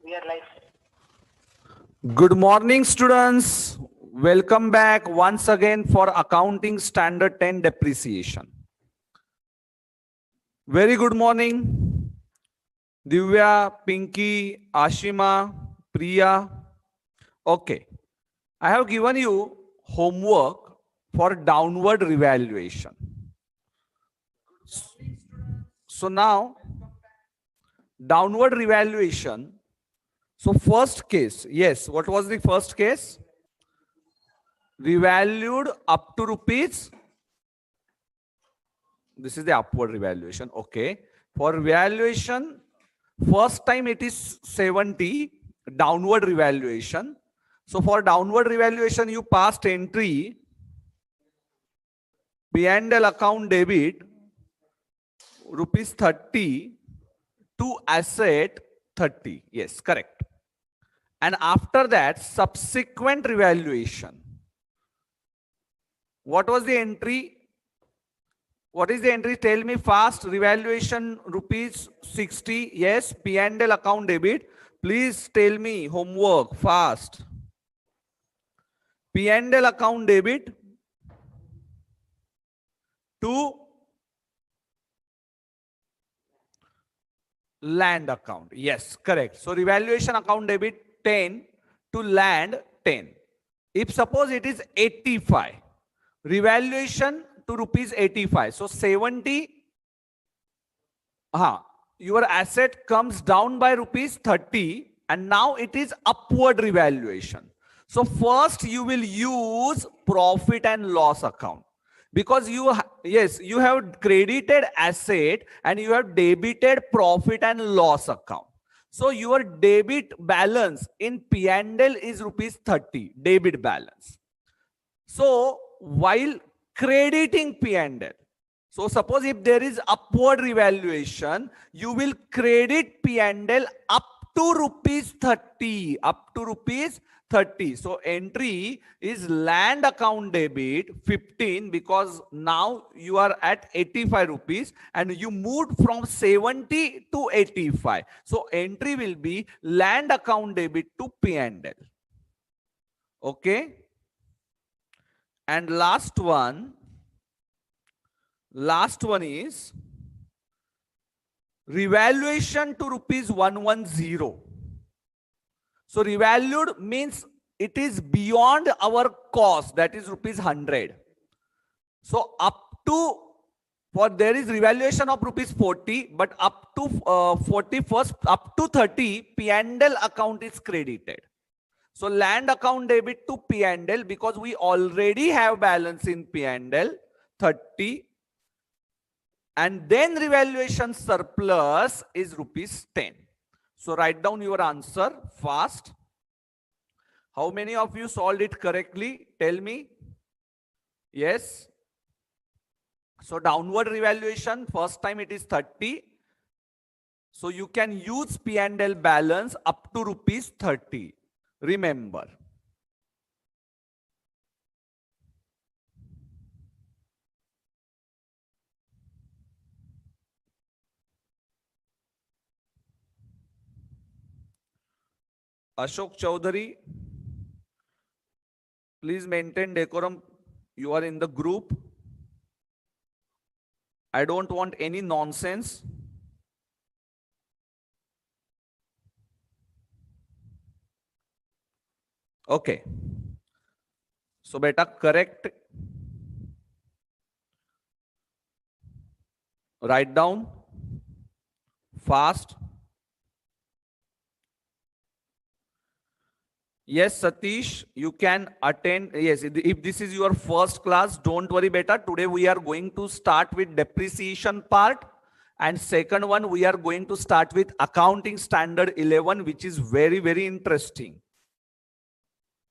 We are live. Good morning, students. Welcome back once again for Accounting Standard 10 Depreciation. Very good morning, Divya, Pinky, Ashima, Priya. Okay, I have given you homework for downward revaluation. So now, downward revaluation. So first case, yes, what was the first case? Revalued up to rupees. This is the upward revaluation. Okay. For valuation, first time it is 70, downward revaluation. So for downward revaluation, you passed entry, P&L account debit, rupees 30 to asset 30. Yes, correct. And after that, subsequent revaluation. What was the entry? What is the entry? Tell me fast. Revaluation rupees 60. Yes. P&L account debit. Please tell me homework fast. P&L account debit to land account. Yes, correct. So revaluation account debit 10 to land 10. If suppose it is 85, revaluation to rupees 85. So 70. Your asset comes down by rupees 30 and now it is upward revaluation. So first you will use profit and loss account because you have credited asset and you have debited profit and loss account. So your debit balance in P&L is rupees 30 debit balance. So while crediting P&L, so suppose if there is upward revaluation, you will credit P&L up to rupees 30, up to rupees 30. So entry is land account debit 15 because now you are at 85 rupees and you moved from 70 to 85. So entry will be land account debit to P&L. Okay. And last one is revaluation to rupees 110. So revalued means it is beyond our cost, that is rupees 100. So up to, for there is revaluation of rupees 40, but up to 40 first, up to 30 P&L account is credited. So land account debit to P&L because we already have balance in P&L 30. And then revaluation surplus is rupees 10. So write down your answer fast. How many of you solved it correctly? Tell me. Yes. So downward revaluation, first time it is 30. So you can use P&L balance up to rupees 30. Remember. Ashok Chaudhary, please maintain decorum. You are in the group. I don't want any nonsense. Okay. So beta correct. Write down fast. Yes, Satish, you can attend. Yes, if this is your first class, don't worry, beta. Today we are going to start with depreciation part. And second one, we are going to start with accounting standard 11, which is very, very interesting.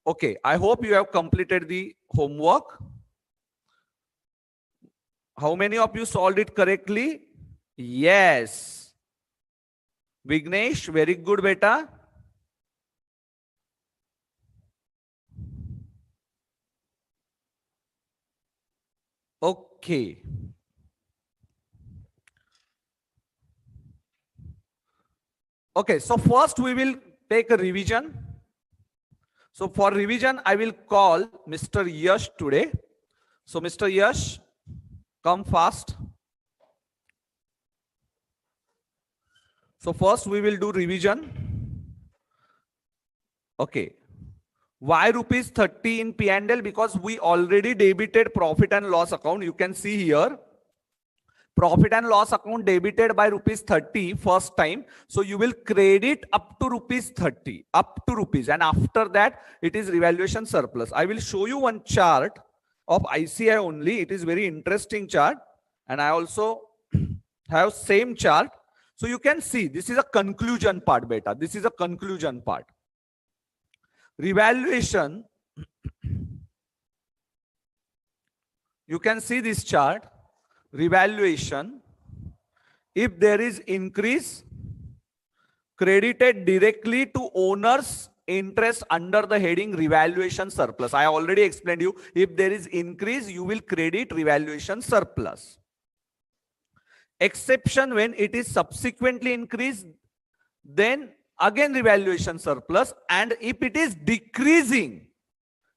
Okay, I hope you have completed the homework. How many of you solved it correctly? Yes. Vignesh, very good, beta. Okay. Okay, so first we will take a revision. So for revision, I will call Mr. Yash today. So Mr. Yash, come fast. So first we will do revision. Okay. Why rupees 30 in P&L? Because we already debited profit and loss account. You can see here. Profit and loss account debited by rupees 30 first time. So you will credit up to rupees 30, up to rupees. And after that, it is revaluation surplus. I will show you one chart of ICAI only. It is very interesting chart. And I also have same chart. So you can see this is a conclusion part, beta. This is a conclusion part. Revaluation. You can see this chart. Revaluation, if there is increase, credited directly to owner's interest under the heading revaluation surplus. I already explained you, if there is increase, you will credit revaluation surplus. Exception, when it is subsequently increased, then again revaluation surplus. And if it is decreasing,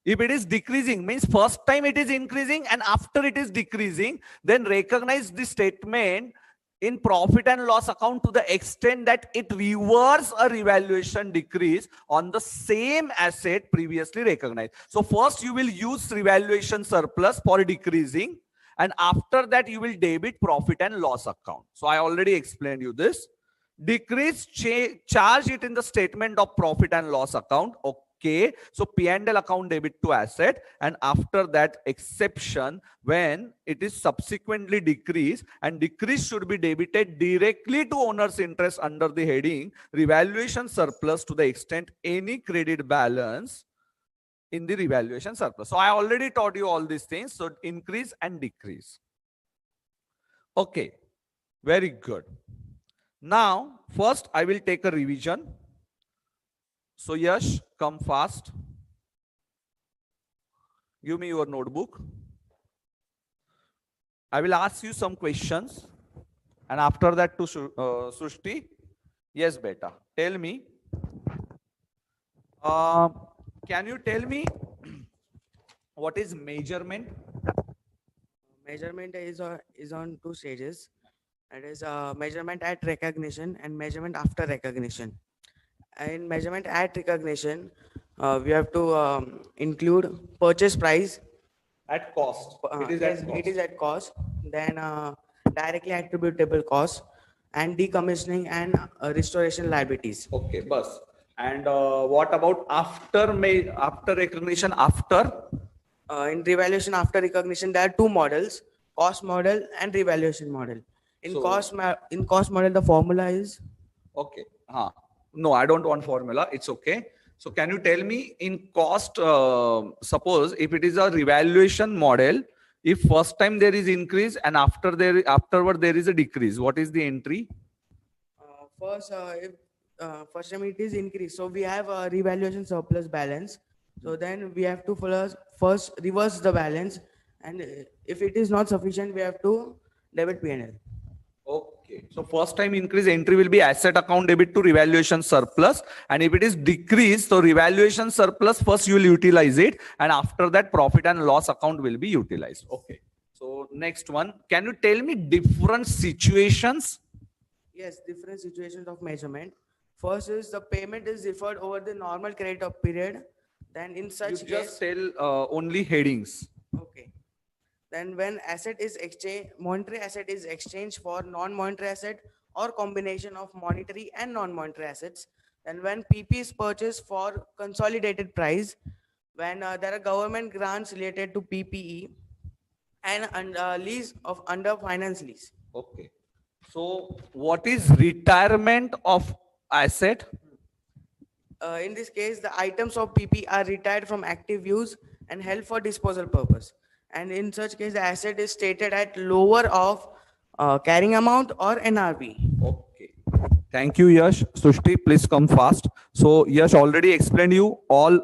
means first time it is increasing and after it is decreasing, then recognize the statement in profit and loss account to the extent that it reverses a revaluation decrease on the same asset previously recognized. So first you will use revaluation surplus for decreasing, and after that you will debit profit and loss account. So I already explained you this. Decrease, charge it in the statement of profit and loss account. Okay, so P&L account debit to asset, and after that exception, when it is subsequently decreased, and decrease should be debited directly to owner's interest under the heading revaluation surplus to the extent any credit balance in the revaluation surplus. So I already taught you all these things. So increase and decrease. Okay, very good. Now first I will take a revision. So Yash, come fast. Give me your notebook. I will ask you some questions. And after that to Srushti. Yes, beta. Tell me. Can you tell me what is measurement? Measurement is on two stages. It is measurement at recognition and measurement after recognition. In measurement at recognition, we have to include purchase price at cost. It is at cost. Then directly attributable cost and decommissioning and restoration liabilities. Okay, bus. And what about after recognition? After in revaluation after recognition, there are two models: cost model and revaluation model. In cost model, the formula is okay. No, I don't want formula. It's okay. So can you tell me in cost, suppose if it is a revaluation model, if first time there is increase and afterward there is a decrease, what is the entry? First time it is increase. So we have a revaluation surplus balance. So then we have to first reverse the balance. And if it is not sufficient, we have to debit P&L. Okay, so first time increase entry will be asset account debit to revaluation surplus, and if it is decreased, so revaluation surplus first you will utilize it, and after that profit and loss account will be utilized. Okay, so next one, can you tell me different situations? Yes, different situations of measurement. First is the payment is deferred over the normal credit of period. Then in such you just tell only headings. Okay. Then when asset is exchanged, monetary asset is exchanged for non-monetary asset or combination of monetary and non-monetary assets. Then when PP is purchased for consolidated price, when there are government grants related to PPE and lease of under finance lease. Okay. So what is retirement of asset? In this case, the items of PP are retired from active use and held for disposal purpose. And in such case, the asset is stated at lower of carrying amount or NRV. Okay. Thank you, Yash. Srushti, please come fast. So Yash already explained you all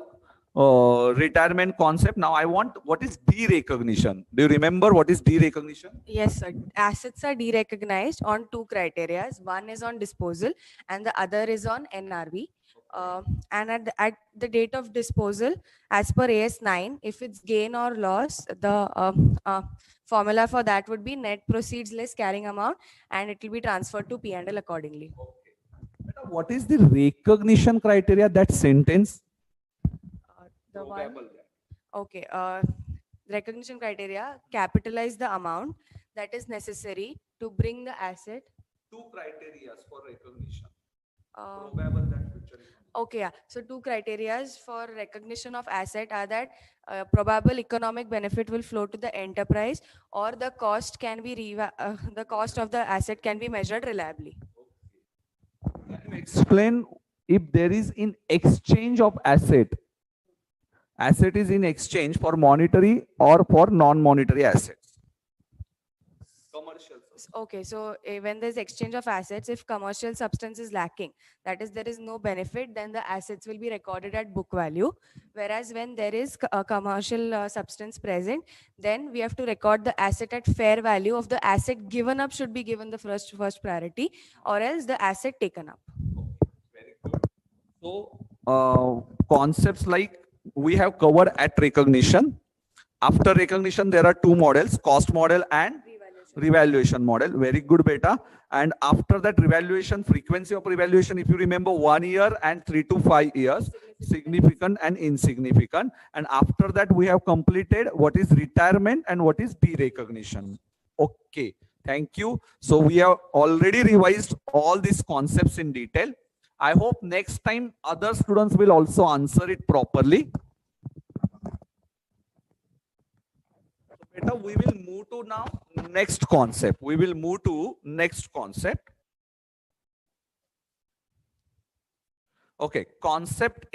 retirement concept. Now I want, what is derecognition? Do you remember what is derecognition? Yes, sir. Assets are derecognized on two criteria. One is on disposal and the other is on NRV. At the date of disposal, as per AS9, if it's gain or loss, the formula for that would be net proceeds less carrying amount, and it will be transferred to P&L accordingly. Beta, what is the recognition criteria, that sentence? The one, okay, recognition criteria, capitalize the amount that is necessary to bring the asset. Two criteria for recognition. Um, Probable that future economic. Okay, yeah. So two criterias for recognition of asset are that probable economic benefit will flow to the enterprise, or the cost can be the cost of the asset can be measured reliably. Can you explain if there is in exchange of asset? Asset is in exchange for monetary or for non-monetary assets. Commercial. Okay, so when there's exchange of assets, if commercial substance is lacking, that is, there is no benefit, then the assets will be recorded at book value. Whereas when there is a commercial substance present, then we have to record the asset at fair value of the asset given up should be given the first priority, or else the asset taken up. Very good. So concepts like we have covered at recognition. After recognition, there are two models: cost model and revaluation model. Very good, beta. And after that revaluation, frequency of revaluation, if you remember, 1 year and 3 to 5 years, significant and insignificant. And after that, we have completed what is retirement and what is derecognition. Okay, thank you. So we have already revised all these concepts in detail. I hope next time other students will also answer it properly. Beta, we will move to now next concept. We will move to next concept. Okay, concept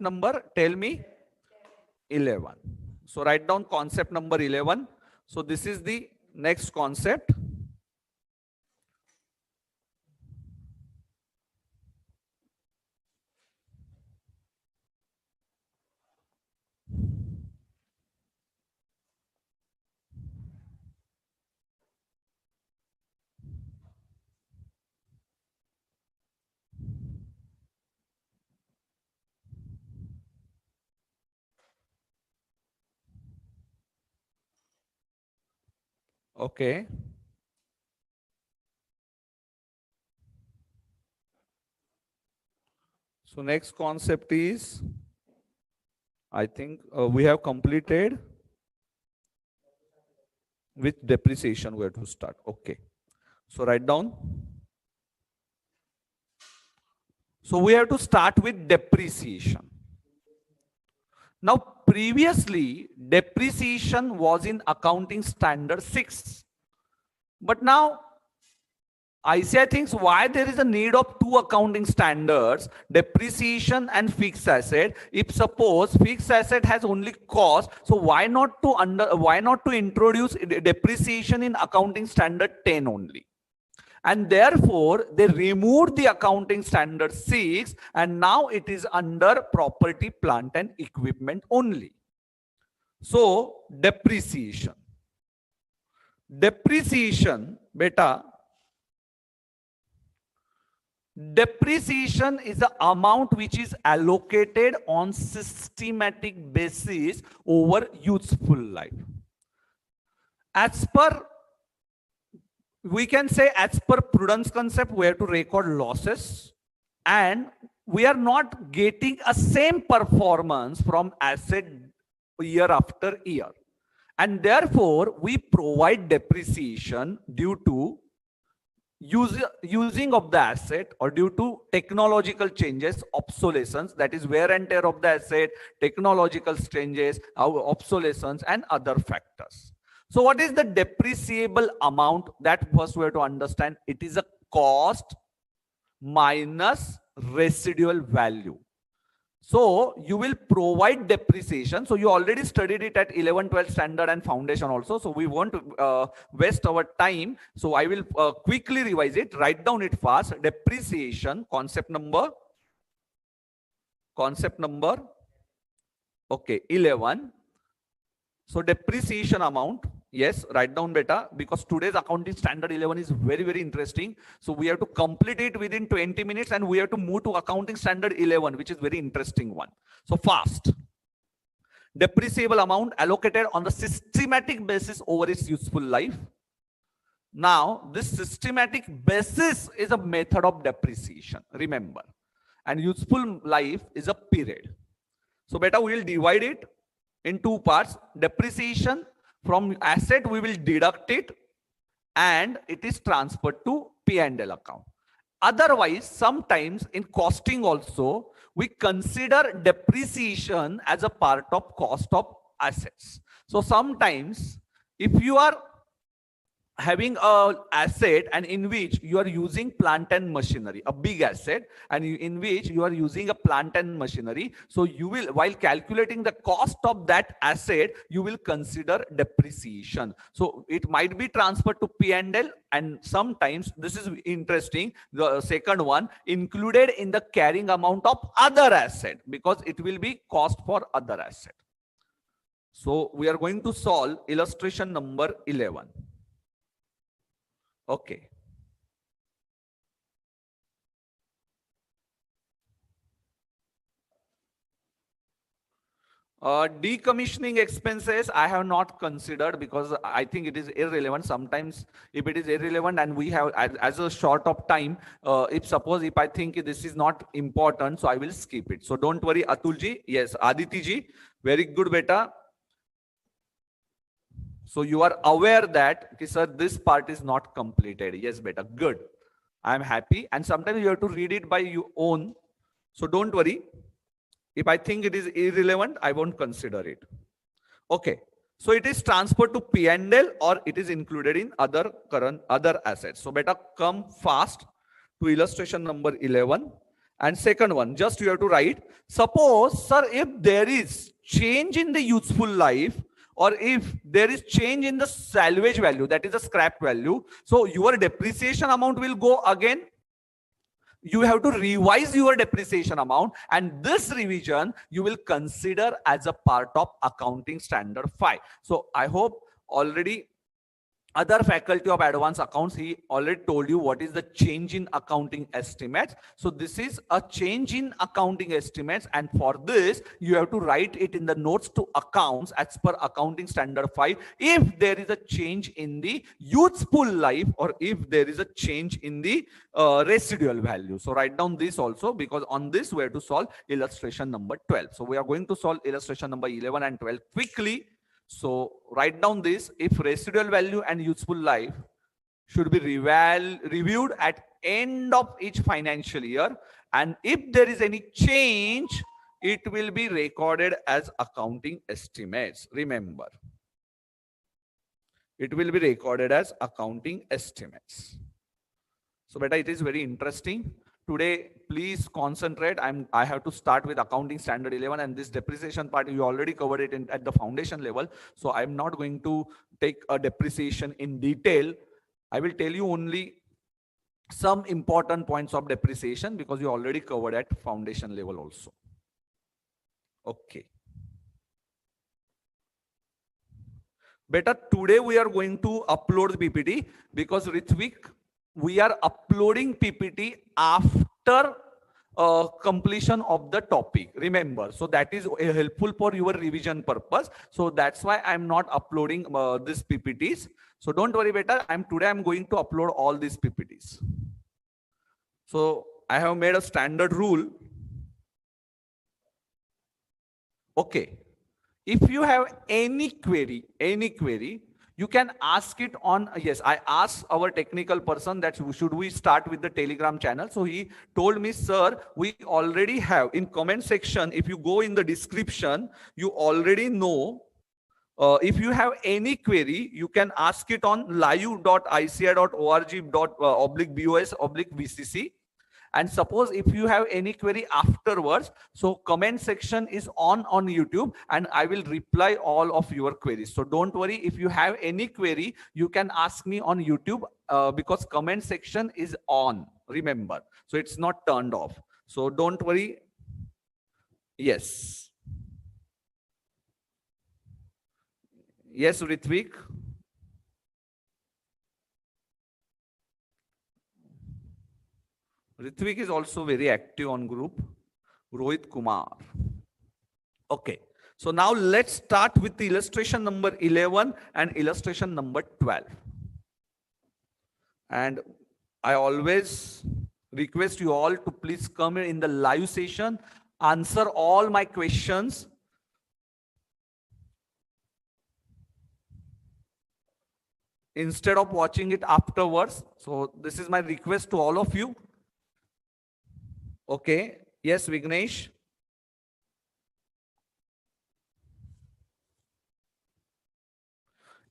number, tell me, 11. So write down concept number 11. So this is the next concept. Okay. So next concept is, I think we have completed with depreciation. We have to start. Okay. So write down. So we have to start with depreciation. Now, previously, depreciation was in accounting standard 6. But now, ICAI thinks why there is a need of two accounting standards, depreciation and fixed asset. If suppose fixed asset has only cost, so why not to introduce depreciation in accounting standard 10 only? And therefore, they removed the accounting standard 6, and now it is under property, plant and equipment only. So, depreciation. Depreciation, beta. Depreciation is the amount which is allocated on systematic basis over useful life. As per, we can say, as per prudence concept, we have to record losses, and we are not getting a same performance from asset year after year, and therefore we provide depreciation due to using of the asset or due to technological changes, obsolescence, that is wear and tear of the asset, technological changes, obsolescence and other factors. So what is the depreciable amount? That first we have to understand. It is a cost minus residual value. So you will provide depreciation. So you already studied it at 11, 12 standard and foundation also. So we won't waste our time. So I will quickly revise it. Write down it fast. Depreciation, concept number. Okay, 11. So depreciation amount Yes, write down beta, because today's accounting standard 11 is very, very interesting. So we have to complete it within 20 minutes and we have to move to accounting standard 11, which is very interesting one. So fast. Depreciable amount allocated on the systematic basis over its useful life. Now, this systematic basis is a method of depreciation, remember. And useful life is a period. So beta, we will divide it in two parts. Depreciation, from asset we will deduct it and it is transferred to P&L account. Otherwise, sometimes in costing also, we consider depreciation as a part of cost of assets. So sometimes if you are having a asset and in which you are using plant and machinery, a big asset, and in which you are using a plant and machinery, so you will, while calculating the cost of that asset, you will consider depreciation. So it might be transferred to P&L, and sometimes, this is interesting, the second one, included in the carrying amount of other asset, because it will be cost for other asset. So we are going to solve illustration number 11. Okay. Decommissioning expenses I have not considered because I think it is irrelevant. Sometimes if it is irrelevant and we have as a short of time, if I think this is not important, so I will skip it. So don't worry, Atulji. Yes, Aditi ji, very good beta. So you are aware that, okay, sir, this part is not completed. Yes, beta, good. I am happy. And sometimes you have to read it by your own. So don't worry. If I think it is irrelevant, I won't consider it. Okay. So it is transferred to P&L or it is included in other assets. So beta, come fast to illustration number 11. And second one, just you have to write, suppose, sir, if there is change in the useful life, or if there is change in the salvage value, that is the scrap value, so your depreciation amount will go again. You have to revise your depreciation amount, and this revision you will consider as a part of accounting standard 5. So I hope already other faculty of advanced accounts, he already told you what is the change in accounting estimates. So this is a change in accounting estimates, and for this you have to write it in the notes to accounts as per accounting standard 5 if there is a change in the useful life or if there is a change in the residual value. So write down this also, because on this we have to solve illustration number 12. So we are going to solve illustration number 11 and 12 quickly. So write down this: if residual value and useful life should be reviewed at end of each financial year, and if there is any change, it will be recorded as accounting estimates. Remember, it will be recorded as accounting estimates. So beta, it is very interesting. Today, please concentrate. I have to start with accounting standard 11, and this depreciation part, you already covered it at the foundation level. So I'm not going to take a depreciation in detail. I will tell you only some important points of depreciation because you already covered at foundation level also. Okay. Beta, today we are going to upload the PPT because Ritvik, we are uploading PPT after completion of the topic. Remember, so that is helpful for your revision purpose. So that's why I'm not uploading these PPTs. So don't worry, beta. Today I'm going to upload all these PPTs. So I have made a standard rule. Okay. If you have any query, you can ask it on, yes, I asked our technical person that should we start with the Telegram channel. So he told me, sir, we already have in comment section. If you go in the description, you already know. If you have any query, you can ask it on live.icai.org/bos/VCC. And suppose if you have any query afterwards, so comment section is on YouTube and I will reply all of your queries. So don't worry, if you have any query, you can ask me on YouTube because comment section is on, remember. So it's not turned off. So don't worry. Yes. Yes, Ritvik. Ritvik is also very active on group. Rohit Kumar. Okay. So now let's start with the illustration number 11 and illustration number 12. And I always request you all to please come in the live session, answer all my questions. Instead of watching it afterwards. So this is my request to all of you. Okay. Yes, Vignesh.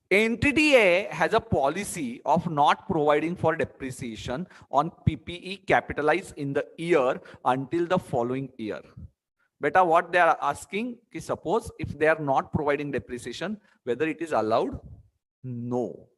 Entity A has a policy of not providing for depreciation on PPE capitalized in the year until the following year. Beta, what they are asking is, suppose if they are not providing depreciation, whether it is allowed? No.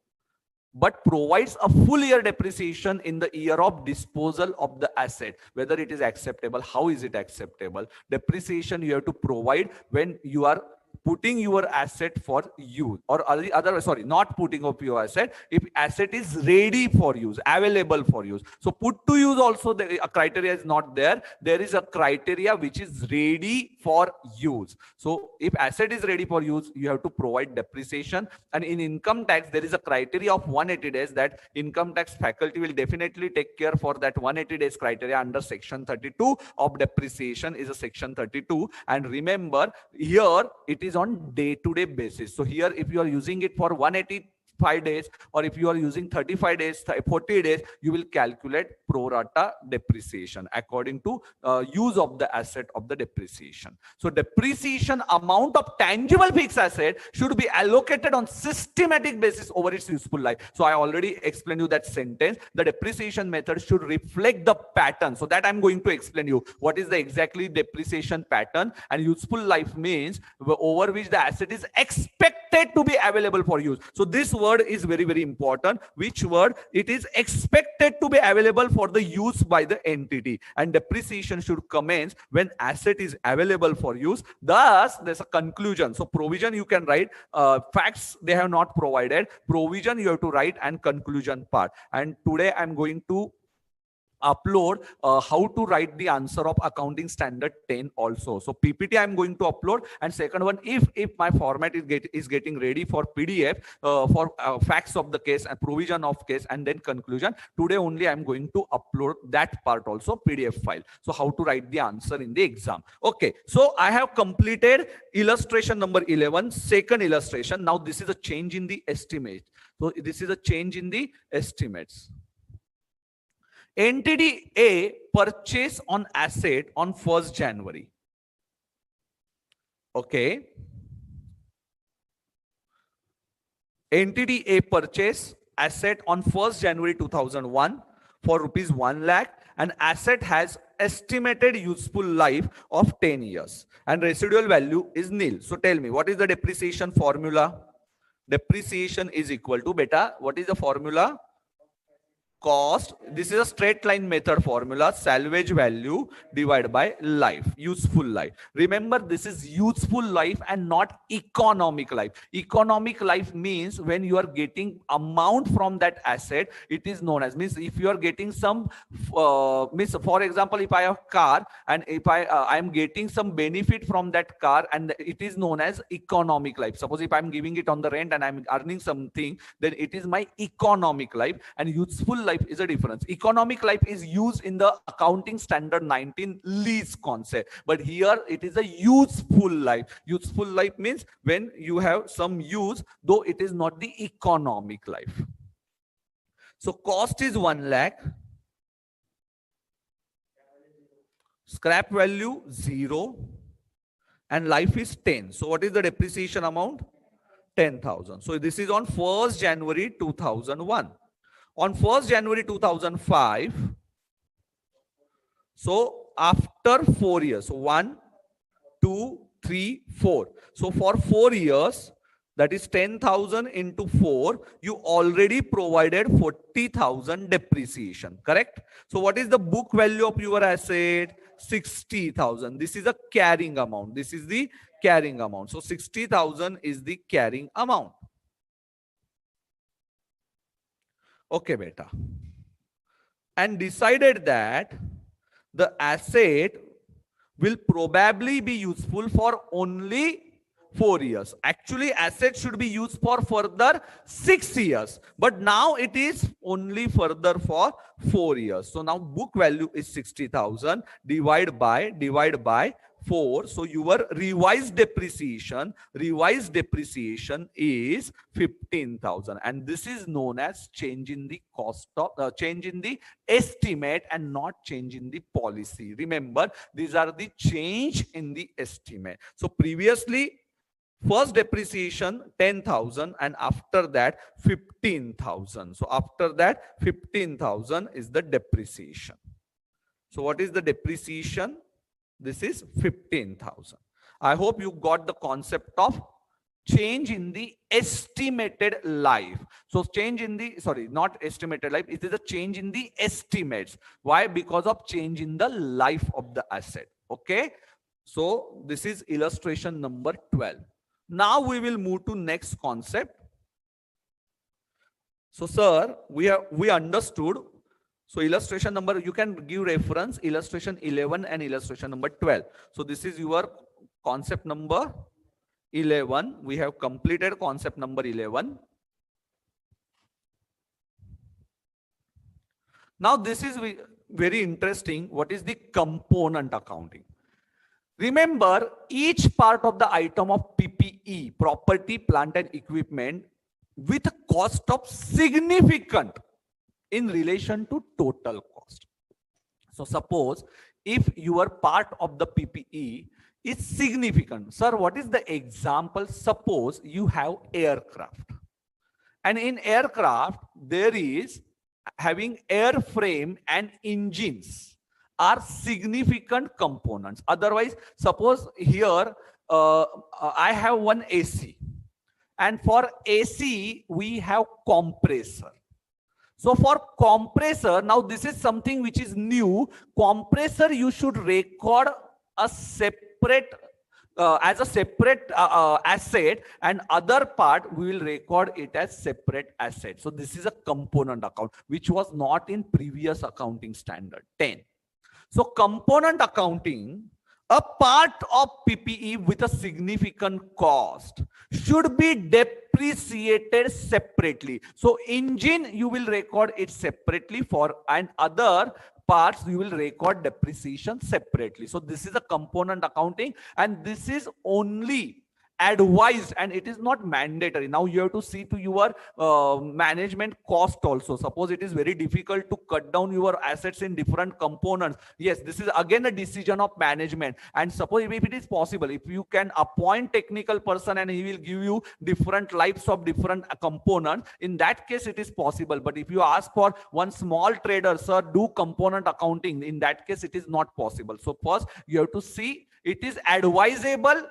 But provides a full year depreciation in the year of disposal of the asset, whether it is acceptable. How is it acceptable? Depreciation you have to provide when you are putting your asset for use, or other, sorry, not putting up your asset, if asset is ready for use, available for use. So put to use also, the criteria is not there. There is a criteria which is ready for use. So if asset is ready for use, you have to provide depreciation. And in income tax, there is a criteria of 180 days that income tax faculty will definitely take care for that 180 days criteria under section 32 of depreciation is a section 32. And remember, here it is on day-to-day basis. So here, if you are using it for 185 days, or if you are using 35 days, 40 days, you will calculate pro rata depreciation according to use of the asset of the depreciation. So depreciation amount of tangible fixed asset should be allocated on systematic basis over its useful life. So I already explained you that sentence. The depreciation method should reflect the pattern. So that I'm going to explain you what is the exactly depreciation pattern. And useful life means over which the asset is expected to be available for use. So this word is very, very important. Which word? It is expected to be available for the use by the entity. And depreciation should commence when asset is available for use. Thus, there's a conclusion. So provision you can write, facts they have not provided. Provision you have to write, and conclusion part. And today I'm going to upload how to write the answer of accounting standard 10 also. So PPT I'm going to upload, and second one, if my format is getting ready for PDF for facts of the case and provision of case and then conclusion, today only I'm going to upload that part also, PDF file. So how to write the answer in the exam. Okay, so I have completed illustration number 11, second illustration. Now this is a change in the estimate. So this is a change in the estimates. Entity A purchase on asset on 1st January. Okay. Entity A purchase asset on 1st January 2001 for rupees 1 lakh. And asset has estimated useful life of 10 years and residual value is nil. So tell me, what is the depreciation formula? Depreciation is equal to, beta, what is the formula? Cost. This is a straight line method formula. Salvage value divided by life, useful life. Remember, this is useful life and not economic life. Economic life means when you are getting amount from that asset, it is known as, means if you are getting some means, for example, if I have car and if I am getting some benefit from that car, and it is known as economic life. Suppose if I'm giving it on the rent and I'm earning something, then it is my economic life. And useful life is a difference. Economic life is used in the accounting standard 19 lease concept, but here it is a useful life. Useful life means when you have some use, though it is not the economic life. So cost is 1 lakh, scrap value 0, and life is 10. So what is the depreciation amount? 10,000. So this is on 1st January 2001. On 1st January 2005, so after 4 years, 1, 2, 3, 4. So for 4 years, that is 10,000 into 4, you already provided 40,000 depreciation, correct? So what is the book value of your asset? 60,000. This is a carrying amount. This is the carrying amount. So 60,000 is the carrying amount. Okay, beta. and decided that the asset will probably be useful for only 4 years. Actually, asset should be used for further 6 years, but now it is only further for 4 years. So now book value is 60,000, divide by 4. So your revised depreciation is 15,000, and this is known as change in the cost of change in the estimate and not change in the policy. Remember, these are the change in the estimate. So previously, first depreciation 10,000, and after that 15,000. So after that 15,000 is the depreciation. So what is the depreciation? This is 15,000. I hope you got the concept of change in the estimated life. So change in the, sorry, not estimated life, it is a change in the estimates. Why? Because of change in the life of the asset. Okay. So this is illustration number 12. Now we will move to next concept. So sir, we understood. So illustration number, you can give reference illustration 11 and illustration number 12. So this is your concept number 11. We have completed concept number 11. Now this is very interesting. What is the component accounting? Remember, each part of the item of PPE, property, plant and equipment, with a cost of significant in relation to total cost. So suppose if your part of the PPE is significant. Sir, what is the example? Suppose you have aircraft, and in aircraft there is having airframe and engines are significant components. Otherwise, suppose here I have one AC, and for AC we have compressor. So for compressor, now this is something which is new. Compressor, you should record a separate as a separate asset, and other part we will record it as separate asset. So this is a component account which was not in previous accounting standard 10. So component accounting, a part of PPE with a significant cost should be depreciated separately. So engine, you will record it separately for, and other parts you will record depreciation separately. So this is a component accounting, and this is only advised and it is not mandatory. Now you have to see to your management cost also. Suppose it is very difficult to cut down your assets in different components. Yes, this is again a decision of management. And suppose if it is possible, if you can appoint technical person and he will give you different lives of different components, in that case it is possible. But if you ask for one small trader, sir, do component accounting, in that case it is not possible. So first you have to see, it is advisable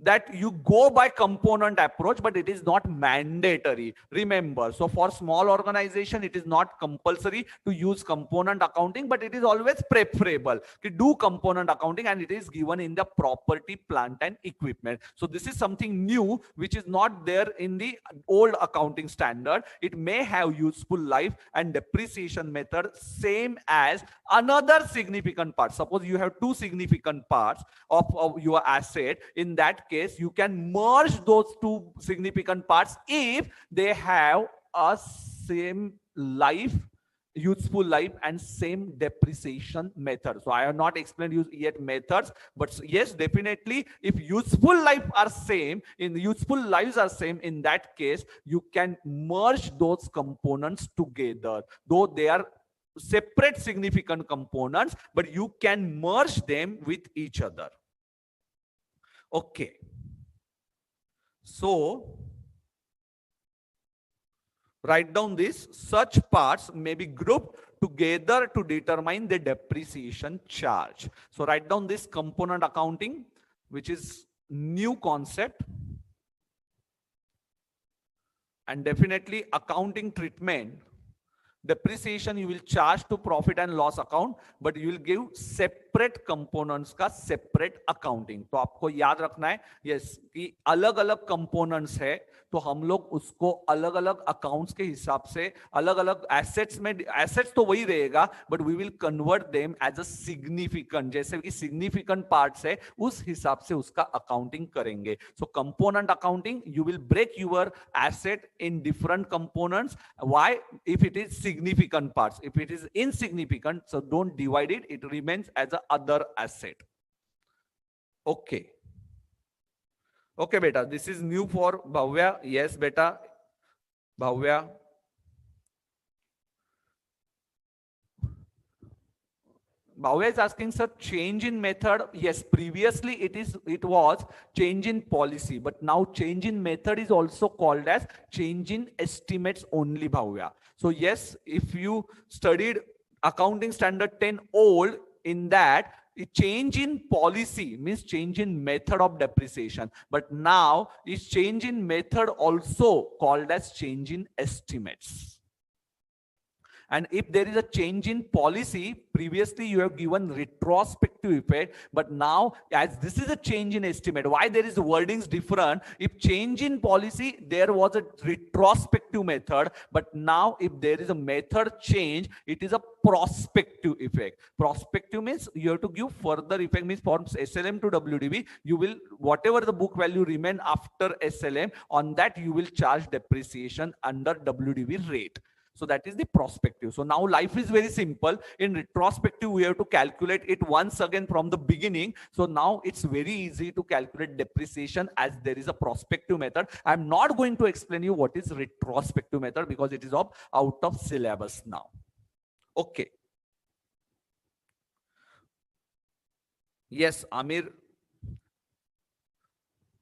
that you go by component approach, but it is not mandatory. Remember, so for small organization, it is not compulsory to use component accounting, but it is always preferable to do component accounting, and it is given in the property, plant and equipment. So this is something new, which is not there in the old accounting standard. It may have useful life and depreciation method same as another significant part. Suppose you have two significant parts of your asset. In that case, you can merge those two significant parts if they have a same life, useful life and same depreciation method. So I have not explained you yet methods, but yes, definitely if useful life are same, in useful lives are same, in that case you can merge those components together, though they are separate significant components, but you can merge them with each other. Okay. So write down this. Such parts may be grouped together to determine the depreciation charge. So write down this component accounting, which is new concept. And definitely accounting treatment. Depreciation you will charge to profit and loss account, but you will give separate separate components का separate accounting. तो आपको याद रखना है yes कि अलग अलग components है तो हम लोग उसको अलग अलग अकाउंट्स के हिसाब से अलग अलग एसेट्स में, एसेट्स तो वही रहेगा but we will convert them as a significant, जैसे कि सिग्निफिकेंट पार्ट्स है उस हिसाब से उसका अकाउंटिंग करेंगे। So component accounting, you will break your asset in different components. Why? If it is significant parts. If it is insignificant, so don't divide it, it remains as a other asset. Okay. Okay beta, this is new for Bhavya. Yes beta, Bhavya. Bhavya is asking, sir, change in method. Yes, previously it was change in policy, but now change in method is also called as change in estimates only, Bhavya. So yes, if you studied accounting standard 10 old, in that change in policy means change in method of depreciation, but now is change in method also called as change in estimates. And if there is a change in policy, previously you have given retrospective effect, but now as this is a change in estimate, why there is wordings different? If change in policy, there was a retrospective method, but now if there is a method change, it is a prospective effect. Prospective means you have to give further effect, means from SLM to WDV, you will, whatever the book value remain after SLM, on that you will charge depreciation under WDV rate. So that is the prospective. So now life is very simple. In retrospective, we have to calculate it once again from the beginning. So now it's very easy to calculate depreciation as there is a prospective method. I'm not going to explain you what is retrospective method because it is out of syllabus now. Okay. Yes, Amir.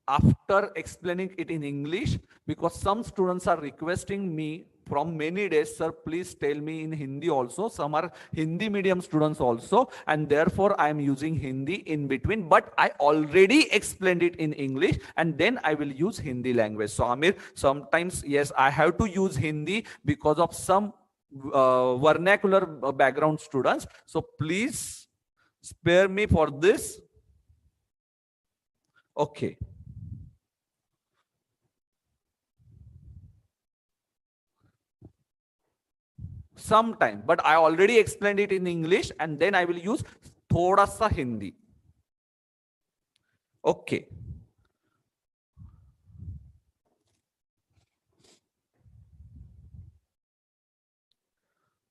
After explaining it in English, because some students are requesting me from many days, sir, please tell me in Hindi also. Some are Hindi medium students also, and therefore I am using Hindi in between, but I already explained it in English and then I will use Hindi language. So Amir, sometimes, yes, I have to use Hindi because of some vernacular background students. So please spare me for this. Okay. Sometime, but I already explained it in English and then I will use thoda sa Hindi. Okay.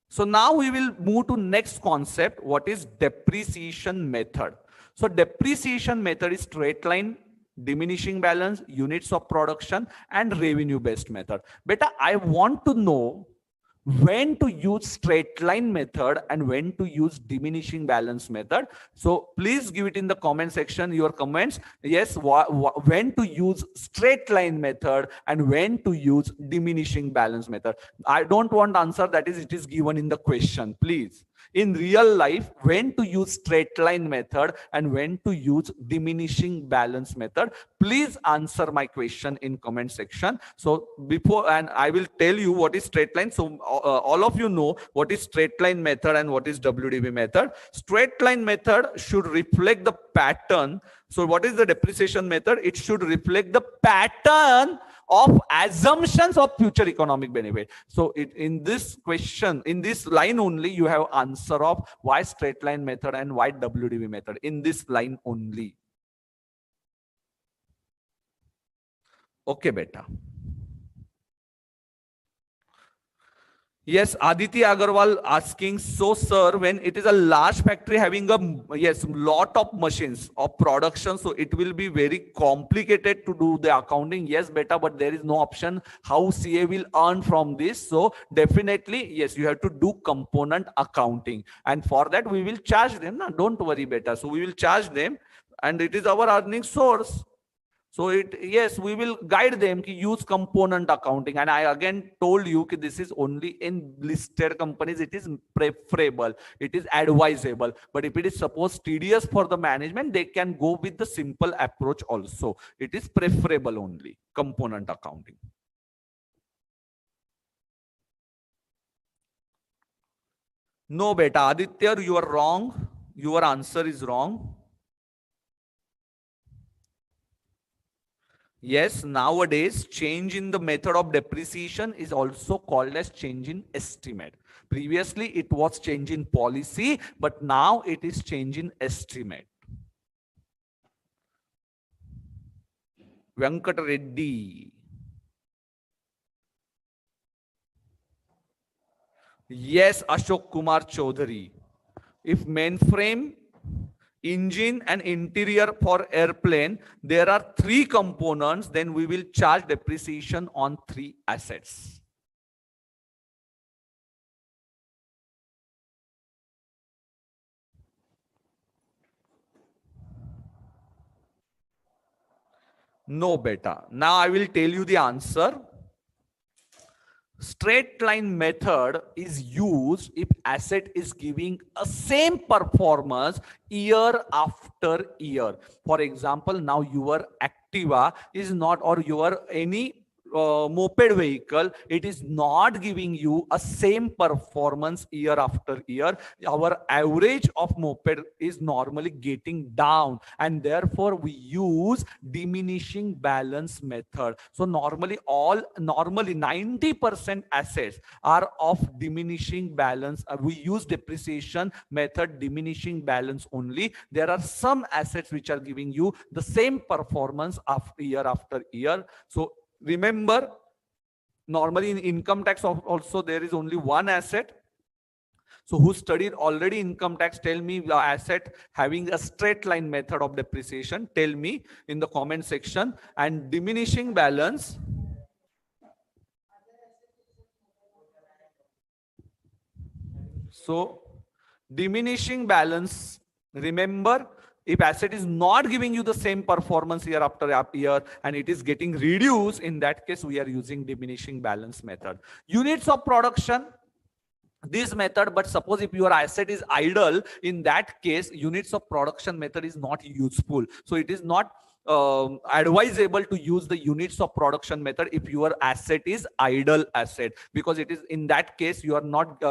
So now we will move to next concept, what is depreciation method. So depreciation method is straight line, diminishing balance, units of production, and revenue based method. Beta, I want to know when to use straight line method and when to use diminishing balance method. So please give it in the comment section, your comments. Yes, when to use straight line method and when to use diminishing balance method. I don't want answer that is it is given in the question, please. In real life, when to use straight line method and when to use diminishing balance method, please answer my question in comment section. So before, and I will tell you what is straight line. So all of you know what is straight line method and what is WDV method. Straight line method should reflect the pattern. So what is the depreciation method? It should reflect the pattern of assumptions of future economic benefit. So in this question, in this line only, you have answer of why straight line method and why WDV method, in this line only. Okay, beta. Yes, Aditi Agarwal asking, so sir, when it is a large factory having a, yes, lot of machines of production, so it will be very complicated to do the accounting. Yes, beta, but there is no option how CA will earn from this. So definitely, yes, you have to do component accounting. And for that, we will charge them. No, don't worry, beta. So we will charge them and it is our earning source. So yes, we will guide them to use component accounting. And I again told you that this is only in listed companies, it is preferable, it is advisable. But if it is suppose tedious for the management, they can go with the simple approach also. It is preferable only, component accounting. No, beta, Aditya, you are wrong. Your answer is wrong. Yes, nowadays change in the method of depreciation is also called as change in estimate. Previously it was change in policy, but now it is change in estimate. Venkat Reddy. Yes, Ashok Kumar Chaudhary. If mainframe, engine and interior for airplane, there are 3 components, then we will charge depreciation on 3 assets. No, beta. Now I will tell you the answer. Straight line method is used if asset is giving a same performance year after year. For example, now your Activa is not, or your any moped vehicle, it is not giving you a same performance year after year. Our average of moped is normally getting down, and therefore we use diminishing balance method. So normally 90% assets are of diminishing balance. We use depreciation method, diminishing balance only. There are some assets which are giving you the same performance after year after year. So remember, normally in income tax also there is only one asset. So who studied already income tax, tell me the asset having a straight line method of depreciation. Tell me in the comment section. And diminishing balance. So diminishing balance, remember, if asset is not giving you the same performance year after year and it is getting reduced, in that case we are using diminishing balance method. Units of production, this method, but suppose if your asset is idle, in that case units of production method is not useful. So it is not advisable to use the units of production method if your asset is idle asset, because it is, in that case you are not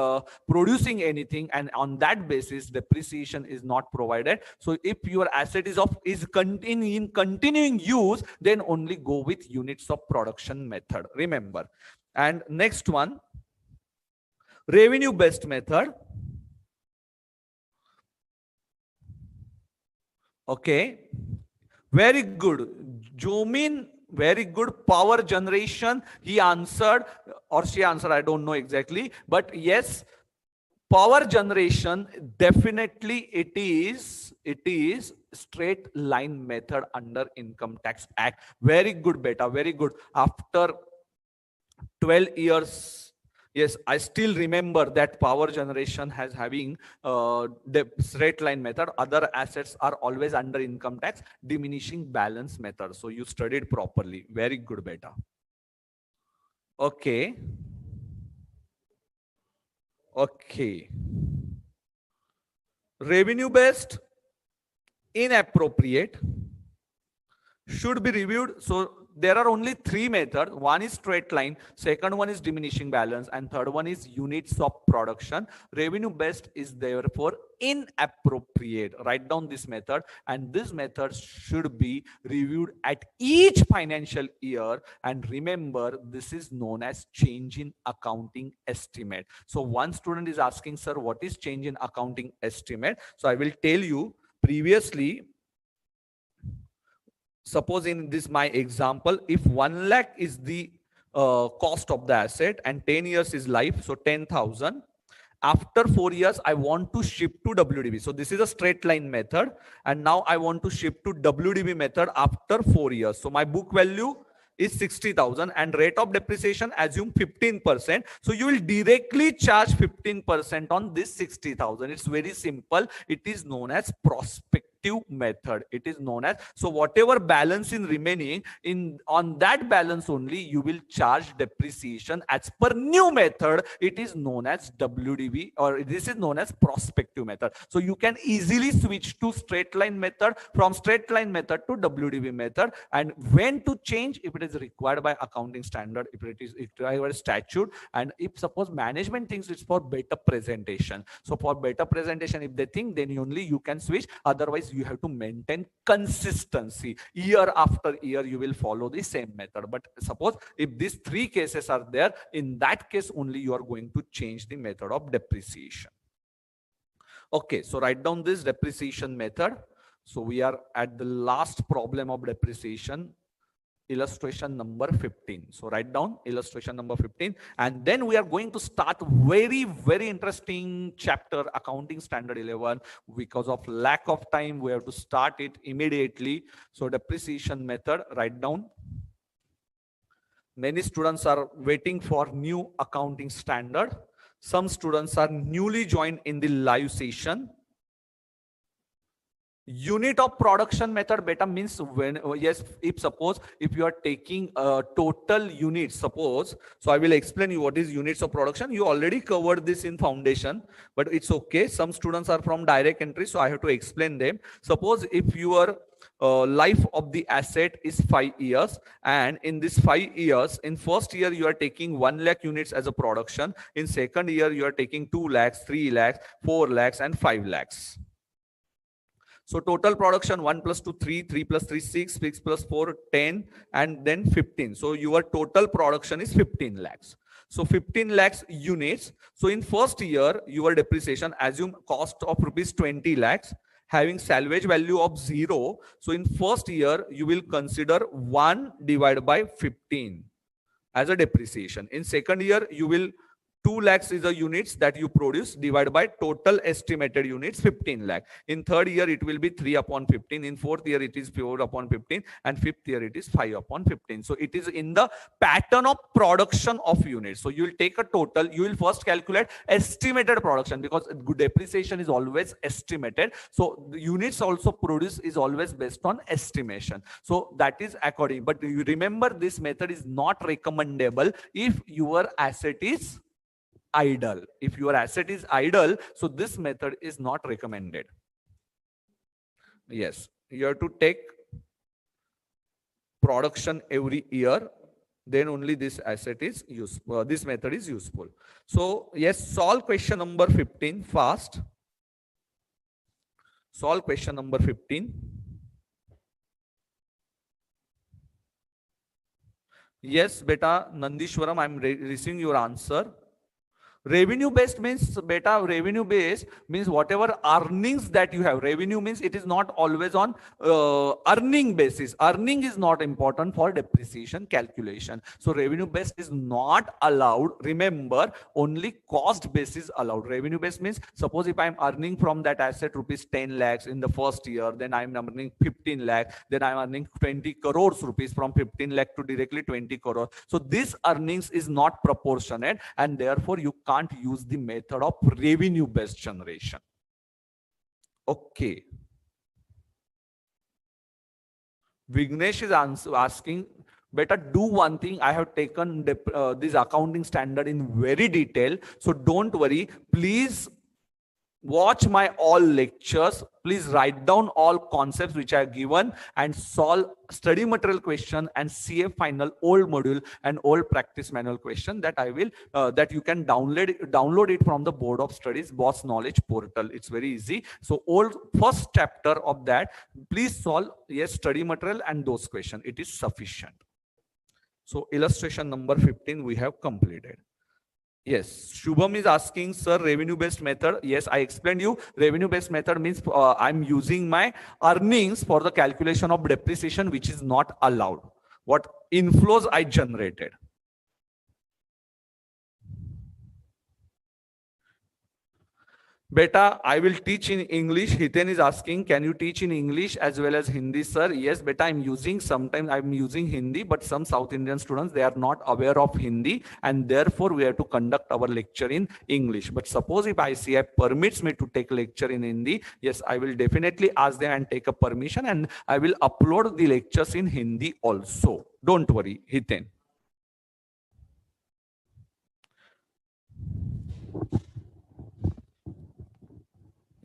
producing anything, and on that basis depreciation is not provided. So if your asset is in continuing use, then only go with units of production method, remember. And next one, revenue based method. Okay, very good. Jomin, very good. Power generation, he answered or she answered, I don't know exactly, but yes, power generation, definitely it is straight line method under Income Tax Act. Very good, beta, very good. After 12 years, yes, I still remember that power generation has having the straight line method. Other assets are always under income tax, diminishing balance method. So you studied properly. Very good, beta. Okay. Okay. Revenue based, inappropriate, should be reviewed. So there are only 3 methods. One is straight line, second one is diminishing balance, and third one is units of production. Revenue based is therefore inappropriate. Write down this method, and this method should be reviewed at each financial year. And remember, this is known as change in accounting estimate. So one student is asking, sir, what is change in accounting estimate? So I will tell you. Previously, suppose in this my example, if 1 lakh is the cost of the asset and 10 years is life, so 10,000. After 4 years, I want to shift to WDB. So this is a straight line method. And now I want to shift to WDB method after 4 years. So my book value is 60,000 and rate of depreciation assume 15%. So you will directly charge 15% on this 60,000. It's very simple. It is known as prospective method. It is known as, so whatever balance in remaining in on that balance only you will charge depreciation as per new method. It is known as WDV, or this is known as prospective method. So you can easily switch to straight line method, from straight line method to WDV method, and when to change, if it is required by accounting standard, if it is required statute, and if suppose management thinks it's for better presentation. So for better presentation, if they think, then only you can switch. Otherwise, you have to maintain consistency. Year after year, you will follow the same method. But suppose if these three cases are there, in that case only you are going to change the method of depreciation. Okay, so write down this depreciation method. So we are at the last problem of depreciation, illustration number 15. So write down illustration number 15, and then we are going to start very, very interesting chapter, accounting standard 11. Because of lack of time, we have to start it immediately. So depreciation method, write down. Many students are waiting for new accounting standard. Some students are newly joined in the live session. Unit of production method beta means when, yes, if suppose if you are taking total units, suppose, so I will explain you what is units of production. You already covered this in foundation, but it's okay. Some students are from direct entry, so I have to explain them. Suppose if your life of the asset is 5 years, and in this 5 years, in first year you are taking 1 lakh units as a production. In second year you are taking 2 lakhs, 3 lakhs, 4 lakhs and 5 lakhs. So total production 1 plus 2, 3, 3 plus 3, 6, 6 plus 4, 10, and then 15. So your total production is 15 lakhs. So 15 lakhs units. So in first year, your depreciation, assume cost of rupees 20 lakhs, having salvage value of 0. So in first year, you will consider 1 divided by 15 as a depreciation. In second year, you will 2 lakhs is the units that you produce divided by total estimated units 15 lakh. In third year it will be 3 upon 15. In fourth year it is 4 upon 15, and fifth year it is 5 upon 15. So it is in the pattern of production of units. So you will take a total, you will first calculate estimated production, because depreciation is always estimated. So the units also produced is always based on estimation. So that is according, but you remember this method is not recommendable if your asset is idle. If your asset is idle, so this method is not recommended. Yes, you have to take production every year, then only this asset is useful, this method is useful. So yes, solve question number 15 fast. Solve question number 15. Yes, beta Nandishwaram, I'm receiving your answer. Revenue based means, beta, revenue based means whatever earnings that you have. Revenue means it is not always on earning basis. Earning is not important for depreciation calculation. So revenue based is not allowed. Remember, only cost basis allowed. Revenue based means, suppose if I am earning from that asset rupees 10 lakhs in the first year, then I am earning 15 lakhs, then I am earning 20 crores rupees, from 15 lakh to directly 20 crores. So this earnings is not proportionate, and therefore you can't use the method of revenue based generation. Okay. Vignesh is asking, better do one thing. I have taken this accounting standard in very detail, so don't worry. Please watch my all lectures. Please write down all concepts which I have given and solve study material question and CA final old module and old practice manual question that I will that you can download it from the Board of Studies Boss Knowledge portal. It's very easy. So old first chapter of that, please solve, yes, study material and those questions. It is sufficient. So illustration number 15 we have completed. Yes, Shubham is asking, sir, revenue-based method. Yes, I explained you. Revenue-based method means I'm using my earnings for the calculation of depreciation, which is not allowed. What inflows I generated. Beta, I will teach in English. Hiten is asking, can you teach in English as well as Hindi, sir? Yes, beta, sometimes I'm using Hindi, but some South Indian students, they are not aware of Hindi, and therefore we have to conduct our lecture in English. But suppose if ICAI permits me to take lecture in Hindi, yes, I will definitely ask them and take a permission, and I will upload the lectures in Hindi also. Don't worry, Hiten.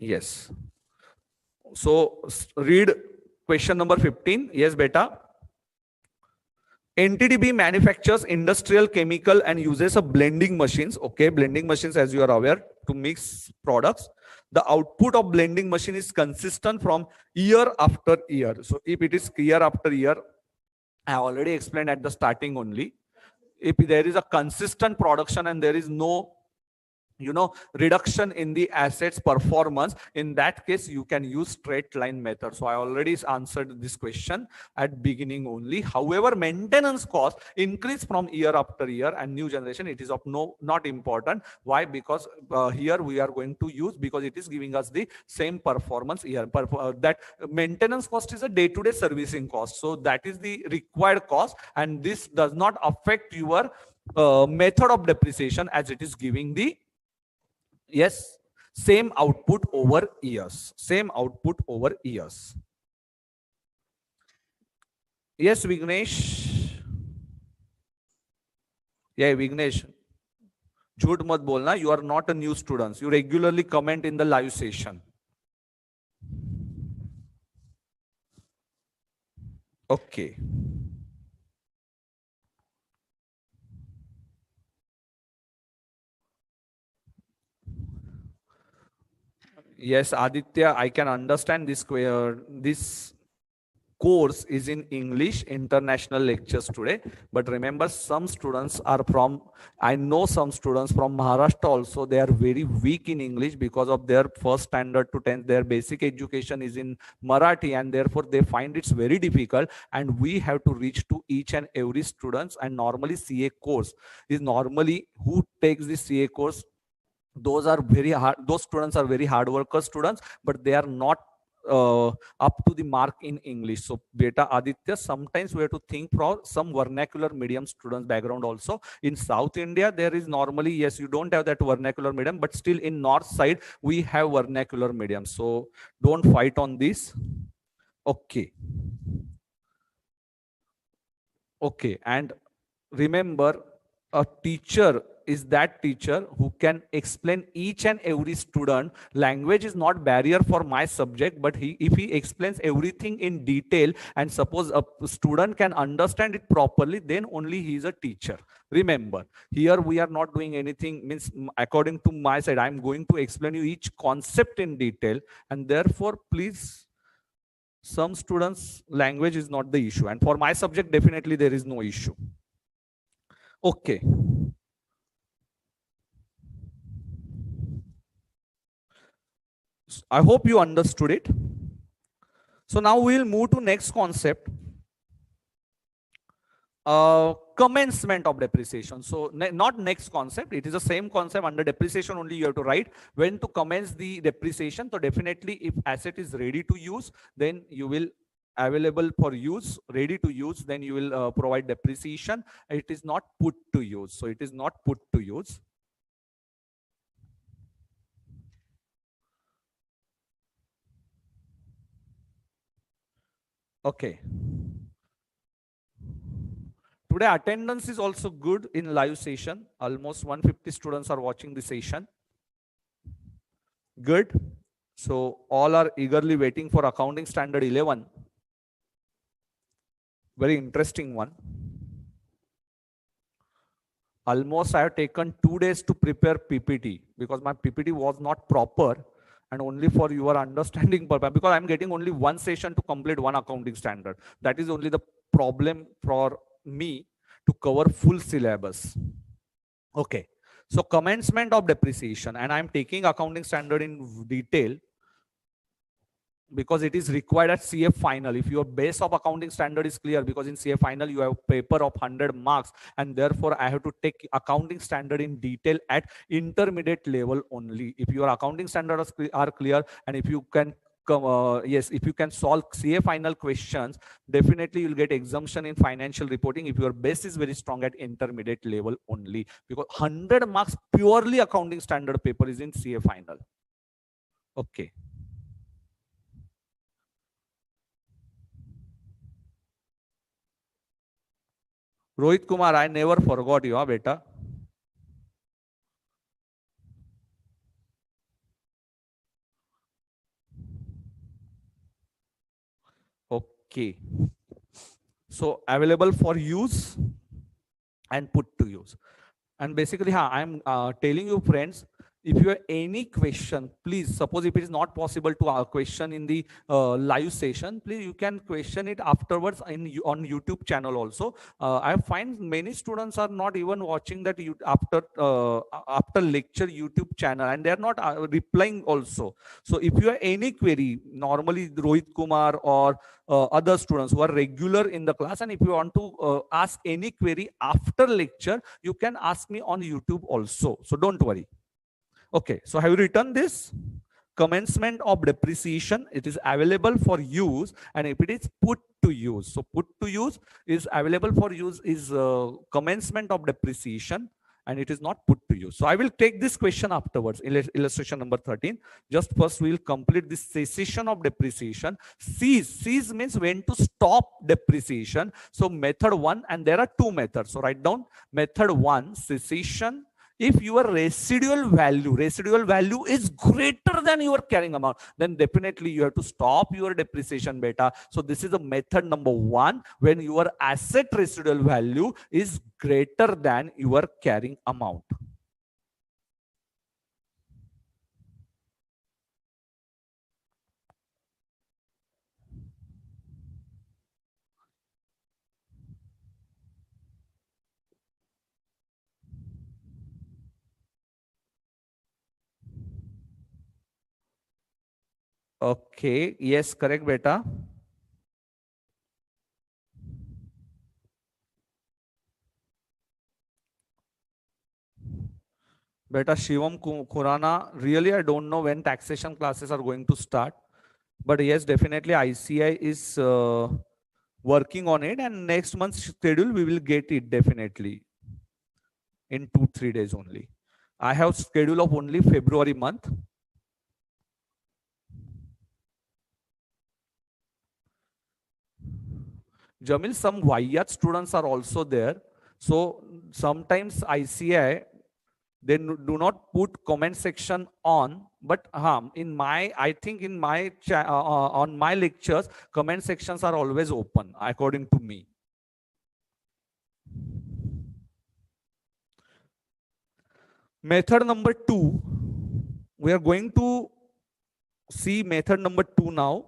Yes. So read question number 15. Yes, beta. NTDB manufactures industrial, chemical, and uses of blending machines. Okay, blending machines, as you are aware, to mix products. The output of blending machine is consistent from year after year. So if it is year after year, I already explained at the starting only. If there is a consistent production and there is no reduction in the assets performance, in that case you can use straight line method. So I already answered this question at beginning only. However, maintenance cost increase from year after year, and new generation, it is of not important. Why? Because here we are going to use, because it is giving us the same performance here. That maintenance cost is a day-to-day servicing cost, so that is the required cost, and this does not affect your method of depreciation, as it is giving the same output over years. Same output over years. Yes, Vignesh. Yeah, Vignesh. झूठ मत बोलना. You are not a new student. You regularly comment in the live session. Okay. Yes, Aditya, I can understand this. This course is in English, international lectures today. But remember, some students are from, I know some students from Maharashtra also, they are very weak in English because of their first standard to 10th. Their basic education is in Marathi, and therefore they find it's very difficult. And we have to reach to each and every students. And normally CA course is normally, who takes this CA course, those are very hard, those students are very hard worker students, but they are not up to the mark in English. So beta Aditya, sometimes we have to think for some vernacular medium students background also. In South India, there is normally, yes, you don't have that vernacular medium, but still in north side we have vernacular medium. So don't fight on this. Okay. Okay, and remember, a teacher is that teacher who can explain each and every student. Language is not barrier for my subject, but if he explains everything in detail, and suppose a student can understand it properly, then only he is a teacher. Remember, here we are not doing anything, means according to my side, I'm going to explain you each concept in detail, and therefore please, some students language is not the issue, and for my subject definitely there is no issue. Okay. I hope you understood it. So now we'll move to next concept, commencement of depreciation. So not next concept, it is the same concept. Under depreciation only you have to write when to commence the depreciation. So definitely if asset is ready to use, then you will available for use, ready to use, then you will provide depreciation. It is not put to use, so it is not put to use. Okay. Today attendance is also good in live session. Almost 150 students are watching the session. Good. So all are eagerly waiting for accounting standard 11. Very interesting one. Almost I have taken 2 days to prepare PPT because my PPT was not proper, and only for your understanding purpose, because I'm getting only one session to complete one accounting standard. That is only the problem for me to cover full syllabus. Okay. So commencement of depreciation, and I'm taking accounting standard in detail. because it is required at CA final. If your base of accounting standard is clear, because in CA final you have paper of 100 marks, and therefore I have to take accounting standard in detail at intermediate level only. If your accounting standards are clear, and if you can yes, if you can solve CA final questions, definitely you'll get exemption in financial reporting if your base is very strong at intermediate level only, because 100 marks purely accounting standard paper is in CA final. Okay. Rohit Kumar, I never forgot you, beta. Okay. So available for use and put to use. And basically, I'm telling you, friends, if you have any question, please, suppose if it is not possible to question in the live session, please you can question it afterwards on YouTube channel also. I find many students are not even watching that after lecture YouTube channel, and they are not replying also. So if you have any query, normally Rohit Kumar or other students who are regular in the class, and if you want to ask any query after lecture, you can ask me on YouTube also. So don't worry. Okay, so have you written this? Commencement of depreciation, it is available for use, and if it is put to use, so put to use is available for use is commencement of depreciation, and it is not put to use. So I will take this question afterwards, illustration number 13. Just first we will complete this cessation of depreciation. Cease means when to stop depreciation. So method 1, and there are two methods. So write down method 1, cessation. If your residual value is greater than your carrying amount, then definitely you have to stop your depreciation beta. So this is the method number 1, when your asset residual value is greater than your carrying amount. Okay, yes, correct beta. Beta Shivam Khurana, really I don't know when taxation classes are going to start. But yes, definitely ICAI is working on it, and next month's schedule we will get it definitely in 2-3 days only. I have schedule of only February month. Jamil, some YAT students are also there. So sometimes ICAI, they do not put comment section on, but in my, I think in my on my lectures, comment sections are always open according to me. Method number 2, we are going to see method number 2 now.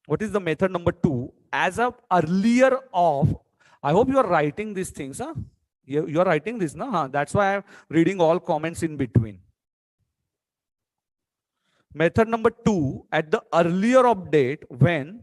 What is the method number 2? As of earlier of, I hope you are writing these things, huh? You are writing this, no? Huh? That's why I'm reading all comments in between. Method number 2, at the earlier of date when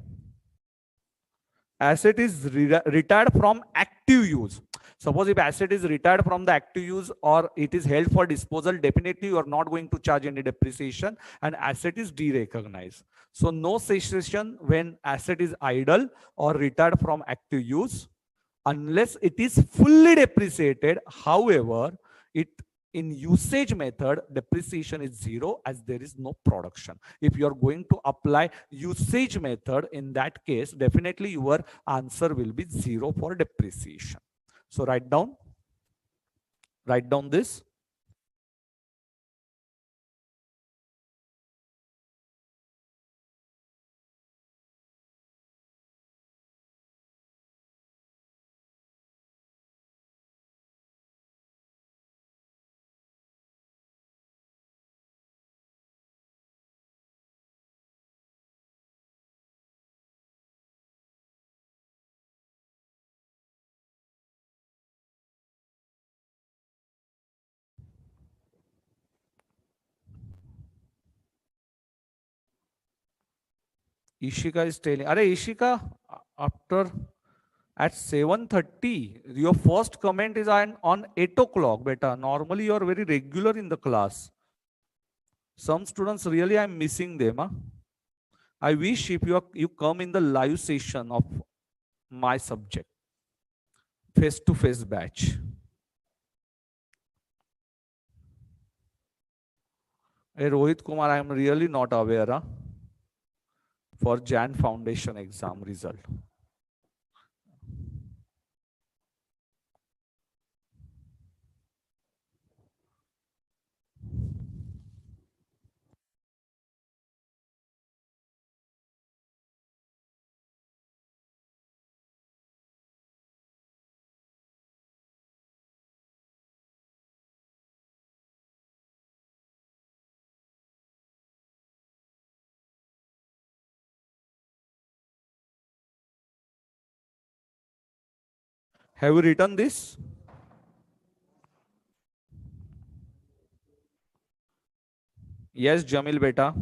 asset is retired from active use. Suppose if asset is retired from the active use or it is held for disposal, definitely you are not going to charge any depreciation, and asset is derecognized. So no cessation when asset is idle or retired from active use unless it is fully depreciated. However, it in usage method, depreciation is 0 as there is no production. If you are going to apply usage method, in that case, definitely your answer will be 0 for depreciation. So write down this. Ishika is telling, Are Ishika, after at 7:30, your first comment is on 8 o'clock, beta. Normally, you are very regular in the class. Some students, really, I'm missing them. Huh? I wish if you come in the live session of my subject, face-to-face batch. Hey, Rohit Kumar, I am really not aware for Jan Foundation exam result. Have you written this? Yes, Jamil beta.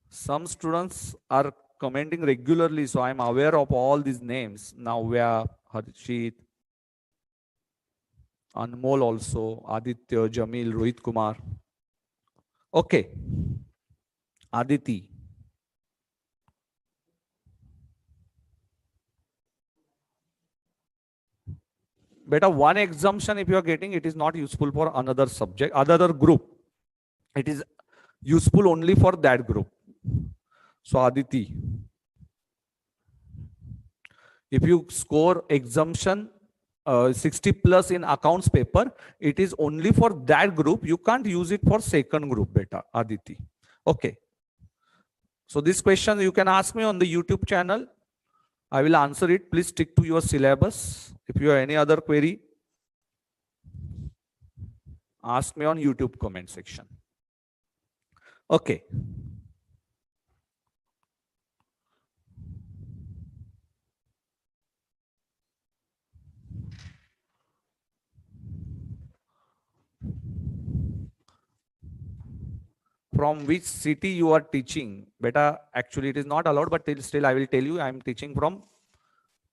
Some students are commenting regularly, so I'm aware of all these names. Navya, Harshit, Anmol also, Aditya, Jamil, Rohit Kumar. Okay, Aditi. Beta, one exemption if you are getting, it is not useful for another subject, another group. It is useful only for that group. So Aditi, if you score exemption 60 plus in accounts paper, it is only for that group. You can't use it for second group, beta, Aditi. Okay. So this question you can ask me on the YouTube channel. I will answer it. Please stick to your syllabus. If you have any other query, ask me on YouTube comment section. Okay. From which city you are teaching? Beta, actually it is not allowed, but still I will tell you, I am teaching from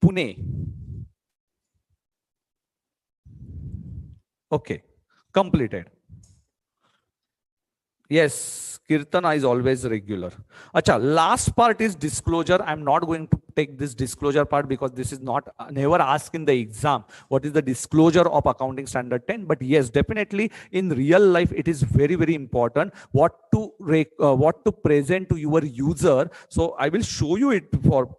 Pune. Okay, completed. Yes, Kirtana is always regular. Acha, last part is disclosure. I'm not going to take this disclosure part because this is not never asked in the exam. What is the disclosure of accounting standard 10? But yes, definitely in real life, it is very, very important what to present to your user. So I will show you it for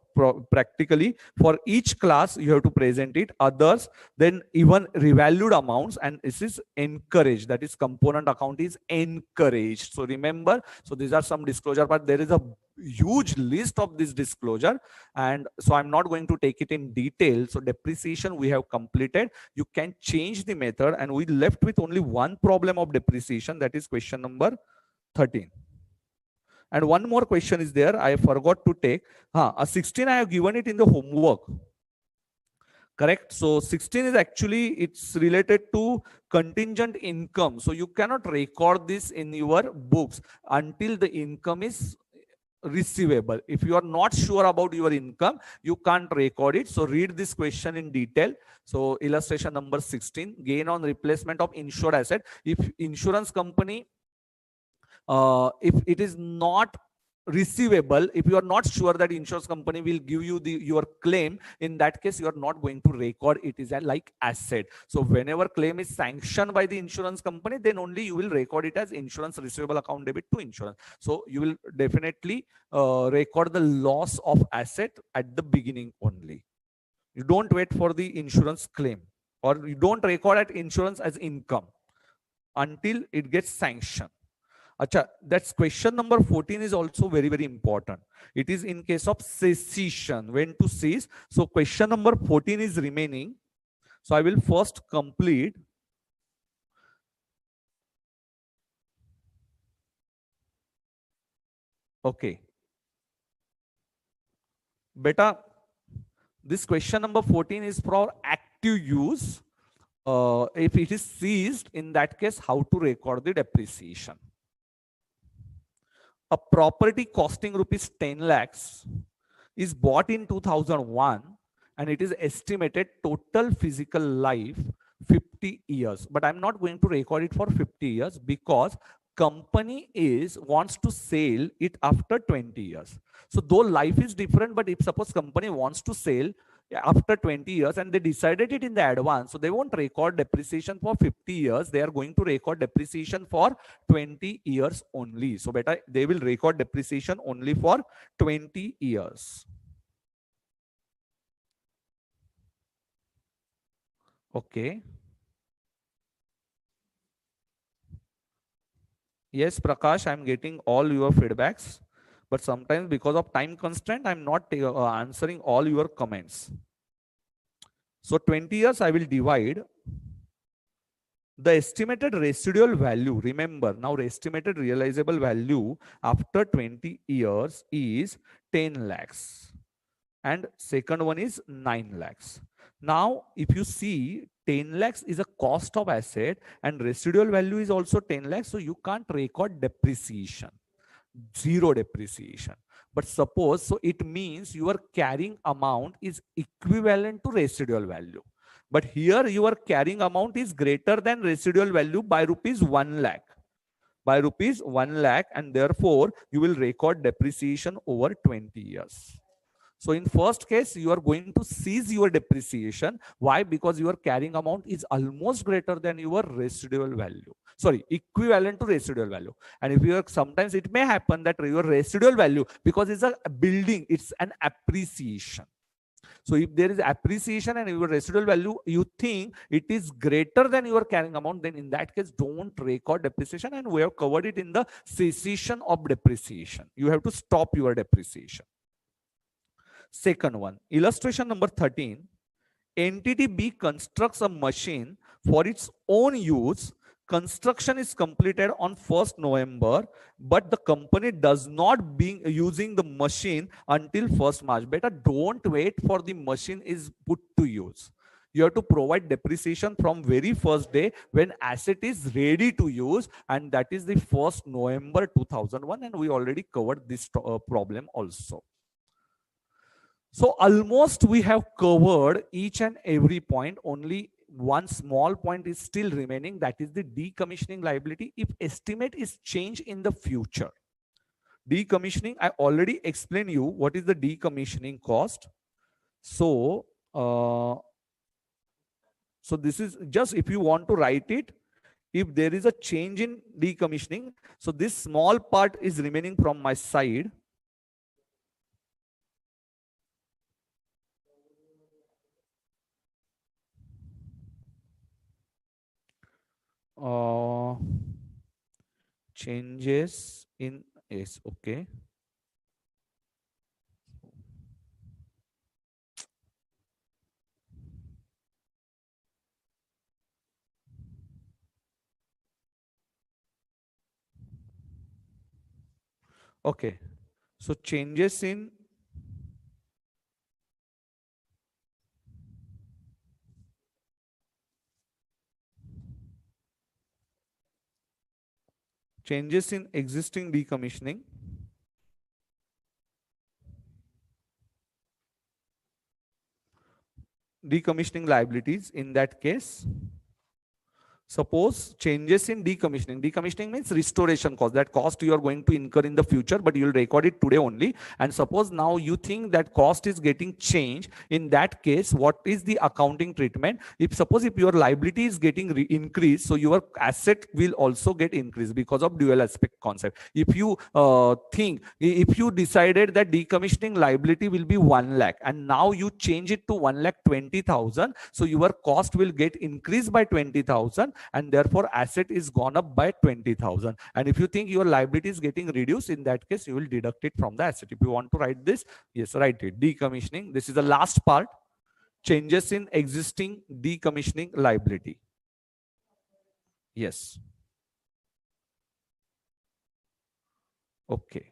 practically for each class you have to present it, others then even revalued amounts, and this is encouraged, that is component account is encouraged. So remember, so these are some disclosure, but there is a huge list of this disclosure, and so I'm not going to take it in detail. So depreciation we have completed, you can change the method, and we left with only one problem of depreciation, that is question number 13. And one more question is there, I forgot to take. A 16 I have given it in the homework. Correct. So 16 is actually, it's related to contingent income. So you cannot record this in your books until the income is receivable. If you are not sure about your income, you can't record it. So read this question in detail. So illustration number 16, gain on replacement of insured asset. If insurance company, if it is not receivable, if you are not sure that insurance company will give you your claim, in that case you are not going to record it is a like asset. So whenever claim is sanctioned by the insurance company, then only you will record it as insurance receivable account debit to insurance. So you will definitely record the loss of asset at the beginning only. You don't wait for the insurance claim, or you don't record at insurance as income until it gets sanctioned. Acha, that's question number 14 is also very, very important. It is in case of cessation, when to cease. So question number 14 is remaining. So I will first complete. Okay. Beta, This question number 14 is for active use. If it is seized, in that case, how to record the depreciation. A property costing rupees 10 lakhs is bought in 2001 and it is estimated total physical life 50 years. But I'm not going to record it for 50 years because company wants to sell it after 20 years. So though life is different, but if suppose company wants to sell after 20 years and they decided it in the advance, so they won't record depreciation for 50 years. They are going to record depreciation for 20 years only. So better they will record depreciation only for 20 years. Okay. Yes, Prakash, I'm getting all your feedbacks, but sometimes because of time constraint, I'm not answering all your comments. So 20 years, I will divide the estimated residual value. Remember, now estimated realizable value after 20 years is 10 lakhs. And second one is 9 lakhs. Now, if you see 10 lakhs is a cost of asset and residual value is also 10 lakhs. So you can't record depreciation, zero depreciation. But suppose, so it means your carrying amount is equivalent to residual value. But here your carrying amount is greater than residual value by rupees 1 lakh. By rupees 1 lakh, and therefore you will record depreciation over 20 years. So in first case, you are going to seize your depreciation. Why? Because your carrying amount is almost greater than your residual value. Sorry, equivalent to residual value. And if you are, sometimes it may happen that your residual value, because it's a building, it's an appreciation. So if there is appreciation and your residual value, you think it is greater than your carrying amount, then in that case, don't record depreciation. And we have covered it in the cessation of depreciation. You have to stop your depreciation. Second one, illustration number 13. Entity B constructs a machine for its own use. Construction is completed on 1st November, but the company does not be using the machine until 1st March. Better don't wait for the machine is put to use. You have to provide depreciation from very first day when asset is ready to use, and that is the 1st November 2001, and we already covered this problem also. So almost we have covered each and every point. Only one small point is still remaining, that is the decommissioning liability if estimate is changed in the future. Decommissioning, I already explained you what is the decommissioning cost. So this is just if you want to write it, if there is a change in decommissioning, so this small part is remaining from my side. Changes in S. Okay. Okay. So changes in existing decommissioning. Decommissioning liabilities in that case. Suppose changes in decommissioning. Decommissioning means restoration cost. That cost you are going to incur in the future, but you will record it today only. And suppose now you think that cost is getting changed. In that case, what is the accounting treatment? If your liability is getting increased, so your asset will also get increased because of dual aspect concept. If you if you decided that decommissioning liability will be 1 lakh and now you change it to 1,20,000, so your cost will get increased by 20,000. And therefore asset is gone up by 20,000. And if you think your liability is getting reduced, in that case you will deduct it from the asset. If you want to write this, yes, write it. Decommissioning, this is the last part. Changes in existing decommissioning liability. Yes. Okay.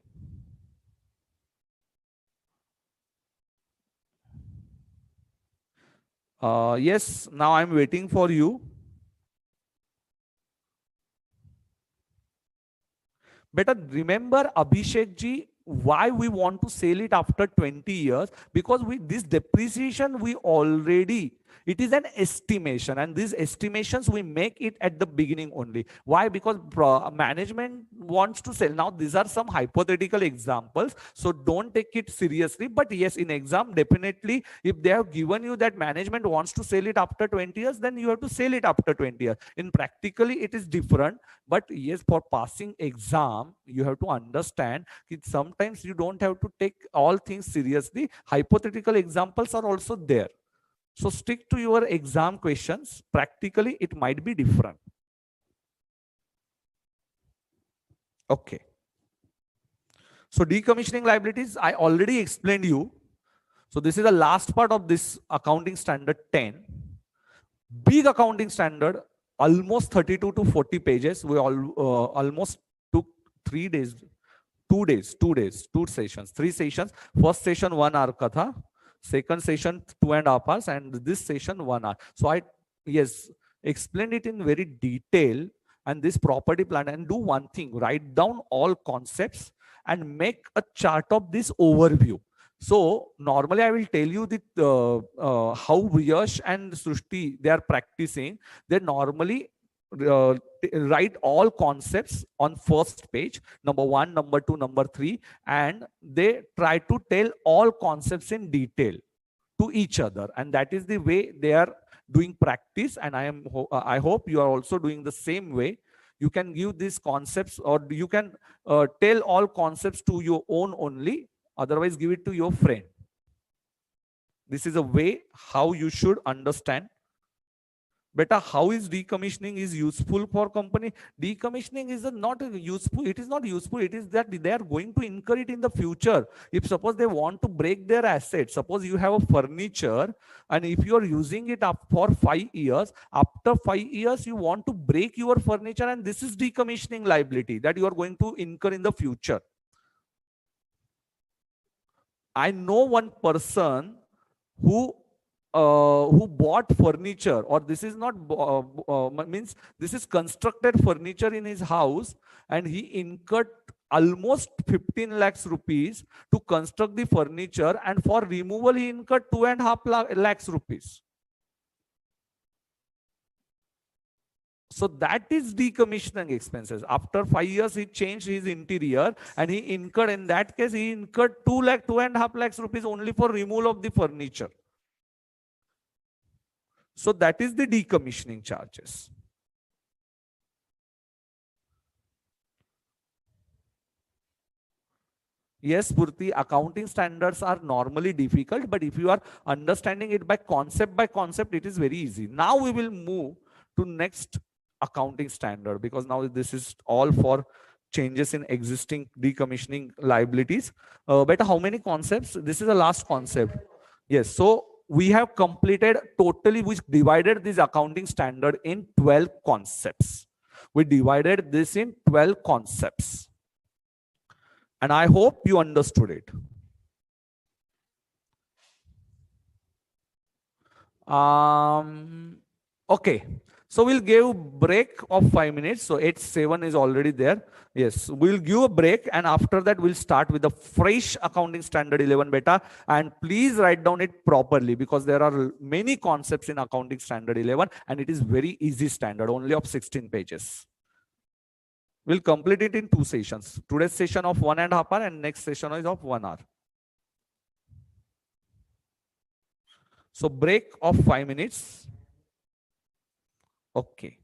Yes, now I'm waiting for you. Better remember, Abhishek ji, why we want to sell it after 20 years? Because with this depreciation, we already, it is an estimation, and these estimations we make it at the beginning only. Why? Because management wants to sell. Now, these are some hypothetical examples, so don't take it seriously. But yes, in exam, definitely, if they have given you that management wants to sell it after 20 years, then you have to sell it after 20 years. In practically, it is different. But yes, for passing exam, you have to understand that sometimes you don't have to take all things seriously. Hypothetical examples are also there. So stick to your exam questions. Practically, it might be different. Okay. So decommissioning liabilities, I already explained you. So this is the last part of this accounting standard 10. Big accounting standard, almost 32 to 40 pages. We almost took 3 days, 2 days, 2 sessions, 3 sessions. First session 1 hour katha, second session 2.5 hours, and this session 1 hour. So I, yes, explained it in very detail. And this property plan, and do one thing, write down all concepts and make a chart of this overview. So normally I will tell you that how Yash and Srushti they are practicing. They normally write all concepts on first page, number 1, number 2, number 3, and they try to tell all concepts in detail to each other, and that is the way they are doing practice. And I hope you are also doing the same way. You can give these concepts, or you can tell all concepts to your own only, otherwise give it to your friend. This is a way how you should understand. Beta, how is decommissioning is useful for company? Decommissioning is not useful. It is not useful. It is that they are going to incur it in the future. If suppose they want to break their assets, suppose you have a furniture, and if you are using it up for 5 years, after 5 years you want to break your furniture, and this is decommissioning liability that you are going to incur in the future. I know one person who bought furniture, or this is not means this is constructed furniture in his house, and he incurred almost 15 lakhs rupees to construct the furniture, and for removal he incurred 2.5 lakhs rupees. So that is decommissioning expenses. After 5 years, he changed his interior, and he incurred, in that case, he incurred 2.5 lakhs rupees only for removal of the furniture. So that is the decommissioning charges. Yes, Purti, accounting standards are normally difficult, but if you are understanding it by concept, it is very easy. Now we will move to next accounting standard, because now this is all for changes in existing decommissioning liabilities. But how many concepts? This is the last concept. Yes, so we have completed totally, we divided this accounting standard in 12 concepts. We divided this in 12 concepts. And I hope you understood it. Okay. So we'll give break of 5 minutes. So 8:07 is already there. Yes, we'll give a break, and after that we'll start with the fresh accounting standard 11 beta. And please write down it properly, because there are many concepts in accounting standard 11, and it is very easy standard, only of 16 pages. We'll complete it in 2 sessions. Today's session of 1.5 hours, and next session is of 1 hour. So break of 5 minutes. Okay.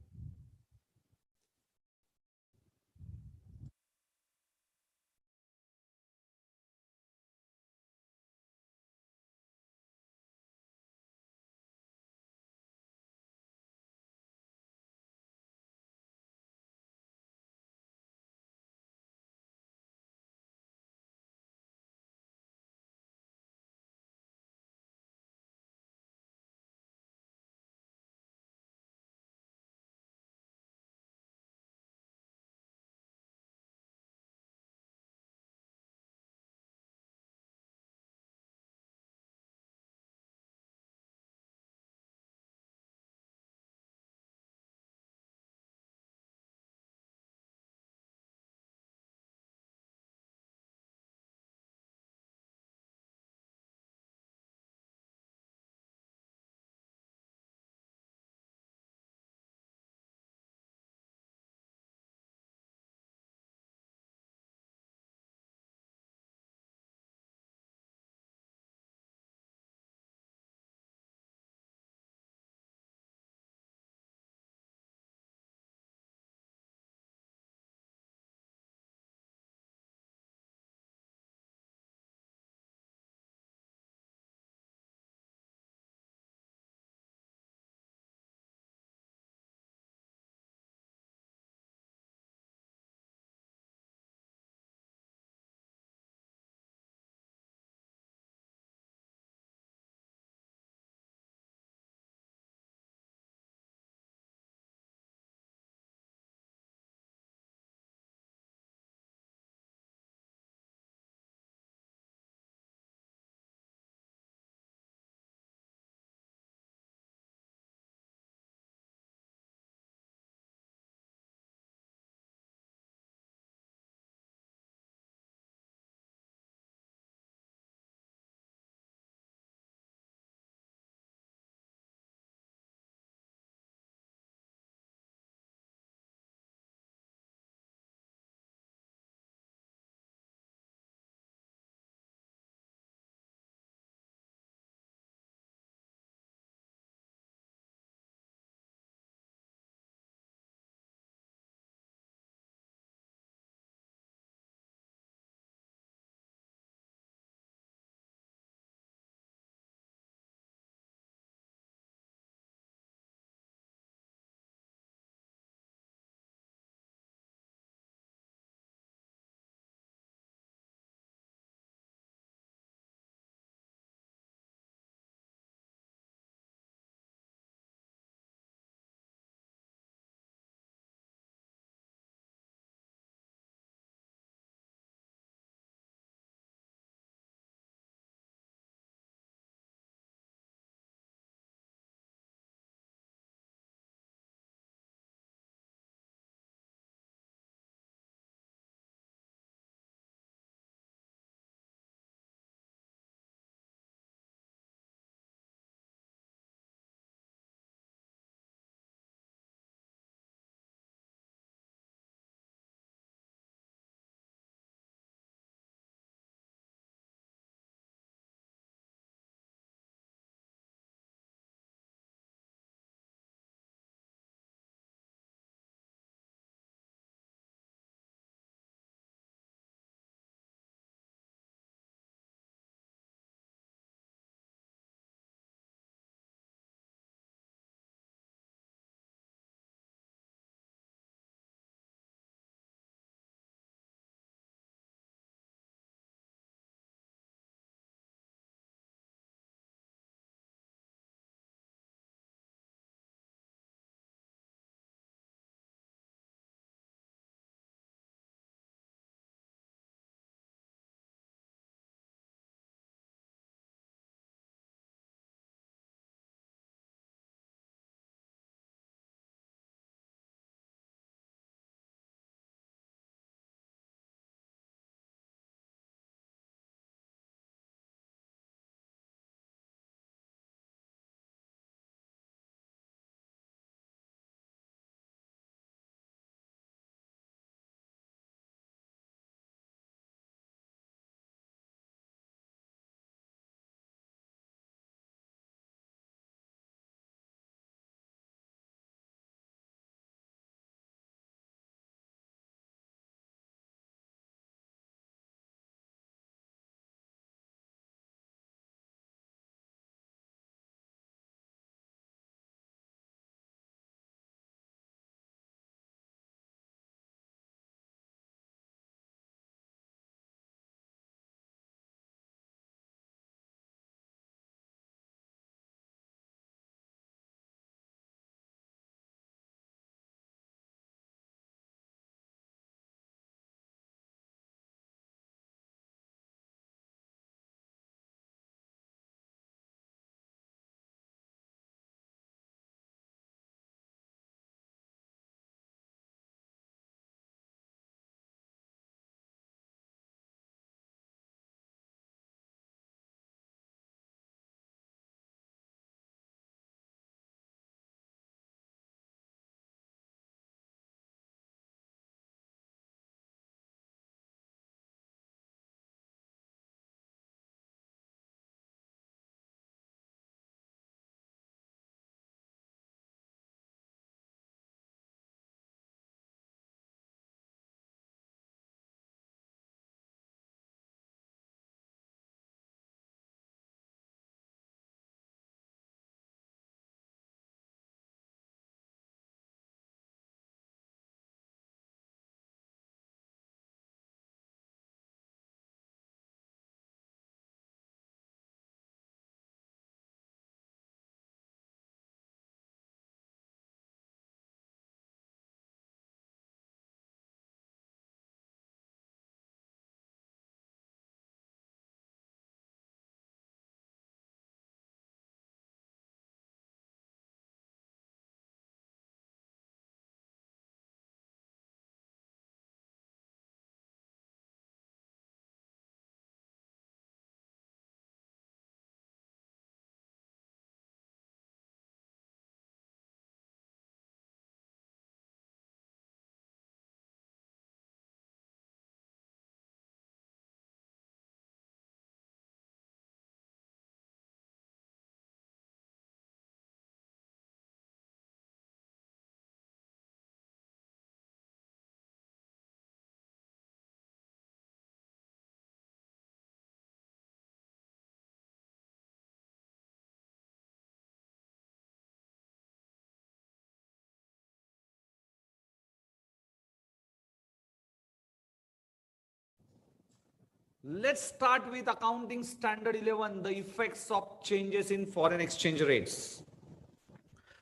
Let's start with accounting standard 11, the effects of changes in foreign exchange rates.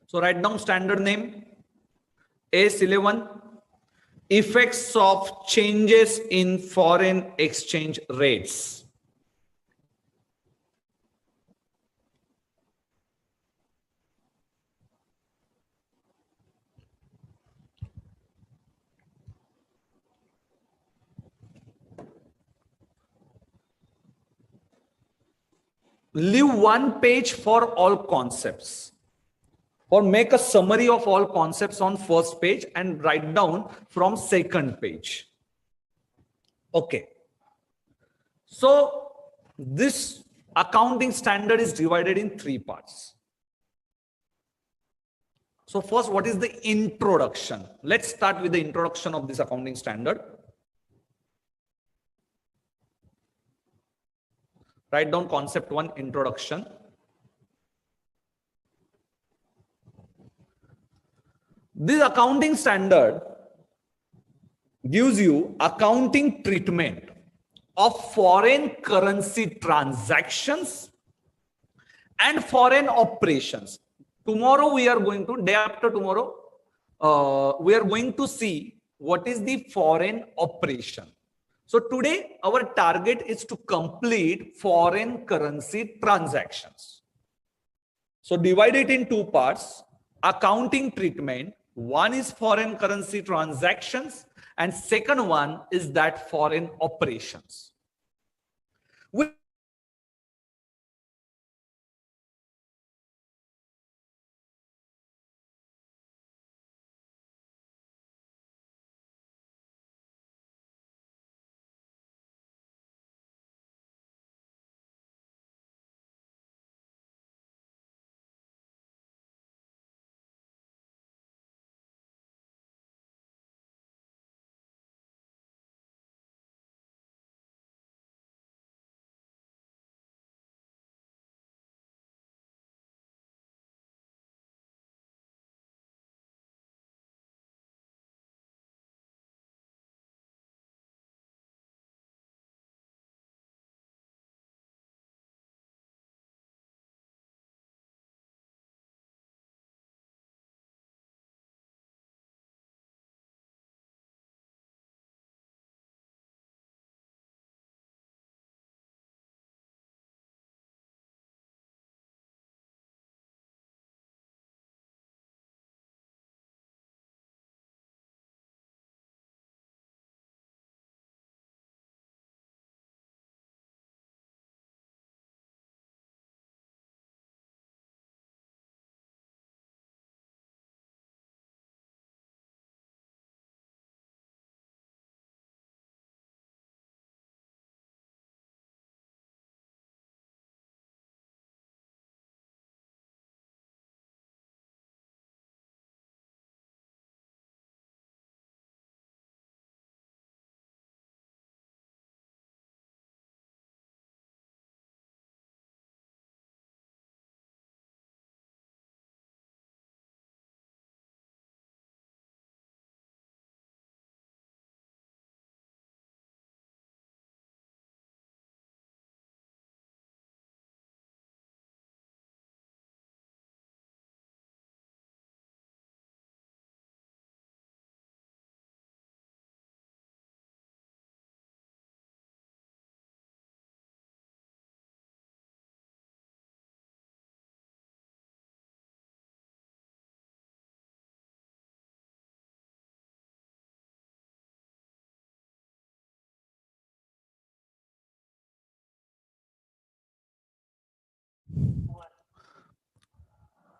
So write down standard name, AS11, effects of changes in foreign exchange rates. Leave one page for all concepts, or make a summary of all concepts on first page and write down from second page. Okay. So this accounting standard is divided in three parts. So first, what is the introduction? Let's start with the introduction of this accounting standard. Write down concept 1, introduction. This accounting standard gives you accounting treatment of foreign currency transactions and foreign operations. Tomorrow we are going to, day after tomorrow, we are going to see what is the foreign operation. So today our target is to complete foreign currency transactions. So divide it in two parts. Accounting treatment, one is foreign currency transactions and second one is that foreign operations.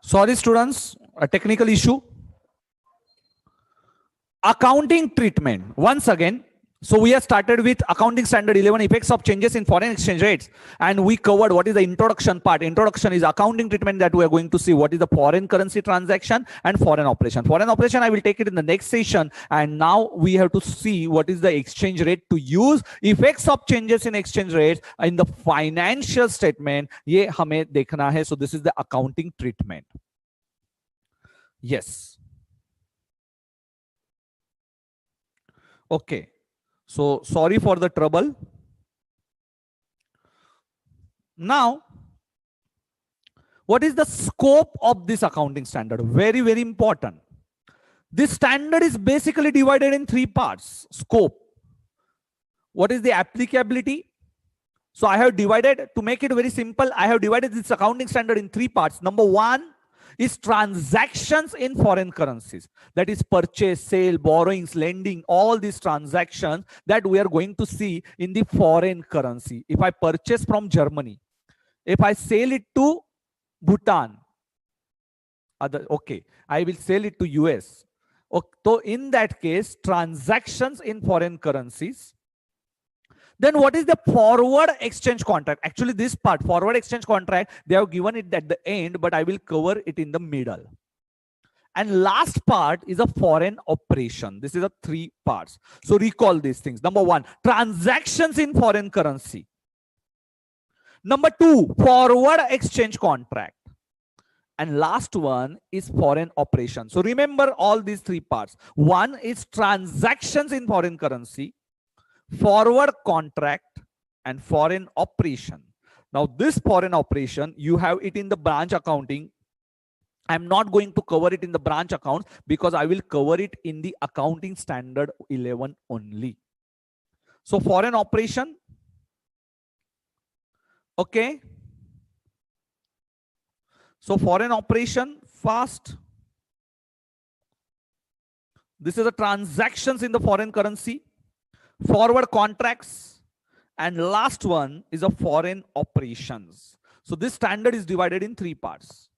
Sorry students, a technical issue. Accounting treatment, once again. So we have started with accounting standard 11, effects of changes in foreign exchange rates, and we covered what is the introduction part. Introduction is accounting treatment, that we are going to see what is the foreign currency transaction and foreign operation. Foreign operation I will take it in the next session, and now we have to see what is the exchange rate to use, effects of changes in exchange rates in the financial statement. ये हमें देखना है. So this is the accounting treatment. Yes. Okay. So sorry for the trouble. Now, what is the scope of this accounting standard? Very, very important. This standard is basically divided in three parts. Scope. What is the applicability? So I have divided, to make it very simple, I have divided this accounting standard in three parts. Number one is transactions in foreign currencies. That is purchase, sale, borrowings, lending, all these transactions that we are going to see in the foreign currency. If I purchase from Germany, if I sell it to Bhutan, okay, I will sell it to US. Okay, so in that case, transactions in foreign currencies. Then what is the forward exchange contract? Actually, this part, forward exchange contract, they have given it at the end, but I will cover it in the middle. And last part is a foreign operation. This is a three parts. So recall these things. Number one, transactions in foreign currency. Number two, forward exchange contract. And last one is foreign operation. So remember all these three parts. One is transactions in foreign currency, forward contract, and foreign operation. Now this foreign operation, you have it in the branch accounting. I'm not going to cover it in the branch account because I will cover it in the accounting standard 11 only. So foreign operation. Okay. So foreign operation fast. This is the transactions in the foreign currency, forward contracts, and last one is a foreign operations. So this standard is divided in three parts.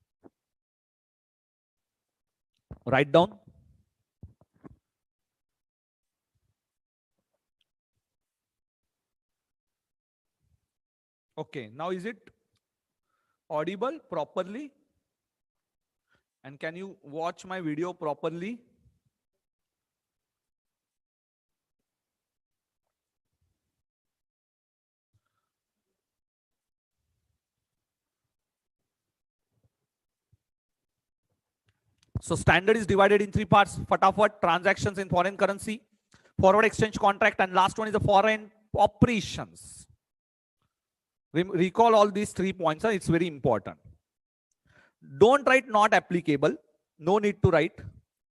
Write down. Okay, now is it audible properly? And can you watch my video properly? So standard is divided in three parts. Fatafat, transactions in foreign currency, forward exchange contract, and last one is the foreign operations. Recall all these 3 points. It's very important. Don't write not applicable. No need to write.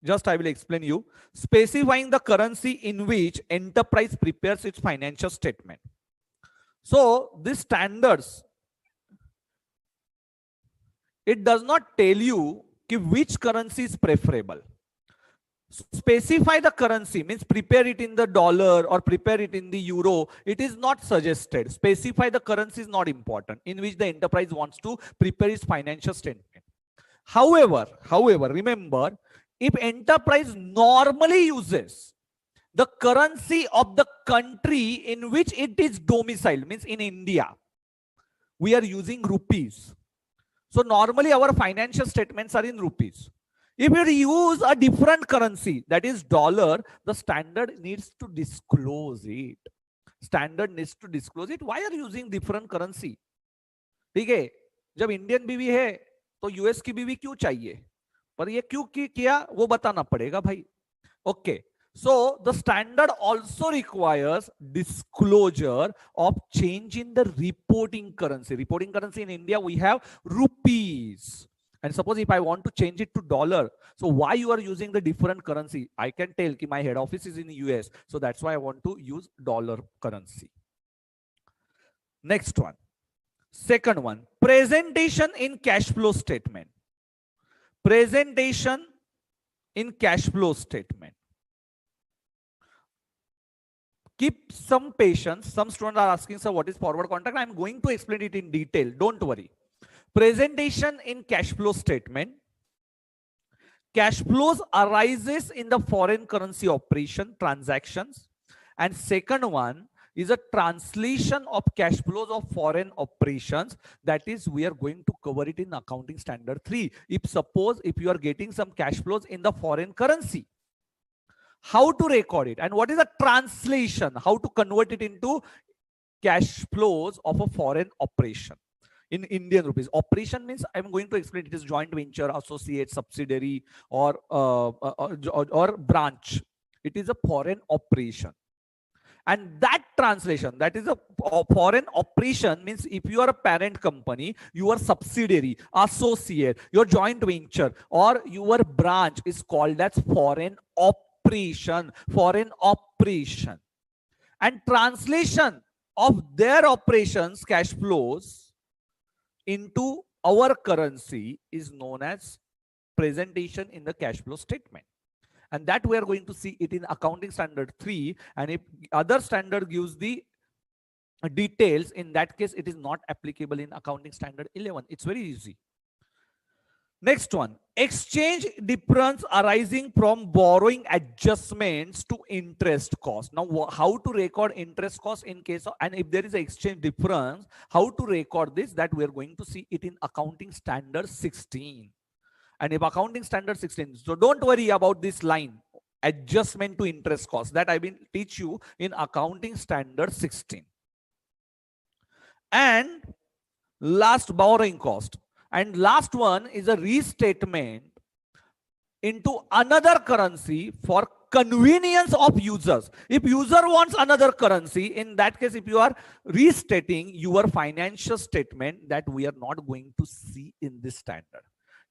Just I will explain you. Specifying the currency in which enterprise prepares its financial statement. So these standards, it does not tell you which currency is preferable. Specify the currency means prepare it in the dollar or prepare it in the euro. It is not suggested. Specify the currency is not important in which the enterprise wants to prepare its financial statement. However, remember, if enterprise normally uses the currency of the country in which it is domiciled, means in India, we are using rupees. So normally our financial statements are in rupees. If you use a different currency, that is dollar, the standard needs to disclose it. Standard needs to disclose it. Why are you using different currency? ठीक है, जब Indian बीवी है तो US की बीवी क्यों चाहिए, पर ये क्यों किया वो बताना पड़ेगा भाई. Okay. So the standard also requires disclosure of change in the reporting currency. Reporting currency in India, we have rupees. And suppose if I want to change it to dollar, so why you are using the different currency? I can tell that my head office is in the US. So that's why I want to use dollar currency. Next one. Second one, presentation in cash flow statement. Presentation in cash flow statement. Keep some patience. Some students are asking, sir, what is forward contract? I'm going to explain it in detail. Don't worry. Presentation in cash flow statement. Cash flows arises in the foreign currency operation transactions. And second one is a translation of cash flows of foreign operations. That is, we are going to cover it in accounting standard 3. If you are getting some cash flows in the foreign currency, how to record it, and what is a translation, how to convert it into cash flows of a foreign operation in Indian rupees. Operation means I'm going to explain it is joint venture, associate, subsidiary, or branch. It is a foreign operation. And that translation, that is a foreign operation, means if you are a parent company, your subsidiary, associate, your joint venture, or your branch is called as foreign operation. Foreign operation. And translation of their operations cash flows into our currency is known as presentation in the cash flow statement. And that we are going to see it in accounting standard 3. And if other standard gives the details, in that case it is not applicable in accounting standard 11. It's very easy. Next one, exchange difference arising from borrowing adjustments to interest cost. Now, how to record interest cost in case of, and if there is an exchange difference, how to record this, that we are going to see it in accounting standard 16. And if accounting standard 16, so don't worry about this line, adjustment to interest cost, that I will teach you in accounting standard 16. And last, borrowing cost. And last one is a restatement into another currency for convenience of users. If user wants another currency, in that case, if you are restating your financial statement, that we are not going to see in this standard.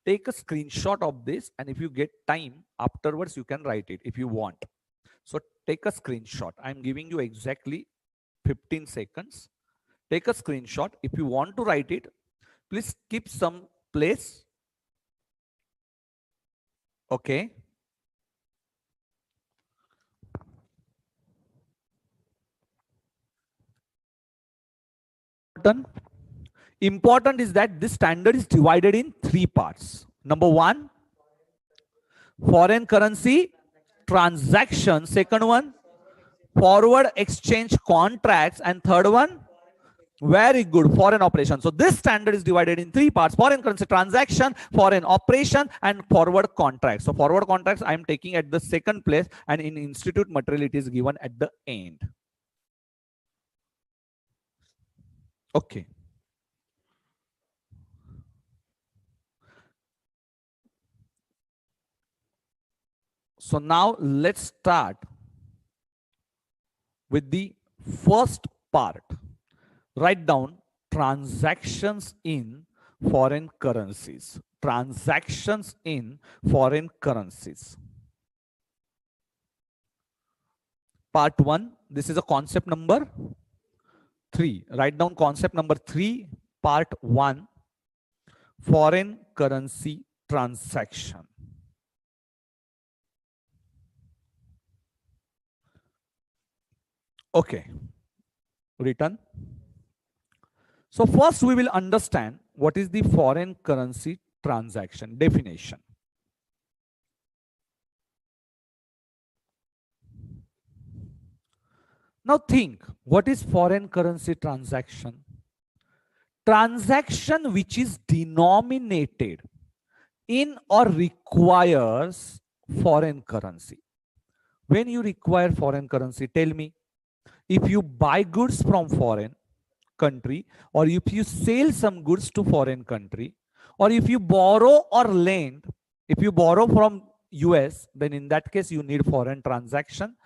Take a screenshot of this, and if you get time afterwards, you can write it if you want. So take a screenshot. I'm giving you exactly 15 seconds. Take a screenshot. If you want to write it, please keep some place. Okay. Important is that this standard is divided in 3 parts. Number 1, foreign currency transaction. Second one, forward exchange contracts. And third one, very good, foreign operation. So this standard is divided in 3 parts: foreign currency transaction, foreign operation, and forward contracts. So forward contracts I am taking at the second place, and in institute material it is given at the end. Okay. So now let's start with the first part. Write down transactions in foreign currencies. Transactions in foreign currencies. Part 1, this is a concept number 3. Write down concept number 3, part 1, foreign currency transaction. Okay, written. So first we will understand what is the foreign currency transaction definition. Now think, what is foreign currency transaction? Transaction which is denominated in or requires foreign currency. When you require foreign currency, tell me, if you buy goods from foreign country, or if you sell some goods to foreign country, or if you borrow or lend, if you borrow from US, then in that case you need foreign transaction.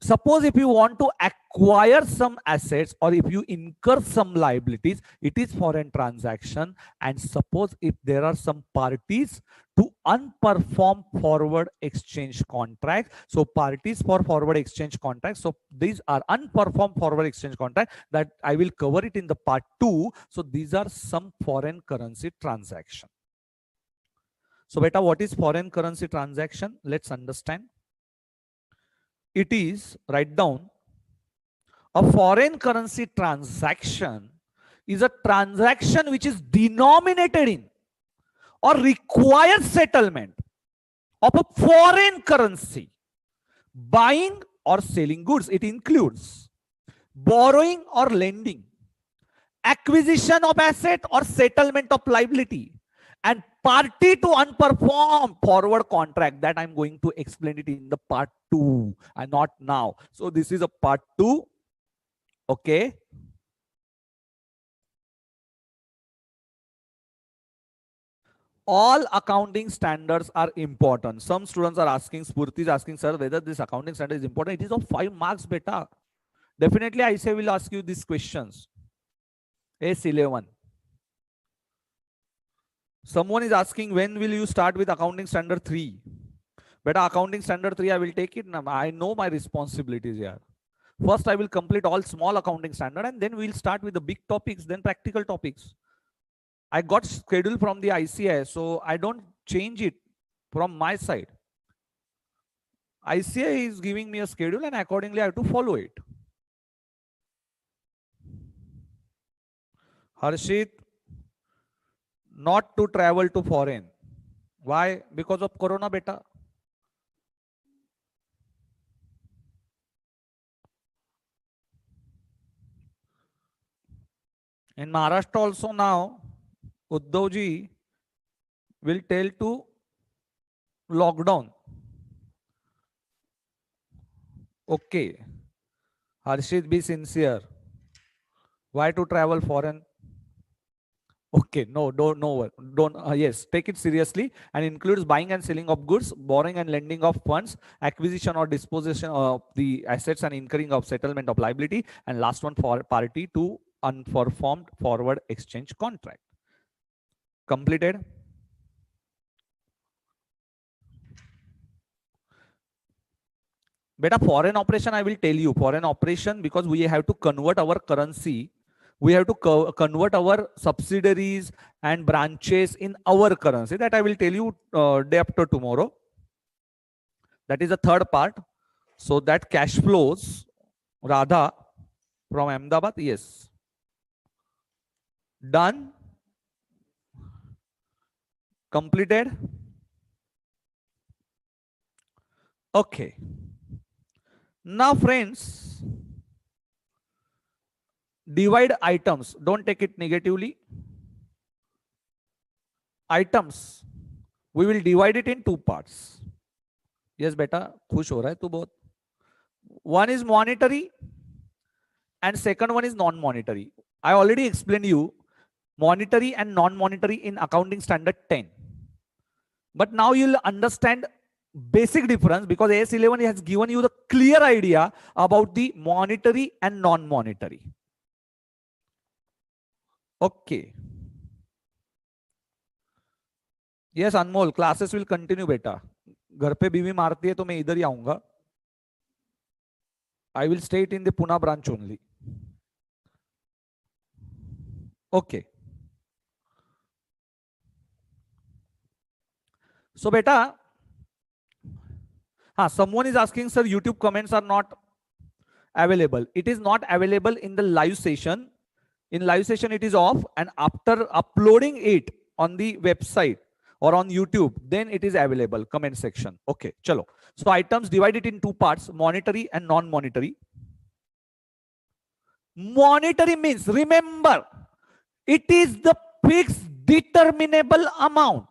Suppose if you want to acquire some assets, or if you incur some liabilities, it is foreign transaction. And suppose if there are some parties to unperform forward exchange contracts, so parties for forward exchange contracts, so these are unperformed forward exchange contracts that I will cover it in the part 2. So these are some foreign currency transaction. So beta, what is foreign currency transaction? Let's understand. It is, write down, a foreign currency transaction is a transaction which is denominated in or requires settlement of a foreign currency. Buying or selling goods, it includes borrowing or lending, acquisition of asset or settlement of liability, and party to unperform forward contract, that I'm going to explain it in the part 2 and not now. So this is a part 2. Okay. All accounting standards are important. Some students are asking, Spurti is asking, sir, whether this accounting standard is important. It is of 5 marks, beta. Definitely ICAI will ask you these questions. S11. Someone is asking, when will you start with accounting standard 3? Better accounting standard 3, I will take it now. I know my responsibilities here. First, I will complete all small accounting standard, and then we'll start with the big topics, then practical topics. I got schedule from the ICAI, so I don't change it from my side. ICAI is giving me a schedule, and accordingly I have to follow it. Harshit, not to travel to foreign. Why? Because of corona, beta. In Maharashtra also now, Uddhavji will tell to lockdown. Okay. Harshit, be sincere. Why to travel foreign? Okay, no, don't. Yes, take it seriously, and includes buying and selling of goods, borrowing and lending of funds, acquisition or disposition of the assets, and incurring of settlement of liability. And last one, for party to unperformed forward exchange contract. Completed. Beta, foreign operation, I will tell you, foreign operation, because we have to convert our currency. We have to convert our subsidiaries and branches in our currency. That I will tell you day after tomorrow. That is the third part. So that cash flows, Radha from Ahmedabad, yes. Done. Completed. Okay. Now, friends, divide items. Don't take it negatively. Items. We will divide it in two parts. Yes, beta. Khush ho raha hai tu bahut. One is monetary and second one is non-monetary. I already explained you monetary and non-monetary in accounting standard 10. But now you'll understand basic difference, because AS11 has given you the clear idea about the monetary and non-monetary. Okay. Yes, Anmol, classes will continue beta. घर पे बीवी मारती है तो मैं इधर ही आऊंगा. I will stay it in the Pune branch only. Okay. So beta, someone is asking, sir, YouTube comments are not available. It is not available in the live session. In live session, it is off, and after uploading it on the website or on YouTube, then it is available, comment section. Okay, chalo. So items divided in two parts, monetary and non-monetary. Monetary means, remember, it is the fixed determinable amount.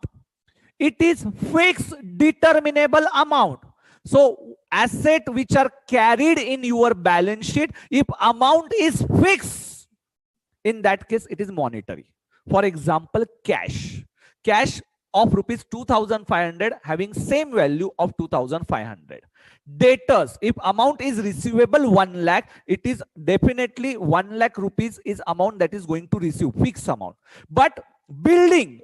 It is fixed determinable amount. So asset which are carried in your balance sheet, if amount is fixed, in that case it is monetary. For example, cash of rupees 2,500 having same value of 2,500. Debtors, if amount is receivable 1 lakh, it is definitely 1 lakh rupees is amount that is going to receive, fixed amount. But building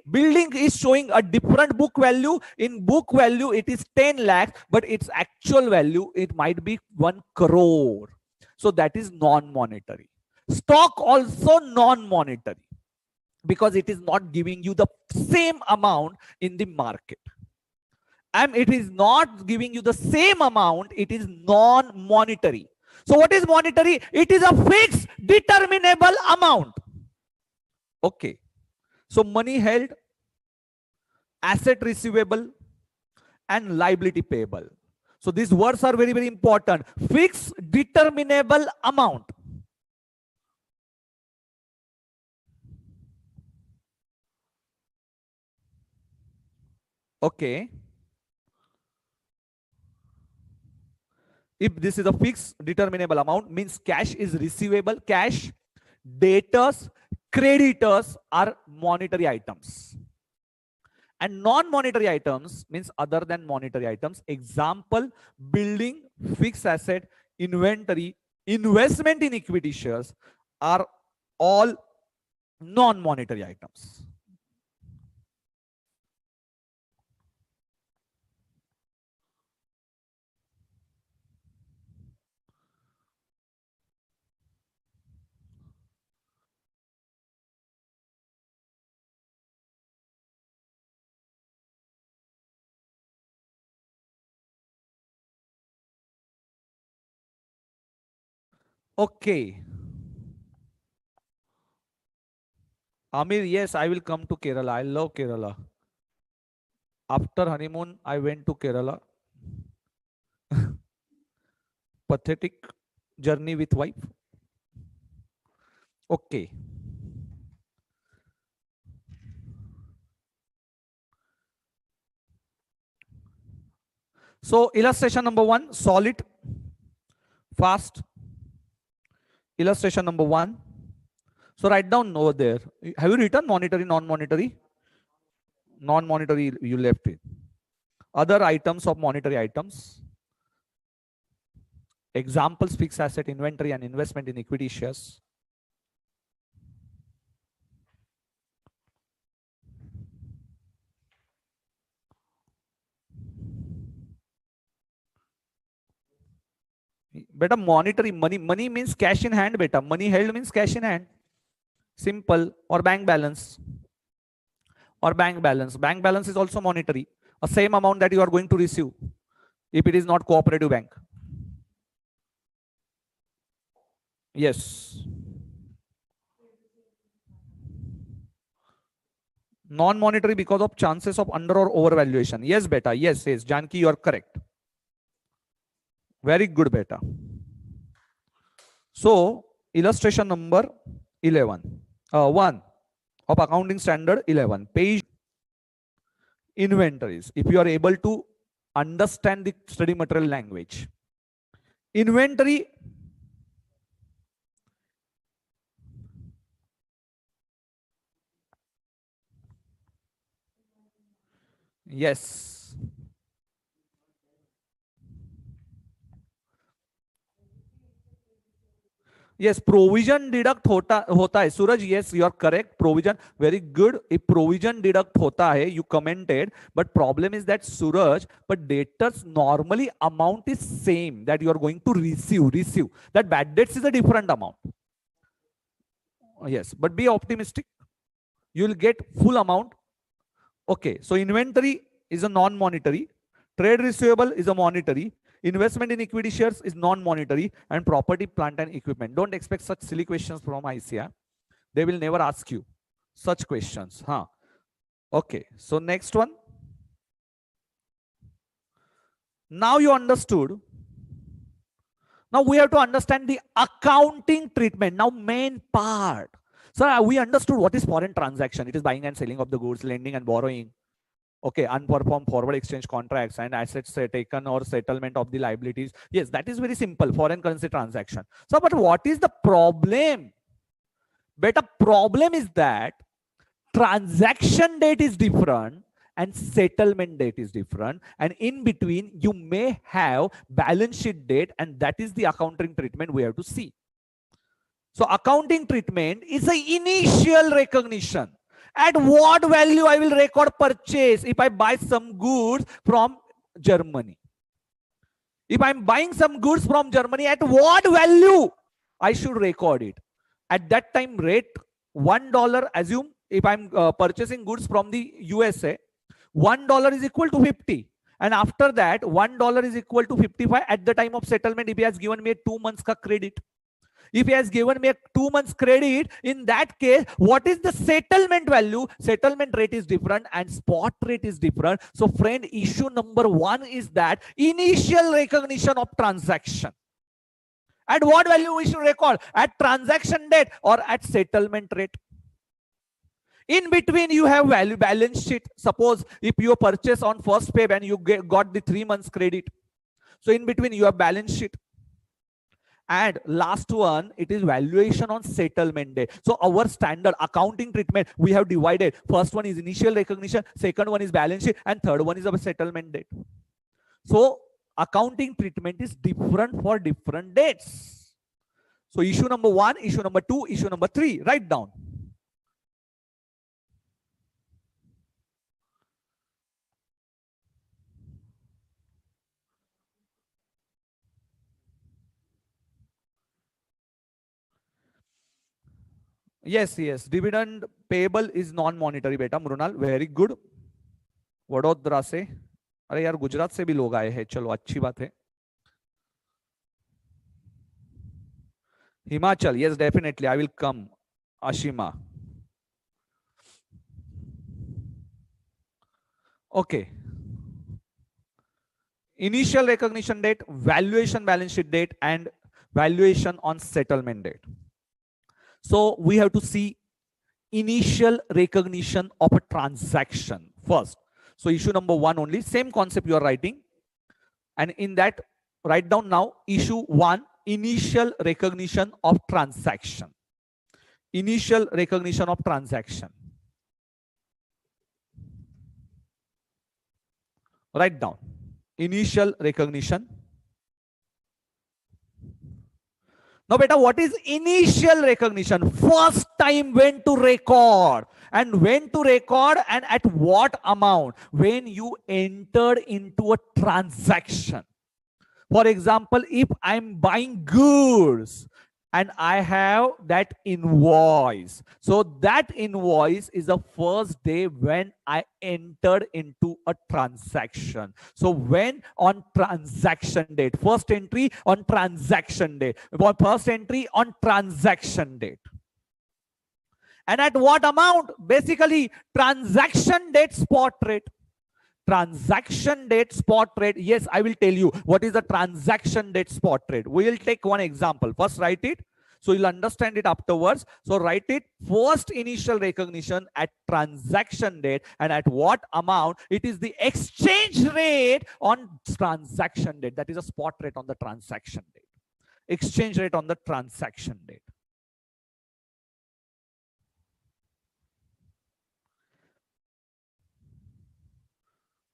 is showing a different book value. In book value it is 10 lakhs, but its actual value it might be 1 crore. So that is non-monetary. Stock also non-monetary, because it is not giving you the same amount in the market, and it is not giving you the same amount. It is non-monetary. So what is monetary? It is a fixed determinable amount. Okay. So money held, asset receivable, and liability payable. So these words are very, very important. Fixed determinable amount. Okay. If this is a fixed determinable amount, means cash is receivable, cash, debtors, creditors are monetary items. And non-monetary items means other than monetary items. Example, building, fixed asset, inventory, investment in equity shares are all non-monetary items. Okay. Amir, yes, I will come to Kerala. I love Kerala. After honeymoon, I went to Kerala. Pathetic journey with wife. Okay. So illustration number 1, solid, fast. Illustration number 1. So write down over there. Have you written monetary, non-monetary? Non-monetary, you left it. Other items of monetary items. Examples: fixed asset, inventory, and investment in equity shares. Beta, monetary, money means cash in hand. Beta, money held means cash in hand. Simple. Or bank balance. Or bank balance. Bank balance is also monetary. A same amount that you are going to receive if it is not cooperative bank. Yes. Non-monetary because of chances of under or overvaluation. Yes, beta. Yes, yes. Janki, you are correct. Very good, beta. So, illustration number 11. 1 of accounting standard 11. Page inventories. If you are able to understand the study material language. Inventory. Yes. Yes, provision deduct होता है. Suraj, yes, you are correct. Provision, very good. If provision deduct होता है, you commented. But problem is that Suraj, but debtors normally amount is same that you are going to receive. That bad debts is a different amount. Yes, but be optimistic. You will get full amount. Okay, so inventory is a non-monetary. Trade receivable is a monetary. Investment in equity shares is non-monetary, and property, plant, and equipment. Don't expect such silly questions from ICAI. They will never ask you such questions. Huh? Okay, so next one. Now you understood. Now we have to understand the accounting treatment. Now main part. So we understood what is foreign transaction. It is buying and selling of the goods, lending and borrowing. Okay, unperformed forward exchange contracts and assets taken or settlement of the liabilities. Yes, that is very simple, foreign currency transaction. So, but what is the problem? Better problem is that transaction date is different and settlement date is different. And in between, you may have balance sheet date, and that is the accounting treatment we have to see. So accounting treatment is an initial recognition. At what value I will record purchase if I buy some goods from Germany? If I'm buying some goods from Germany, at what value I should record it? At that time rate, $1, assume if I'm purchasing goods from the USA, $1 is equal to 50. And after that, $1 is equal to 55 at the time of settlement if he has given me a 2 months ka credit. If he has given me a 2 months credit, in that case, what is the settlement value? Settlement rate is different and spot rate is different. So friend, issue number 1 is that initial recognition of transaction. At what value we should record? At transaction date or at settlement rate? In between, you have value balance sheet. Suppose if you purchase on first pay and you got the 3 months credit. So in between, you have balance sheet. And last one, it is valuation on settlement date. So our standard accounting treatment, we have divided. First one is initial recognition, second one is balance sheet, and third one is our settlement date. So accounting treatment is different for different dates. So issue number 1, issue number 2, issue number 3, write down. Yes, yes. Dividend payable is non-monetary beta. Mrunal, very good. Vadodara से, अरे यार गुजरात से भी लोग आए हैं, चलो अच्छी बात है. Himachal, yes, definitely, I will come. Ashima. Okay. Initial recognition date, valuation balance sheet date, and valuation on settlement date. So we have to see initial recognition of a transaction first. So issue number 1 only, same concept you are writing. And in that, write down now issue 1, initial recognition of transaction. Initial recognition of transaction. Write down initial recognition. Now beta, what is initial recognition? First time when to record, and when to record, and at what amount? When you entered into a transaction. For example, if I'm buying goods and I have that invoice, so that invoice is the first day when I entered into a transaction. So when on transaction date, first entry on transaction date, first entry on transaction date. And at what amount? Basically, transaction date spot rate. Transaction date spot rate. Yes, I will tell you what is the transaction date spot rate. We will take one example. First, write it. So you'll understand it afterwards. So write it. First initial recognition at transaction date, and at what amount? It is the exchange rate on transaction date. That is a spot rate on the transaction date. Exchange rate on the transaction date.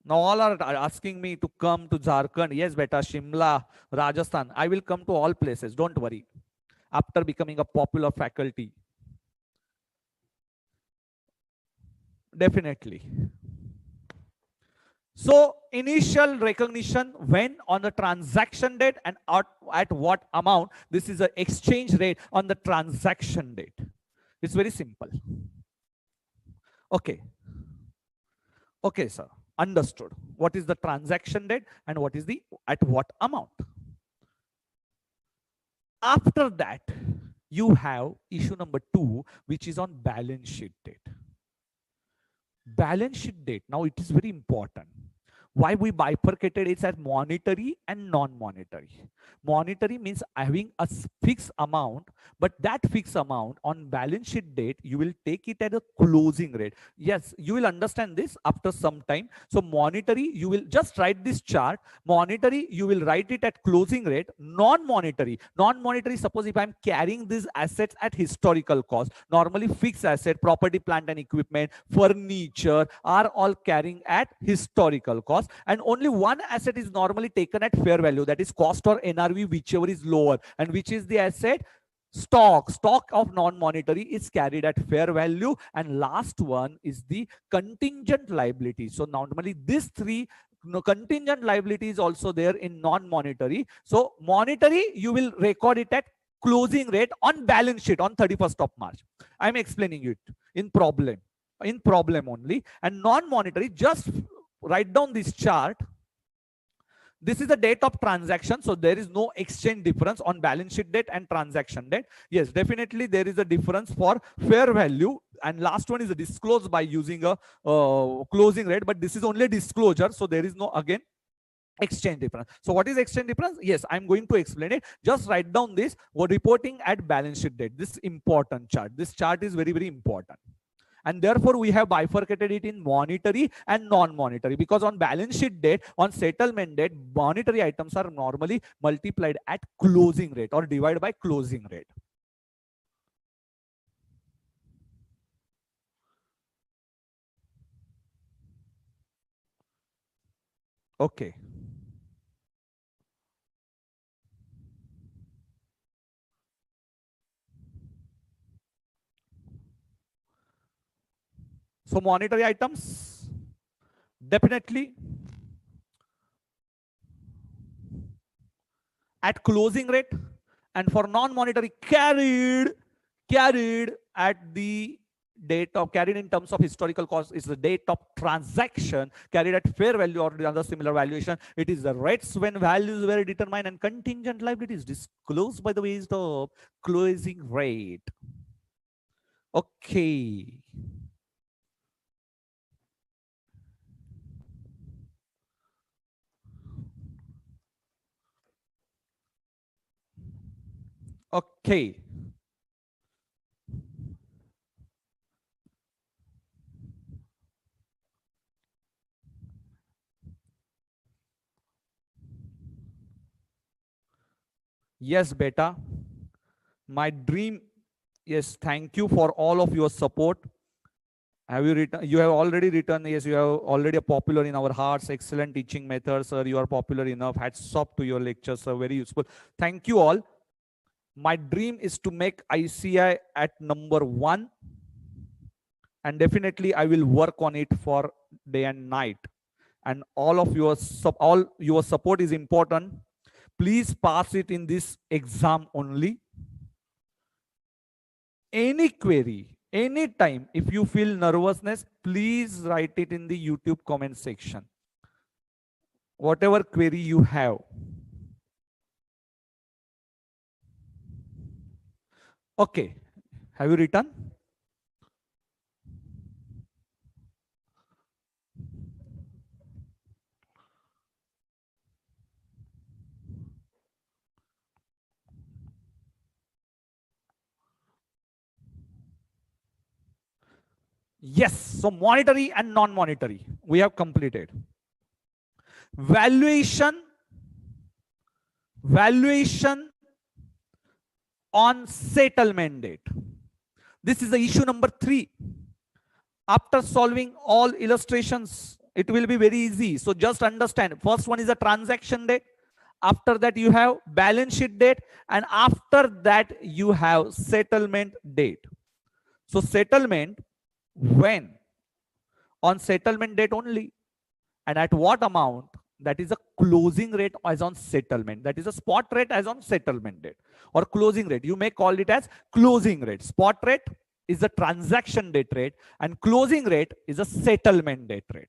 Now all are asking me to come to Jharkhand. Yes, beta, Shimla, Rajasthan. I will come to all places. Don't worry. After becoming a popular faculty. Definitely. So initial recognition when on the transaction date, and at what amount? This is the exchange rate on the transaction date. It's very simple. Okay. Okay, sir. Understood. What is the transaction date and what is the at what amount? After that, you have issue number 2, which is on balance sheet date. Balance sheet date. Now it is very important. Why we bifurcated it as monetary and non-monetary. Monetary means having a fixed amount, but that fixed amount on balance sheet date, you will take it at a closing rate. Yes, you will understand this after some time. So monetary, you will just write this chart. Monetary, you will write it at closing rate. Non-monetary, suppose if I'm carrying these assets at historical cost, normally fixed asset, property, plant and equipment, furniture are all carrying at historical cost. And only one asset is normally taken at fair value, that is cost or NRV, whichever is lower. And which is the asset? Stock of non-monetary is carried at fair value. And last one is the contingent liability. So normally these three contingent liability is also there in non-monetary. So monetary, you will record it at closing rate on balance sheet on 31st of March. I'm explaining it in problem only. And non-monetary, just write down this chart. This is the date of transaction, so there is no exchange difference on balance sheet date and transaction date. Yes, definitely there is a difference for fair value, and last one is disclosed by using a closing rate, but this is only disclosure, so there is no again exchange difference. So what is exchange difference? Yes, I'm going to explain it. Just write down this reporting at balance sheet date. This important chart. This chart is very, very important. And therefore we have bifurcated it in monetary and non-monetary, because on balance sheet date, on settlement date, monetary items are normally multiplied at closing rate or divided by closing rate. Okay. So monetary items, definitely at closing rate, and for non-monetary carried at the date of, carried in terms of historical cost is the date of transaction, carried at fair value or the other similar valuation. It is the rates when values were determined, and contingent liabilities disclosed by the ways of closing rate. Okay. Okay. Yes, beta. My dream. Yes, thank you for all of your support. Have you written? You have already written. Yes, you have already popular in our hearts. Excellent teaching methods, sir. You are popular enough. Hats off to your lectures, sir. Very useful. Thank you all. My dream is to make ICAI at number 1, and definitely I will work on it for day and night. And all of your support is important. Please pass it in this exam only. Any query, anytime, if you feel nervousness, please write it in the YouTube comment section. Whatever query you have. Okay. Have you written? Yes. So monetary and non-monetary, we have completed. Valuation on settlement date. This is the issue number 3. After solving all illustrations, it will be very easy. So just understand, first one is a transaction date. After that you have balance sheet date, and after that you have settlement date. So settlement, when? On settlement date only. And at what amount? That is a closing rate as on settlement. That is a spot rate as on settlement date, or closing rate. You may call it as closing rate. Spot rate is the transaction date rate, and closing rate is a settlement date rate.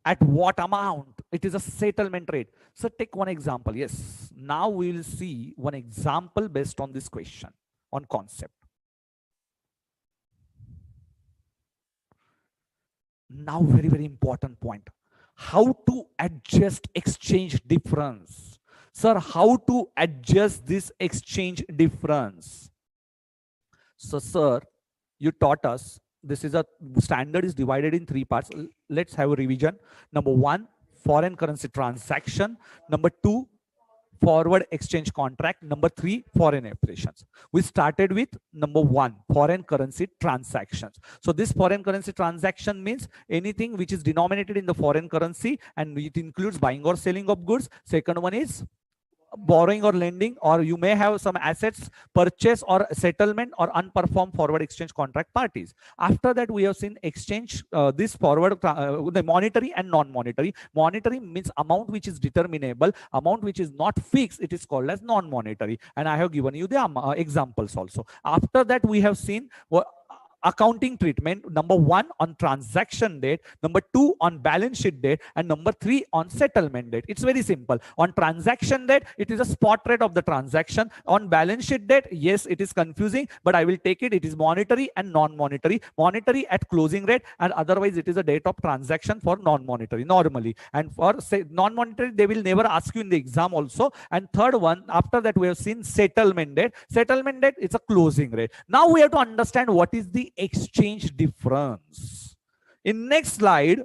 At what amount? It is a settlement rate. So take one example. Yes, now we will see one example based on this question, on concept. Now very important point, how to adjust exchange difference. Sir, how to adjust this exchange difference? So sir, you taught us this is a standard is divided in 3 parts. Let's have a revision. Number 1, foreign currency transaction. Number 2, forward exchange contract. Number 3, foreign operations. We started with number 1, foreign currency transactions. So this foreign currency transaction means anything which is denominated in the foreign currency, and it includes buying or selling of goods. Second one is borrowing or lending, or you may have some assets purchase or settlement or unperformed forward exchange contract parties. After that we have seen exchange, this forward the monetary and non-monetary. Monetary means amount which is determinable, amount which is not fixed, it is called as non-monetary, and I have given you the examples also. After that we have seen accounting treatment. Number 1 on transaction date, number 2 on balance sheet date, and number 3 on settlement date. It's very simple. On transaction date, it is a spot rate of the transaction. On balance sheet date, yes, it is confusing, but I will take it. It is monetary and non-monetary. Monetary at closing rate, and otherwise it is a date of transaction for non-monetary normally. And for say non-monetary, they will never ask you in the exam also. And third one, after that we have seen settlement date. Settlement date, it's a closing rate. Now we have to understand what is the exchange difference. In next slide,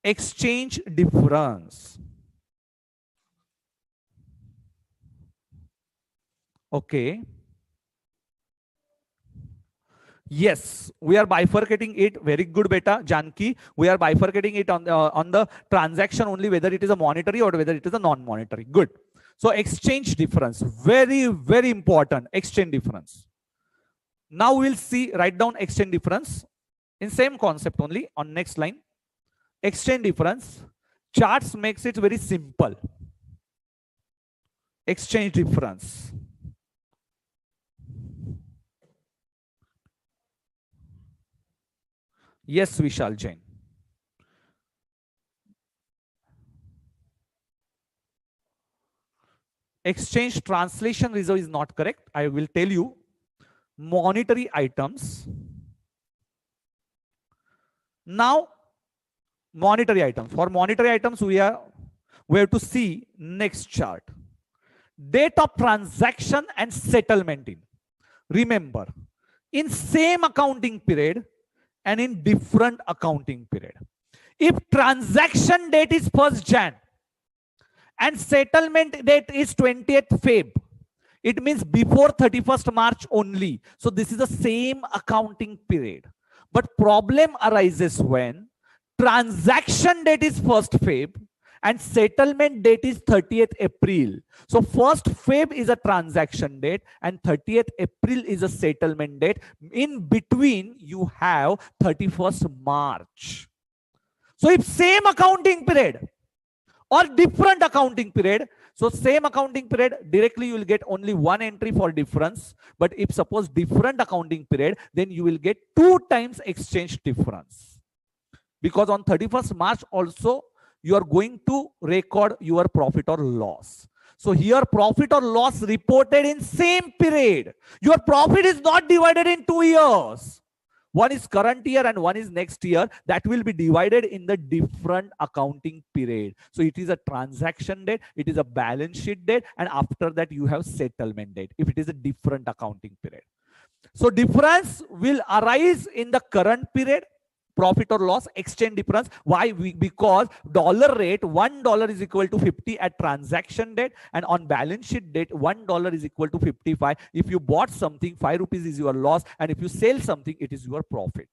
exchange difference. Okay. Yes, we are bifurcating it. Very good, beta Janki. We are bifurcating it on the transaction only, whether it is a monetary or whether it is a non-monetary. Good. So exchange difference, very, very important. Exchange difference. Now we'll see, write down exchange difference in same concept only on next line. Exchange difference. Charts makes it very simple. Exchange difference. Yes, Vishal Jain. Exchange translation reserve is not correct. I will tell you. Monetary items. Now, monetary items. For monetary items, we have to see next chart. Date of transaction and settlement in. Remember, in same accounting period and in different accounting period. If transaction date is 1st Jan and settlement date is 20th Feb, it means before 31st March only. So this is the same accounting period. But problem arises when transaction date is 1st Feb and settlement date is 30th April. So 1st Feb is a transaction date and 30th April is a settlement date. In between, you have 31st March. So if same accounting period or different accounting period, so same accounting period, directly you will get only one entry for difference. But if suppose different accounting period, then you will get 2 times exchange difference. Because on 31st March also, you are going to record your profit or loss. So here profit or loss reported in same period. Your profit is not divided in 2 years. One is current year and one is next year. That will be divided in the different accounting period. So it is a transaction date, it is a balance sheet date, and after that you have settlement date if it is a different accounting period. So difference will arise in the current period, profit or loss, exchange difference. Why? Because dollar rate, $1 is equal to 50 at transaction date, and on balance sheet date, $1 is equal to 55. If you bought something, 5 rupees is your loss, and if you sell something, it is your profit.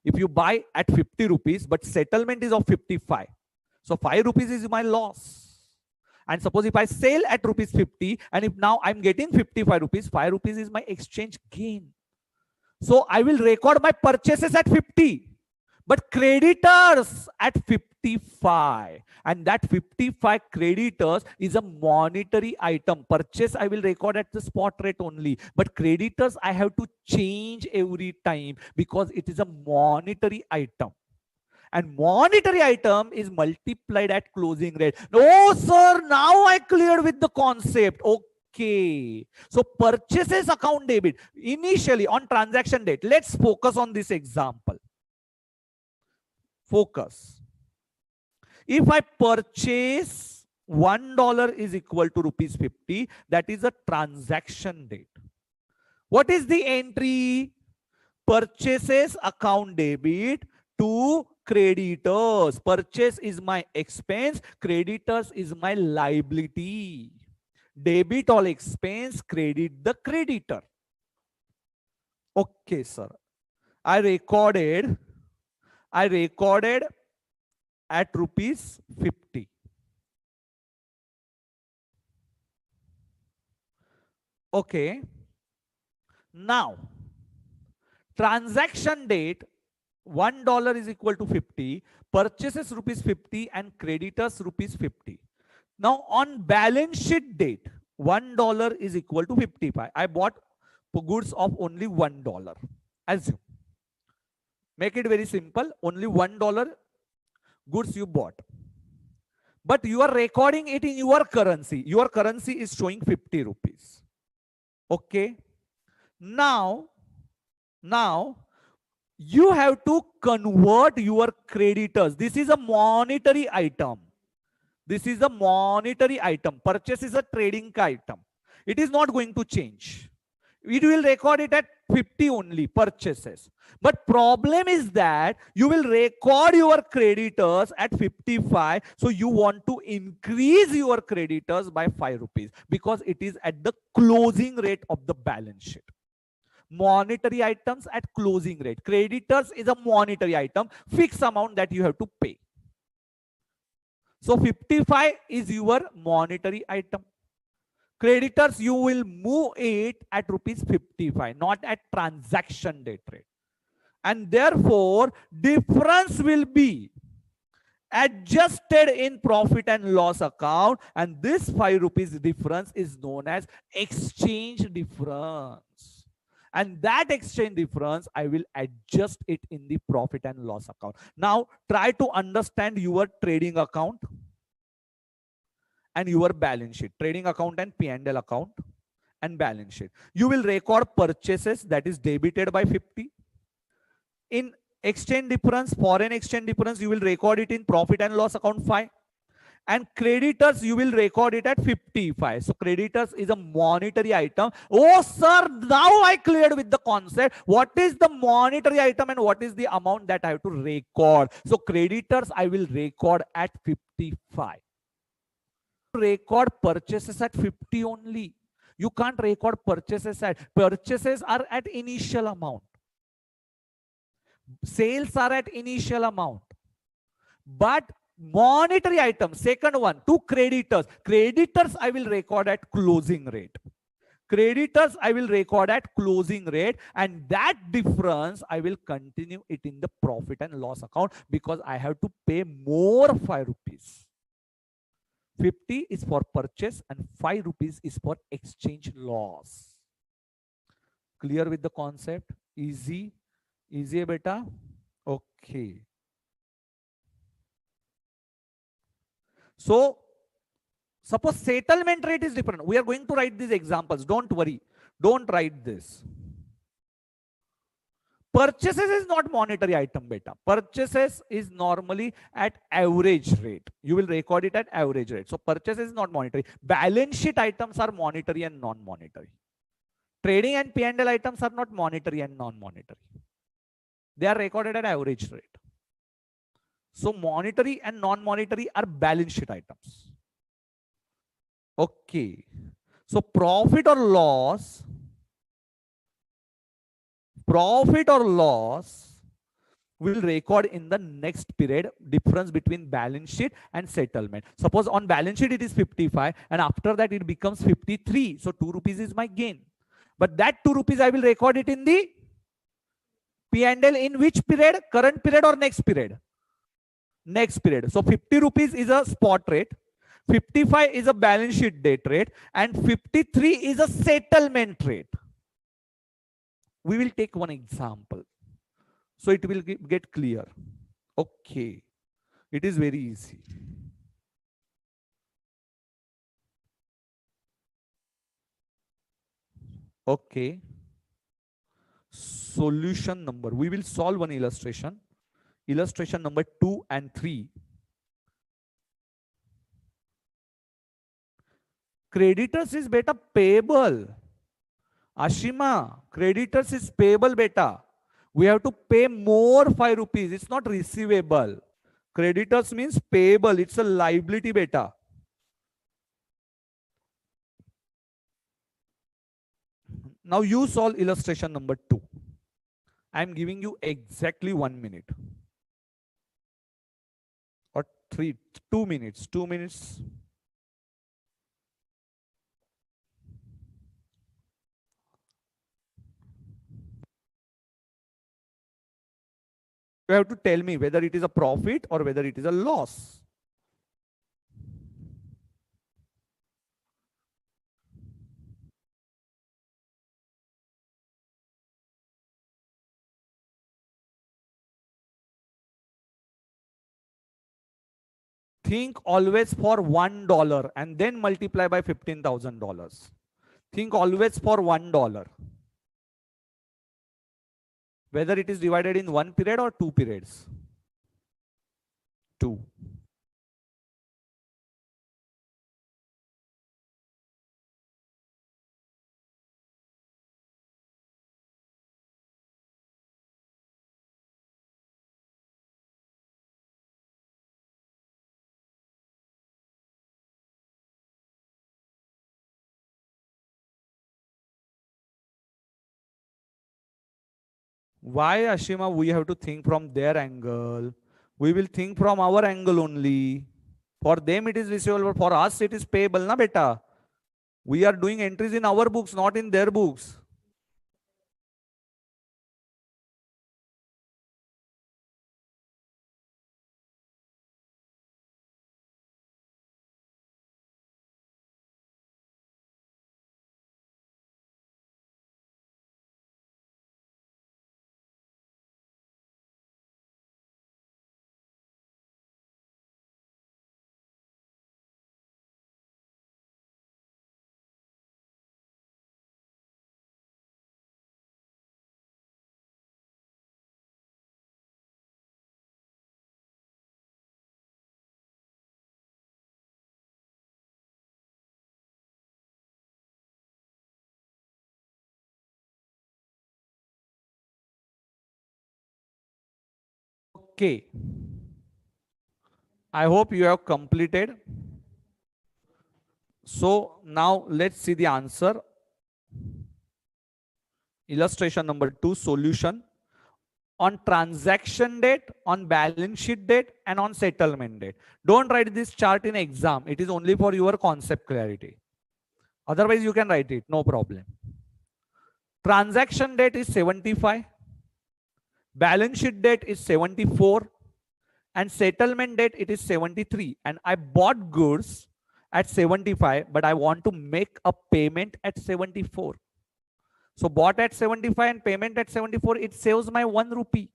If you buy at 50 rupees, but settlement is of 55, so 5 rupees is my loss. And suppose if I sell at rupees 50, and if now I'm getting 55 rupees, 5 rupees is my exchange gain. So I will record my purchases at 50, but creditors at 55. And that 55 creditors is a monetary item. Purchase I will record at the spot rate only, but creditors I have to change every time because it is a monetary item. And monetary item is multiplied at closing rate. No, sir, now I cleared with the concept. Okay. So purchases account debit initially on transaction date. Let's focus on this example. Focus. If I purchase $1 is equal to rupees 50, that is a transaction date. What is the entry? Purchases account debit to creditors. Purchase is my expense, creditors is my liability. Debit all expense, credit the creditor. Okay, sir. I recorded at rupees 50. Okay. Now, transaction date, $1 is equal to 50, purchases rupees 50 and creditors rupees 50. Now on balance sheet date, $1 is equal to 55. I bought goods of only $1. Assume. Make it very simple. Only $1 goods you bought. But you are recording it in your currency. Your currency is showing 50 rupees. Okay. Now you have to convert your creditors. This is a monetary item. This is a monetary item. Purchase is a trading item. It is not going to change. It will record it at 50 only, purchases. But problem is that you will record your creditors at 55. So you want to increase your creditors by 5 rupees because it is at the closing rate of the balance sheet. Monetary items at closing rate. Creditors is a monetary item, fixed amount that you have to pay. So 55 is your monetary item. Creditors, you will move it at rupees 55, not at transaction date rate. And therefore, difference will be adjusted in profit and loss account, and this 5 rupees difference is known as exchange difference, and that exchange difference I will adjust it in the profit and loss account. Now try to understand your trading account and your balance sheet. Trading account and P&L account and balance sheet. You will record purchases, that is debited by 50. In exchange difference, foreign exchange difference, you will record it in profit and loss account 5. And creditors, you will record it at 55. So creditors is a monetary item. Oh sir, now I cleared with the concept. What is the monetary item and what is the amount that I have to record? So creditors I will record at 55. Record purchases at 50 only. You can't record purchases are at initial amount. Sales are at initial amount. But monetary items, second one, to creditors. Creditors I will record at closing rate. Creditors I will record at closing rate, and that difference I will continue it in the profit and loss account because I have to pay more 5 rupees. 50 is for purchase and 5 rupees is for exchange loss. Clear with the concept? Easy? Easy, beta? Okay. So, suppose settlement rate is different. We are going to write these examples. Don't worry. Don't write this. Purchases is not monetary item, beta. Purchases is normally at average rate. You will record it at average rate. So purchases is not monetary. Balance sheet items are monetary and non-monetary. Trading and P&L items are not monetary and non-monetary. They are recorded at average rate. So monetary and non-monetary are balance sheet items. Okay. So profit or loss will record in the next period difference between balance sheet and settlement. Suppose on balance sheet it is 55 and after that it becomes 53. So 2 rupees is my gain. But that 2 rupees I will record it in the P&L in which period? Current period or next period? Next period. So 50 rupees is a spot rate. 55 is a balance sheet date rate and 53 is a settlement rate. We will take one example. So it will get clear. Okay. It is very easy. Okay. Solution number. We will solve one illustration. Illustration number 2 and 3. Creditors is beta payable. Ashima, creditors is payable beta. We have to pay more 5 rupees. It's not receivable. Creditors means payable. It's a liability beta. Now you solve illustration number 2. I am giving you exactly 1 minute. Or 2 minutes. 2 minutes. You have to tell me whether it is a profit or whether it is a loss. Think always for $1 and then multiply by $15,000. Think always for $1. Whether it is divided in 1 period or 2 periods. 2. Why, Ashima, we have to think from their angle? We will think from our angle only. For them it is receivable, for us it is payable, na beta. We are doing entries in our books, not in their books. Okay. I hope you have completed. So now let's see the answer. Illustration number 2, solution. On transaction date, on balance sheet date, and on settlement date. Don't write this chart in exam. It is only for your concept clarity. Otherwise, you can write it, no problem. Transaction date is 75. Balance sheet date is 74. And settlement date, it is 73. And I bought goods at 75, but I want to make a payment at 74. So bought at 75 and payment at 74, it saves my 1 rupee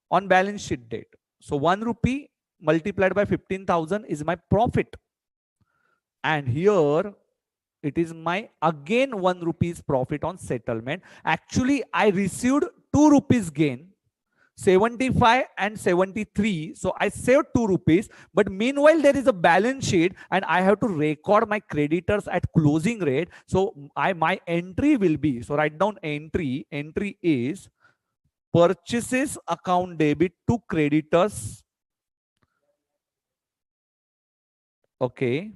on balance sheet date. So 1 rupee multiplied by 15,000 is my profit. And here it is my again 1 rupees profit on settlement. Actually, I received 2 rupees gain, 75 and 73. So I saved 2 rupees. But meanwhile, there is a balance sheet and I have to record my creditors at closing rate. So my entry will be, so write down entry. Entry is purchases account debit to creditors. Okay.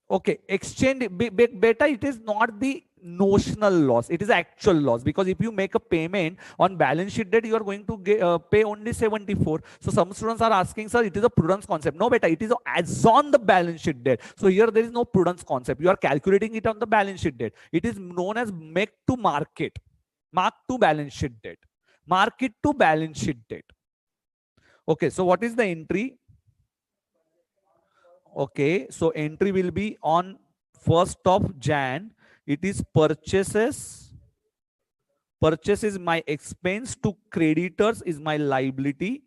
Okay, exchange beta, it is not the notional loss, it is actual loss, because if you make a payment on balance sheet date, you are going to pay only 74. So some students are asking, sir, it is a prudence concept. No beta, it is as on the balance sheet date. So here there is no prudence concept. You are calculating it on the balance sheet date. It is known as make to market, mark to balance sheet date, market to balance sheet date. Okay, so what is the entry? Okay, so entry will be on 1st of Jan. It is purchases. Purchase is my expense to creditors is my liability.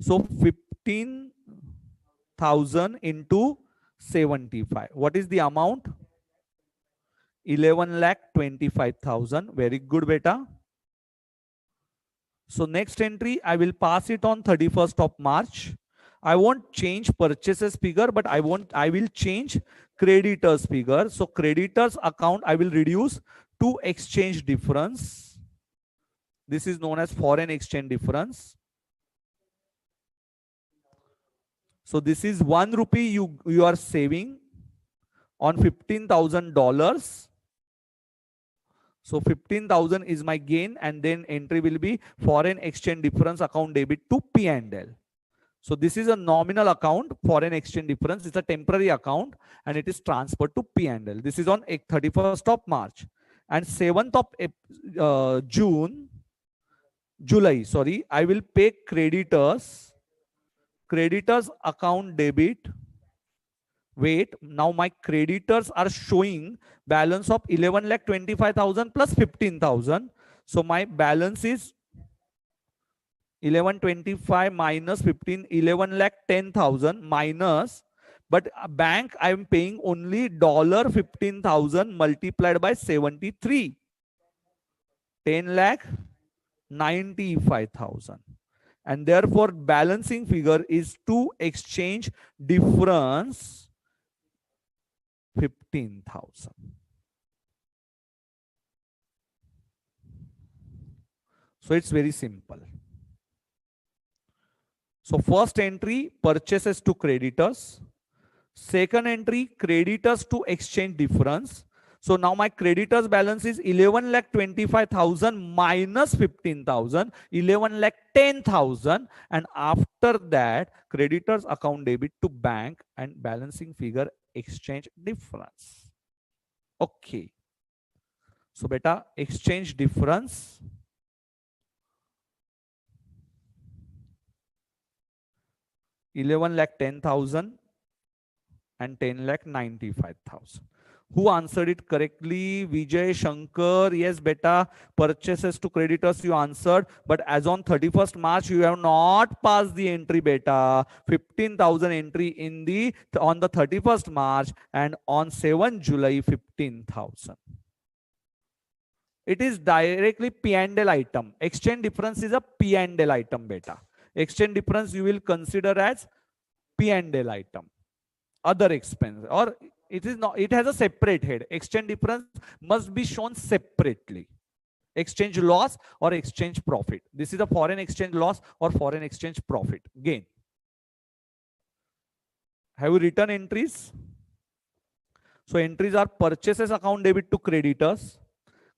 So 15,000 into 75. What is the amount? 11,25,000. Very good, beta. So next entry, I will pass it on 31st of March. I won't change purchases figure, but I will change creditors figure. So creditors account, I will reduce to exchange difference. This is known as foreign exchange difference. So this is 1 rupee you are saving on $15,000. So 15,000 is my gain, and then entry will be foreign exchange difference account debit to P&L. So this is a nominal account, foreign exchange difference. It's a temporary account and it is transferred to P&L. This is on 31st of March. And 7th of July, sorry, I will pay creditors account debit. Wait, now my creditors are showing balance of 11,25,000 plus 15,000. So my balance is 1125 minus 15, 11,10,000 minus, but bank I am paying only $15,000 multiplied by 73, 10,95,000, and therefore balancing figure is to exchange difference 15,000. So it's very simple. So first entry, purchases to creditors. Second entry, creditors to exchange difference. So now my creditors balance is 11,25,000 minus 15,000, 11,10,000, and after that creditors account debit to bank and balancing figure exchange difference. Okay. So beta exchange difference 11,10,000 and 10,95,000. Who answered it correctly? Vijay, Shankar. Yes, beta. Purchases to creditors you answered. But as on 31st March, you have not passed the entry, beta. 15,000 entry in the on the 31st March, and on 7 July, 15,000. It is directly P&L item. Exchange difference is a P&L item, beta. Exchange difference you will consider as P&L item. Other expense, or it is not, it has a separate head. Exchange difference must be shown separately. Exchange loss or exchange profit. This is a foreign exchange loss or foreign exchange profit gain. Have you written entries? So entries are purchases account debit to creditors,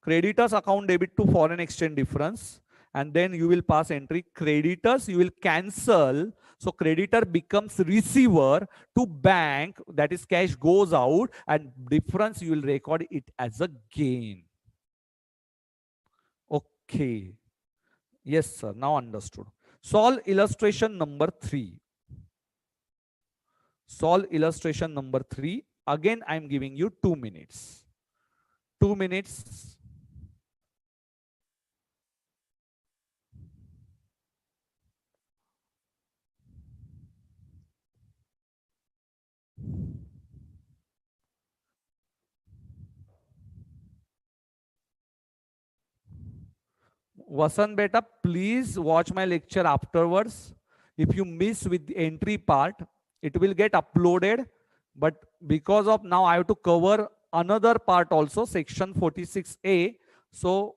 creditors account debit to foreign exchange difference, and then you will pass entry creditors, you will cancel. So creditor becomes receiver to bank, that is cash goes out, and difference you will record it as a gain. Okay. Yes, sir. Now understood. Solve illustration number 3. Solve illustration number 3. Again, I am giving you 2 minutes. 2 minutes. Vasant beta, please watch my lecture afterwards. If you miss with the entry part, it will get uploaded. But because of now I have to cover another part also, section 46A. So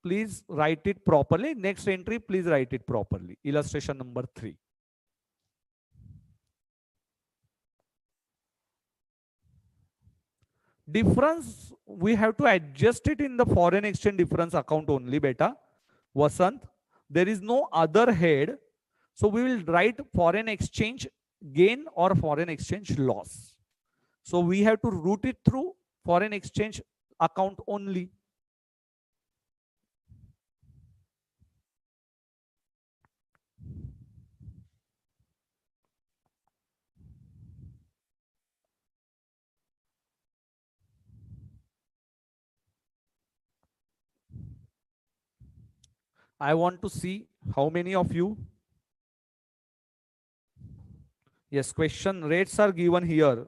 please write it properly. Next entry, please write it properly. Illustration number 3. Difference, we have to adjust it in the foreign exchange difference account only, beta. Vasant, there is no other head. So we will write foreign exchange gain or foreign exchange loss. So we have to route it through foreign exchange account only. I want to see how many of you. Yes, question rates are given here.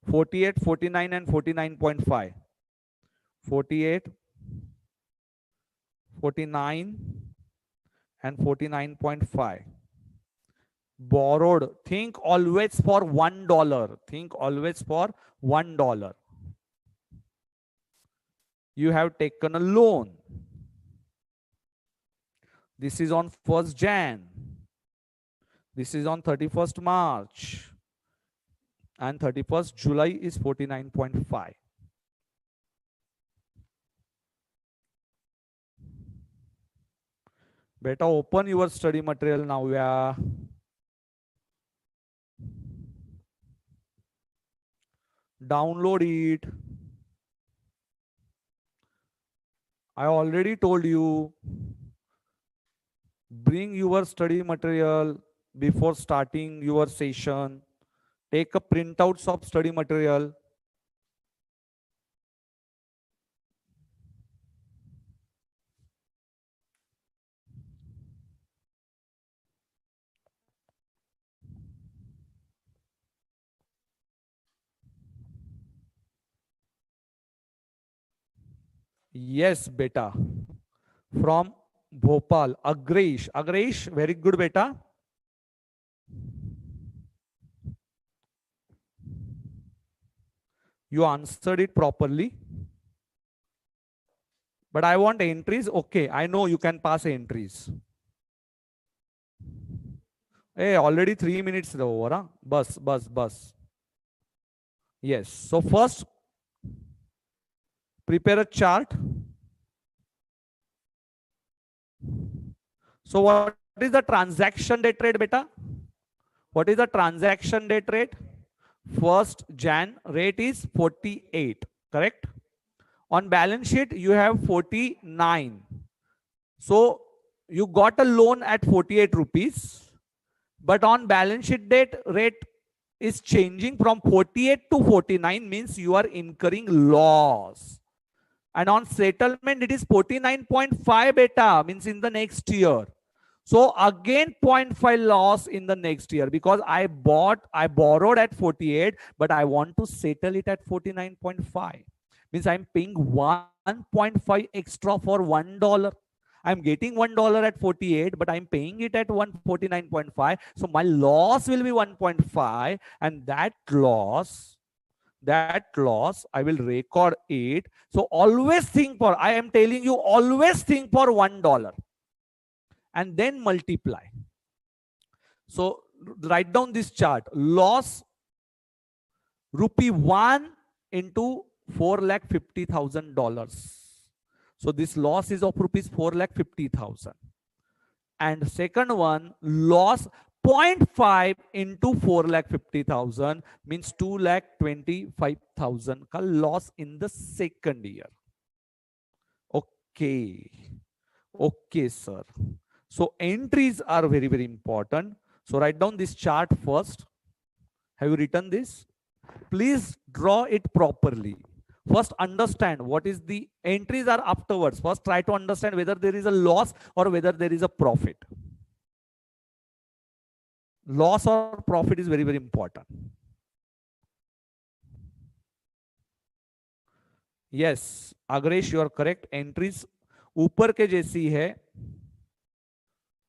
48, 49 and 49.5. 48, 49 and 49.5. Borrowed. Think always for $1. Think always for $1. You have taken a loan. This is on 1st Jan. This is on 31st March. And 31st July is 49.5. Better open your study material now. Yeah. Download it. I already told you, bring your study material before starting your session. Take a printouts of study material. Yes, beta. From Bhopal, Agresh. Agresh, very good, beta. You answered it properly. But I want entries. Okay, I know you can pass entries. Hey, already 3 minutes over. Huh? Bus. Yes. So first, prepare a chart. So what is the transaction date rate, beta? What is the transaction date rate? 1st Jan rate is 48, correct? On balance sheet, you have 49. So you got a loan at 48 rupees, but on balance sheet date rate is changing from 48 to 49, means you are incurring loss. And on settlement, it is 49.5 beta, means in the next year. So again 0.5 loss in the next year, because I borrowed at 48, but I want to settle it at 49.5. Means I'm paying 1.5 extra for $1. I'm getting $1 at 48, but I'm paying it at 149.5. So my loss will be 1.5, and that loss I will record it. So always think for, I am telling you, always think for $1 and then multiply. So write down this chart. Loss ₹1 into $450,000. So this loss is of ₹450,000. And second one, loss 0.5 into 450,000 means 225,000 ka loss in the second year. Okay. Okay, sir. So entries are very, very important. So write down this chart first. Have you written this? Please draw it properly. First, understand what is the entries are afterwards. First, try to understand whether there is a loss or whether there is a profit. Loss or profit is very, very important. Yes, Agresh, you are correct. Entries ऊपर के जैसी है.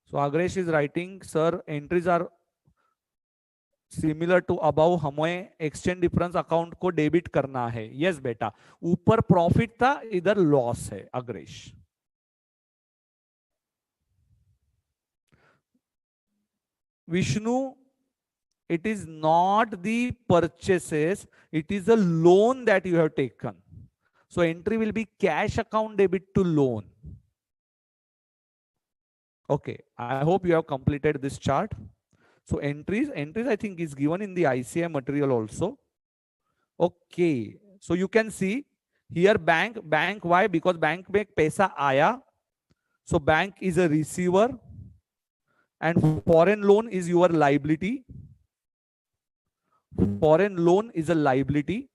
So Agresh is writing, sir, entries are similar to above. हमें exchange difference account को debit करना है. Yes बेटा, ऊपर प्रॉफिट था, इधर लॉस है. अग्रेश, Vishnu, it is not the purchases, it is a loan that you have taken. So entry will be cash account debit to loan. Okay, I hope you have completed this chart. So entries I think is given in the ICAI material also. Okay, so you can see here bank. Why? Because bank में पैसा आया, so bank is a receiver, and foreign loan is your liability. Foreign loan is a liability,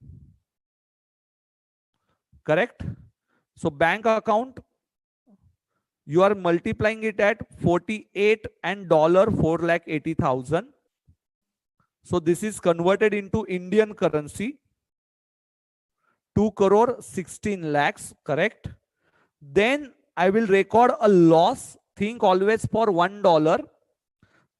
correct? So bank account, you are multiplying it at 48 and $480,000. So this is converted into Indian currency, 2 crore 16 lakhs, correct? Then I will record a loss. Think always for $1.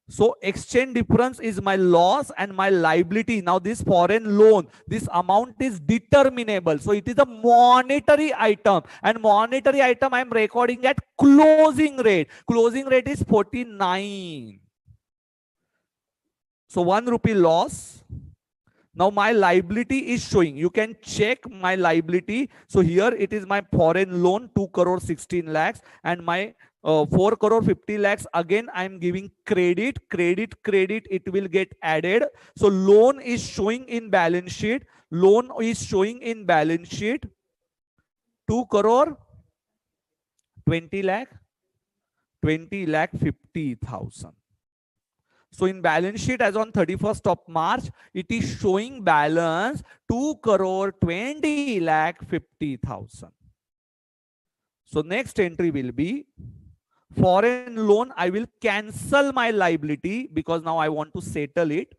So exchange difference is my loss and my liability. Now this foreign loan, this amount is determinable. So it is a monetary item, and monetary item I am recording at closing rate. Closing rate is 49. So 1 rupee loss. Now my liability is showing. You can check my liability. So here it is my foreign loan, 2 crore 16 lakhs, and my 4 crore 50 lakhs. Again, I am giving credit. It will get added. So loan is showing in balance sheet. Loan is showing in balance sheet 2 crore 20 lakh 50,000. So in balance sheet as on 31st of March, it is showing balance 2 crore 20 lakh 50,000. So next entry will be foreign loan. I will cancel my liability because now I want to settle it.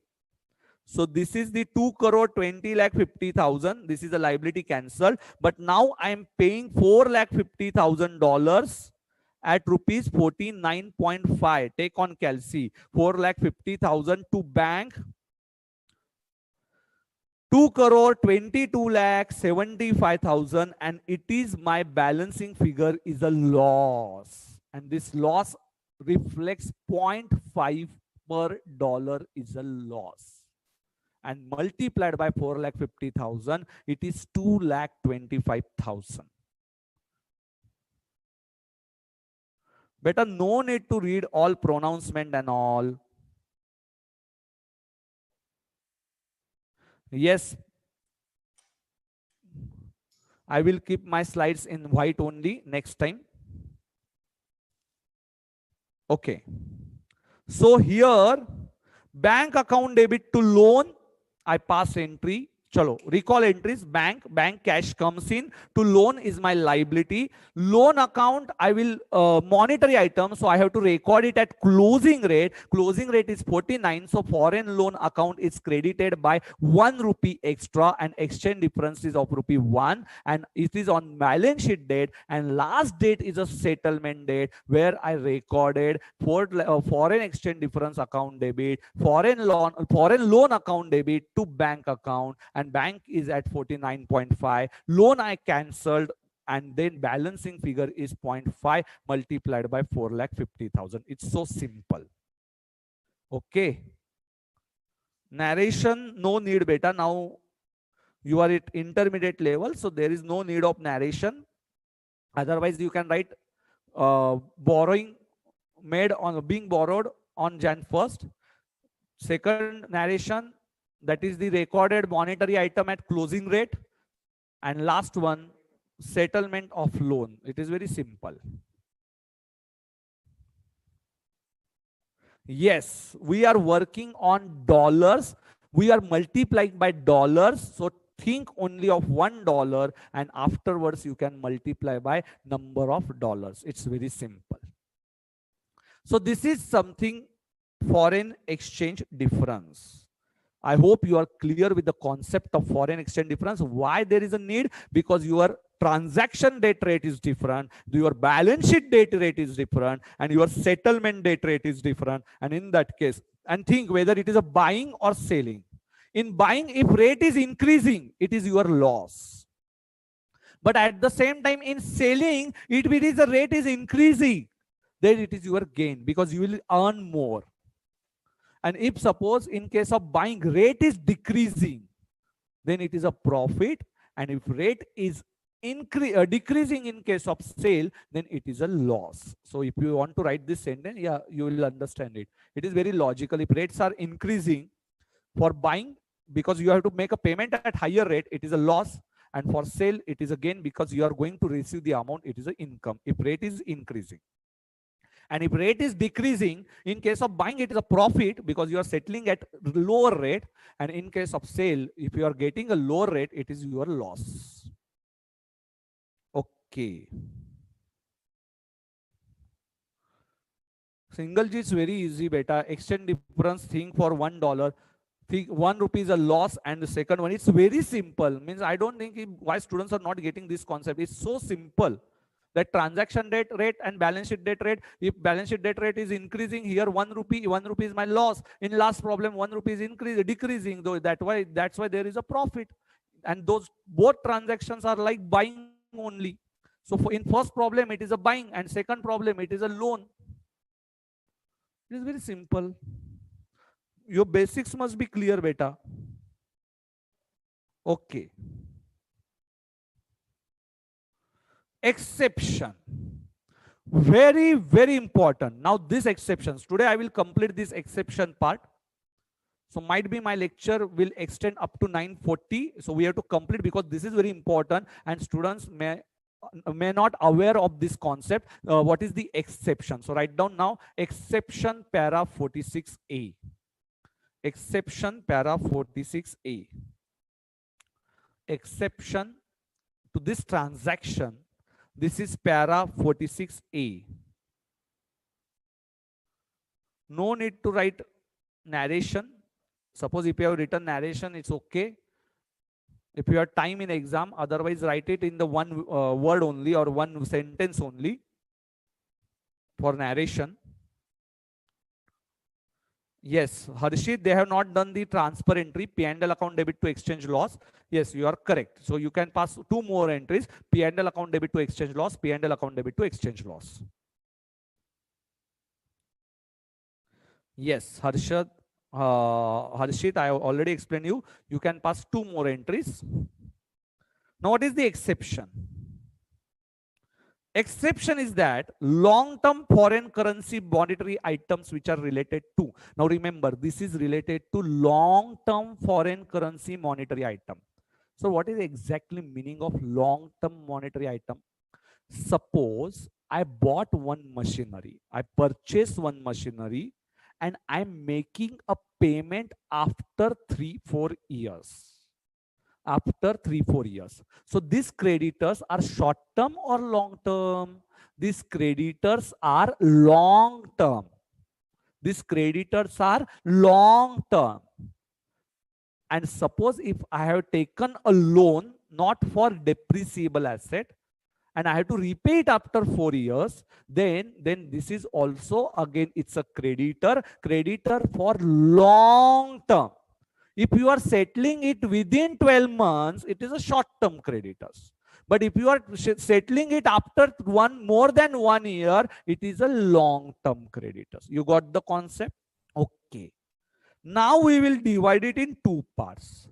So this is the 2 crore 20 lakh 50,000. This is a liability cancelled. But now I am paying $4 lakh $50,000 at rupees 49.5. Take on calci. 4 lakh 50,000 to bank. 2 crore 22 lakh 75,000, and it is my balancing figure is a loss. And this loss reflects 0.5 per dollar is a loss. and multiplied by 4,50,000, it is 2,25,000. Better no need to read all pronouncement and all. Yes, I will keep my slides in white only next time. Okay. So here, bank account debit to loan, I pass entry. Chalo, recall entries. Bank cash comes in. To loan is my liability. Loan account, I will monetary item, so I have to record it at closing rate. Closing rate is 49. So foreign loan account is credited by 1 rupee extra, and exchange difference is of rupee 1, and it is on balance sheet date. And last date is a settlement date where I recorded for foreign exchange difference account debit, foreign loan account debit to bank account, and bank is at 49.5. Loan I cancelled, and then balancing figure is 0.5 multiplied by 4,50,000. It's so simple. Okay. Narration, no need beta. Now you are at intermediate level, so there is no need of narration. Otherwise, you can write borrowing made on being borrowed on Jan 1st. Second narration, that is the recorded monetary item at closing rate. And last one, settlement of loan. It is very simple. Yes, we are working on dollars. We are multiplying by dollars. So think only of $1, and afterwards you can multiply by number of dollars. It's very simple. So this is something foreign exchange difference. I hope you are clear with the concept of foreign exchange difference. Why there is a need? Because your transaction date rate is different, your balance sheet date rate is different, and your settlement date rate is different. And in that case, and think whether it is a buying or selling. In buying, if rate is increasing, it is your loss. But at the same time, in selling, if it is the rate is increasing, then it is your gain, because you will earn more. And if suppose in case of buying rate is decreasing, then it is a profit. And if rate is decreasing in case of sale, then it is a loss. So if you want to write this sentence, yeah, you will understand it. It is very logical. If rates are increasing for buying, because you have to make a payment at higher rate, it is a loss. And for sale, it is a gain, because you are going to receive the amount, it is an income if rate is increasing. And if rate is decreasing, in case of buying, it is a profit, because you are settling at lower rate. And in case of sale, if you are getting a lower rate, it is your loss. Okay. Single G is very easy, beta. Exchange difference thing for $1. Think 1 rupee is a loss, and the second one, it's very simple. Means I don't think why students are not getting this concept. It's so simple. That transaction date rate and balance sheet date rate. If balance sheet date rate is increasing, here 1 rupee is my loss. In last problem, 1 rupee is decreasing, though that's why there is a profit. And those both transactions are like buying only. So in first problem, it is a buying, and second problem, it is a loan. It is very simple. Your basics must be clear, beta. Okay. Exception. Very, very important. Now this exceptions. Today I will complete this exception part. So might be my lecture will extend up to 9:40. So we have to complete, because this is very important, and students may not aware of this concept. What is the exception? So write down now, exception para 46A. Exception para 46A. Exception to this transaction. This is para 46A. No need to write narration. Suppose if you have written narration, it's okay. If you have time in exam, otherwise write it in the one word only, or one sentence only for narration. Yes, Harshit, they have not done the transfer entry, P&L account debit to exchange loss. Yes, you are correct. So you can pass 2 more entries, P&L account debit to exchange loss, P&L account debit to exchange loss. Yes, Harshad, Harshit, I already explained you. You can pass 2 more entries. Now, what is the exception? Exception is that long-term foreign currency monetary items which are related to. Now remember, this is related to long-term foreign currency monetary item. So what is exactly meaning of long-term monetary item? Suppose I bought one machinery, I purchased one machinery, and I'm making a payment after 3-4 years. After 3-4 years. So these creditors are short term or long term? These creditors are long term. These creditors are long term. And suppose if I have taken a loan not for depreciable asset and I have to repay it after 4 years, then this is also again it's a creditor for long term. If you are settling it within 12 months, it is a short-term creditors. But if you are settling it after more than 1 year, it is a long-term creditors. You got the concept? Okay. Now we will divide it in 2 parts.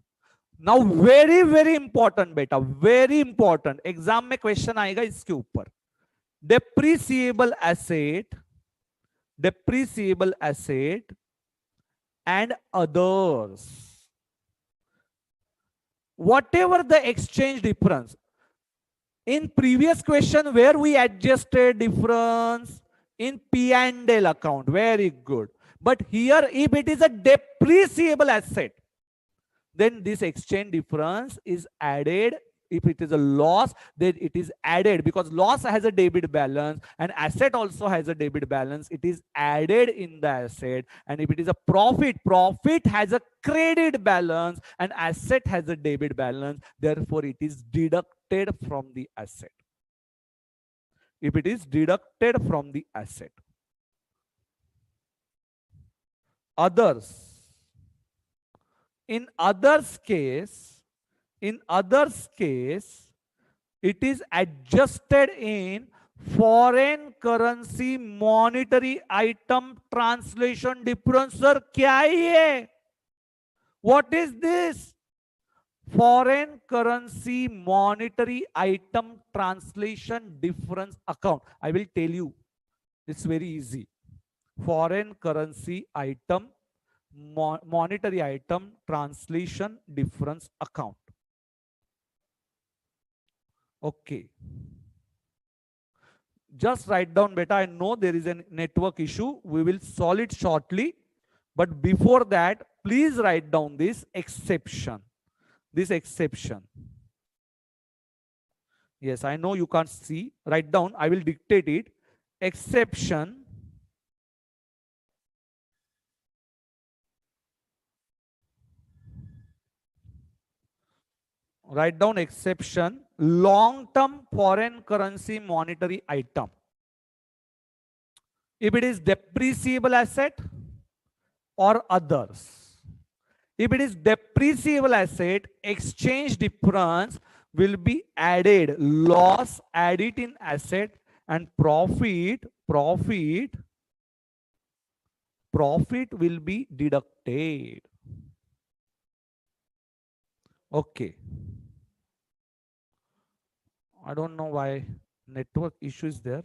Now very important beta, very important. Exam में question आएगा इसके ऊपर. Depreciable asset and others. Whatever the exchange difference. In previous question where we adjusted difference in P&L account, very good. But here if it is a depreciable asset, then this exchange difference is added. If it is a loss, then it is added, because loss has a debit balance and asset also has a debit balance. It is added in the asset. And if it is a profit has a credit balance and asset has a debit balance. Therefore, it is deducted from the asset. If it is deducted from the asset. Others. In others case, it is adjusted in foreign currency monetary item translation difference. Sir, क्या है ये? What is this? Foreign currency monetary item translation difference account. I will tell you. It's very easy. Foreign currency item monetary item translation difference account. Okay. Just write down beta. I know there is a network issue. We will solve it shortly. But before that, please write down this exception. This exception. Yes, I know you can't see. Write down. I will dictate it. Exception. Write down exception. Long-term foreign currency monetary item. If it is depreciable asset or others. If it is depreciable asset, exchange difference will be added. Loss added in asset, and profit will be deducted. Okay. I don't know why network issue is there.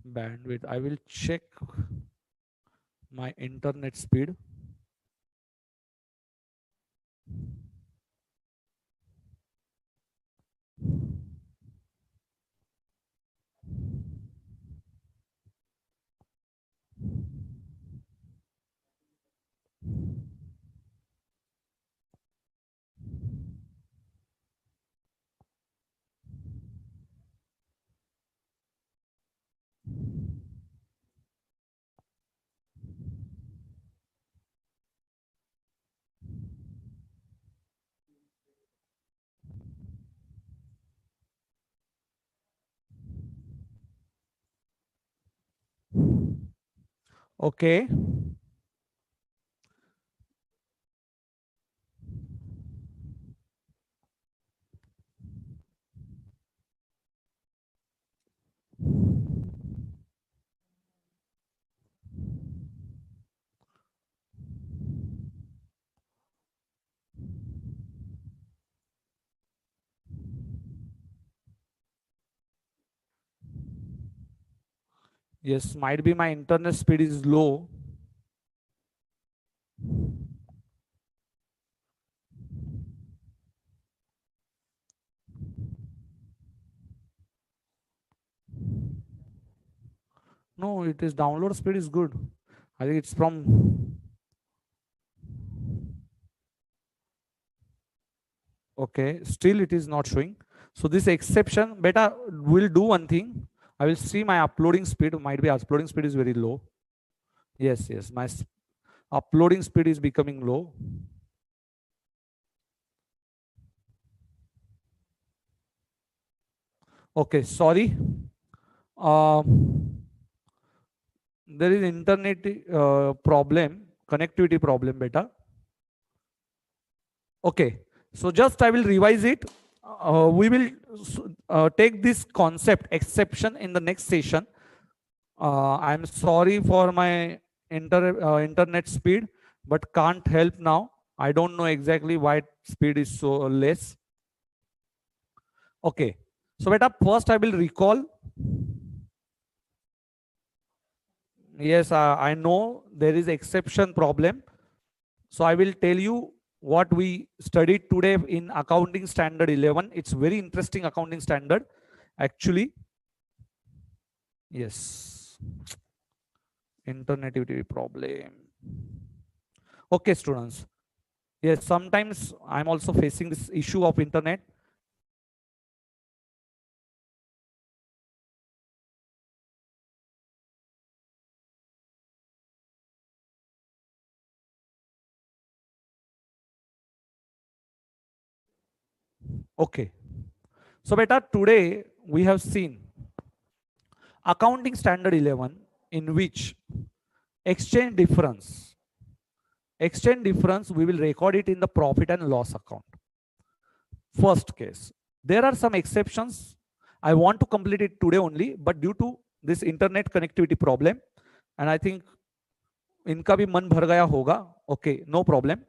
Bandwidth. I will check my internet speed. Okay. Yes, might be my internet speed is low. No, it is download speed is good. I think it's from. Okay, still it is not showing. So this exception, beta will do one thing. I will see my uploading speed. Might be uploading speed is very low. Yes, yes, my uploading speed is becoming low. Okay, sorry. There is internet problem, connectivity problem, beta. Okay, so just I will revise it. We will take this concept exception in the next session. I'm sorry for my internet speed, but can't help now. I don't know exactly why speed is so less. Okay, so beta first I will recall. Yes, I know there is exception problem. So I will tell you what we studied today in accounting standard 11. It's very interesting accounting standard actually. Yes, internet problem. Okay, students. Yes, sometimes I'm also facing this issue of internet. Okay, so beta today we have seen accounting standard 11 in which exchange difference we will record it in the profit and loss account. First case. There are some exceptions. I want to complete it today only, but due to this internet connectivity problem, and I think इनका भी मन भर गया होगा. Okay, no problem.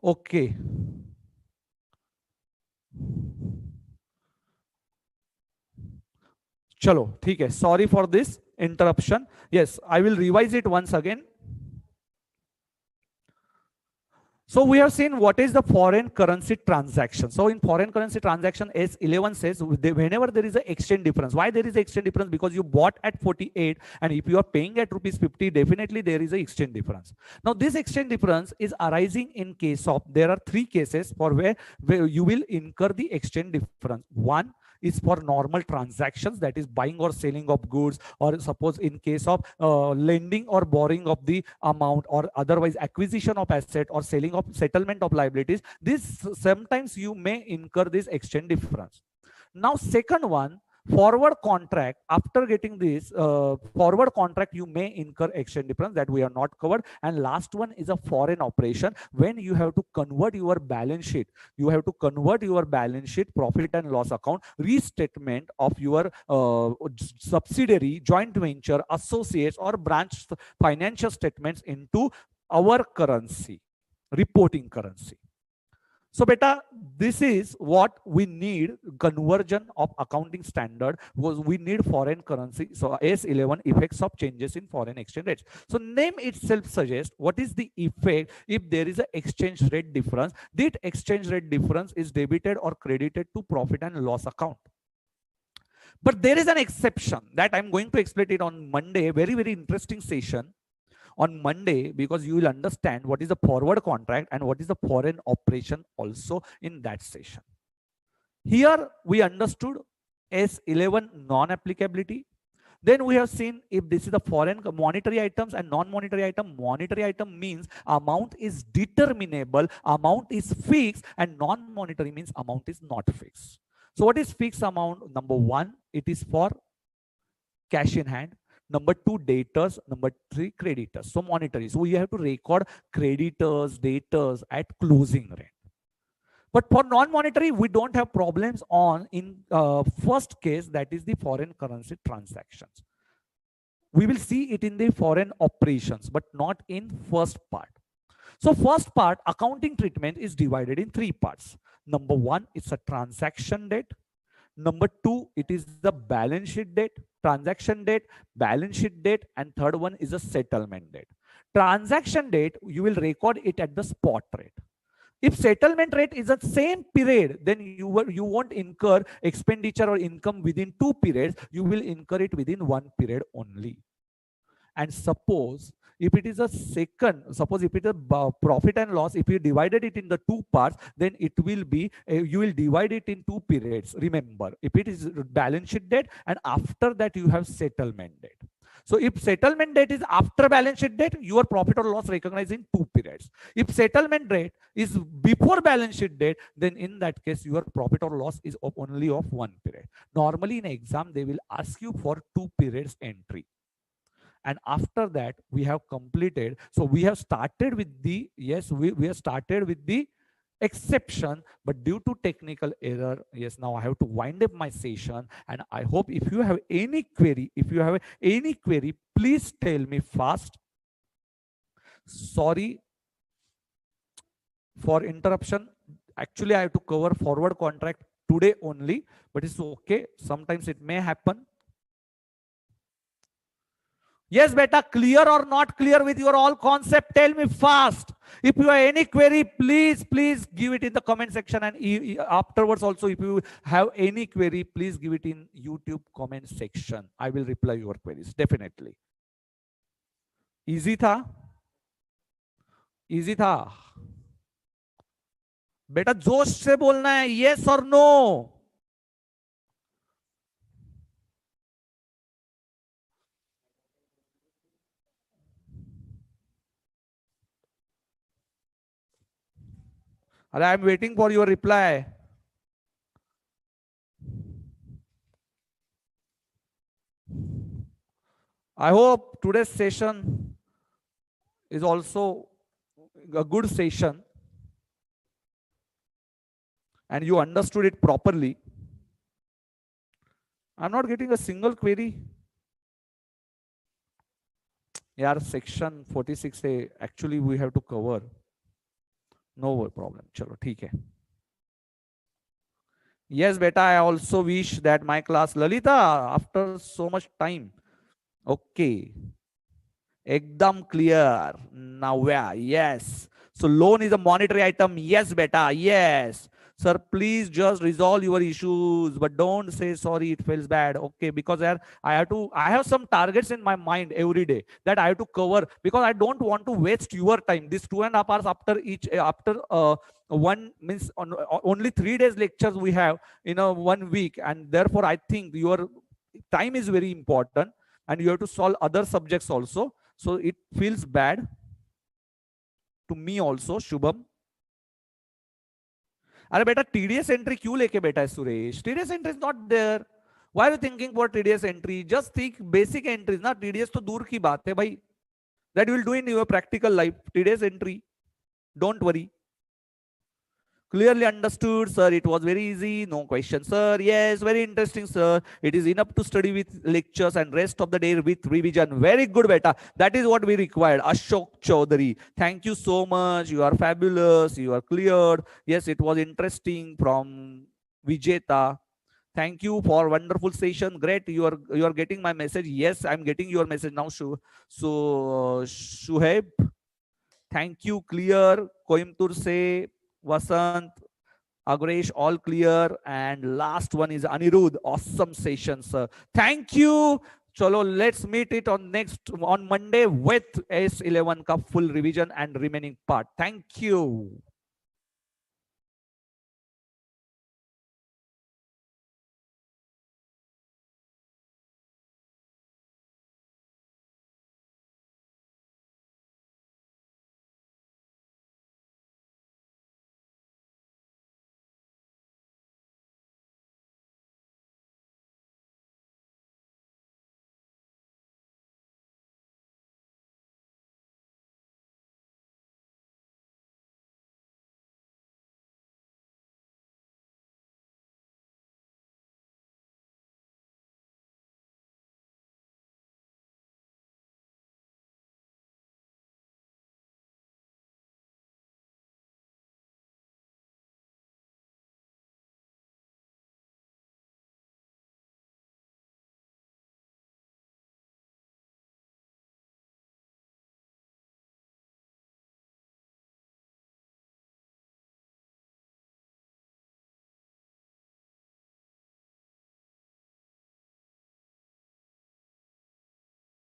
Okay. चलो ठीक है. Sorry for this interruption. Yes, I will revise it once again. So we have seen what is the foreign currency transaction. So in foreign currency transaction, S11 says whenever there is an exchange difference. Why there is exchange difference? Because you bought at 48 and if you are paying at rupees 50, definitely there is an exchange difference. Now this exchange difference is arising in case of, there are three cases for where you will incur the exchange difference. One is for normal transactions, that is buying or selling of goods, or suppose in case of lending or borrowing of the amount, or otherwise acquisition of asset or selling of settlement of liabilities. This sometimes you may incur this exchange difference. Now second one, forward contract. After getting this forward contract, you may incur exchange difference, that we are not covered. And last one is a foreign operation, when you have to convert your balance sheet. You have to convert your balance sheet, profit and loss account, restatement of your subsidiary, joint venture, associates or branch financial statements into our currency, reporting currency. So beta, this is what we need, conversion of accounting standard, was we need foreign currency. So S11, effects of changes in foreign exchange rates. So name itself suggests what is the effect if there is an exchange rate difference. That exchange rate difference is debited or credited to profit and loss account. But there is an exception that I'm going to explain it on Monday, very, very interesting session on Monday, because you will understand what is the forward contract and what is the foreign operation also in that session. Here we understood S11 non-applicability. Then we have seen if this is the foreign monetary items and non-monetary item. Monetary item means amount is determinable, amount is fixed, and non-monetary means amount is not fixed. So what is fixed amount? Number one, it is for cash in hand. Number two, debtors. Number three, creditors. So monetary. So you have to record creditors, debtors at closing rate. But for non-monetary, we don't have problems on in first case, that is the foreign currency transactions. We will see it in the foreign operations, but not in first part. So first part, accounting treatment is divided in three parts. Number one, it's a transaction date. Number two, it is the balance sheet date, transaction date, balance sheet date, and third one is a settlement date. Transaction date, you will record it at the spot rate. If settlement rate is the same period, then you won't incur expenditure or income within 2 periods. You will incur it within 1 period only. And suppose if it is a suppose if it is a profit and loss, if you divided it in the two parts, then it will be, you will divide it in 2 periods. Remember, if it is balance sheet date, and after that you have settlement date. So if settlement date is after balance sheet date, your profit or loss recognized in 2 periods. If settlement date is before balance sheet date, then in that case your profit or loss is only of 1 period. Normally in exam they will ask you for 2 periods entry. And after that we have completed. So we have started with the, yes, we have started with the exception, but due to technical error, yes, now I have to wind up my session. And I hope if you have any query, please tell me fast. Sorry for interruption. Actually I have to cover forward contract today only, but it's okay, sometimes it may happen. Yes, beta, clear or not clear with your all concept? Tell me fast. If you have any query, please give it in the comment section. And afterwards also, if you have any query, please give it in YouTube comment section. I will reply your queries, definitely. Easy tha? Easy tha? बेटा जोश से बोलना है, yes or no. I am waiting for your reply. I hope today's session is also a good session and you understood it properly. I'm not getting a single query. Yeah, section 46A actually we have to cover. No problem. Chalo, theek hai. Yes, beta, I also wish that my class, Lalita, after so much time. Okay. Ekdam clear. Now, yeah, yes. So loan is a monetary item. Yes, beta. Yes. Sir, please just resolve your issues, but don't say sorry, it feels bad. Okay, because I have some targets in my mind every day that I have to cover, because I don't want to waste your time. This 2.5 hours after one means only 3 days lectures we have in a 1 week, and therefore I think your time is very important and you have to solve other subjects also. So it feels bad to me also, Shubham. अरे बेटा TDS entry क्यों लेके बैठा है Suresh? TDS entry is not there. Why are you thinking for TDS entry? Just think basic entries. ना TDS तो दूर की बात है भाई. That you will do in your practical life. TDS entry. Don't worry. Clearly understood, sir. It was very easy. No question, sir. Yes, very interesting, sir. It is enough to study with lectures and rest of the day with revision. Very good, beta. That is what we required. Ashok Chaudhary. Thank you so much. You are fabulous. You are cleared. Yes, it was interesting from Vijeta. Thank you for wonderful session. Great. You are getting my message. Yes, I'm getting your message now. Shuhaib. Thank you. Clear. Coimbatore se Vasant, Agresh, all clear. And last one is Anirudh. Awesome session, sir. Thank you. Chalo, let's meet it on Monday with S11 ka full revision and remaining part. Thank you.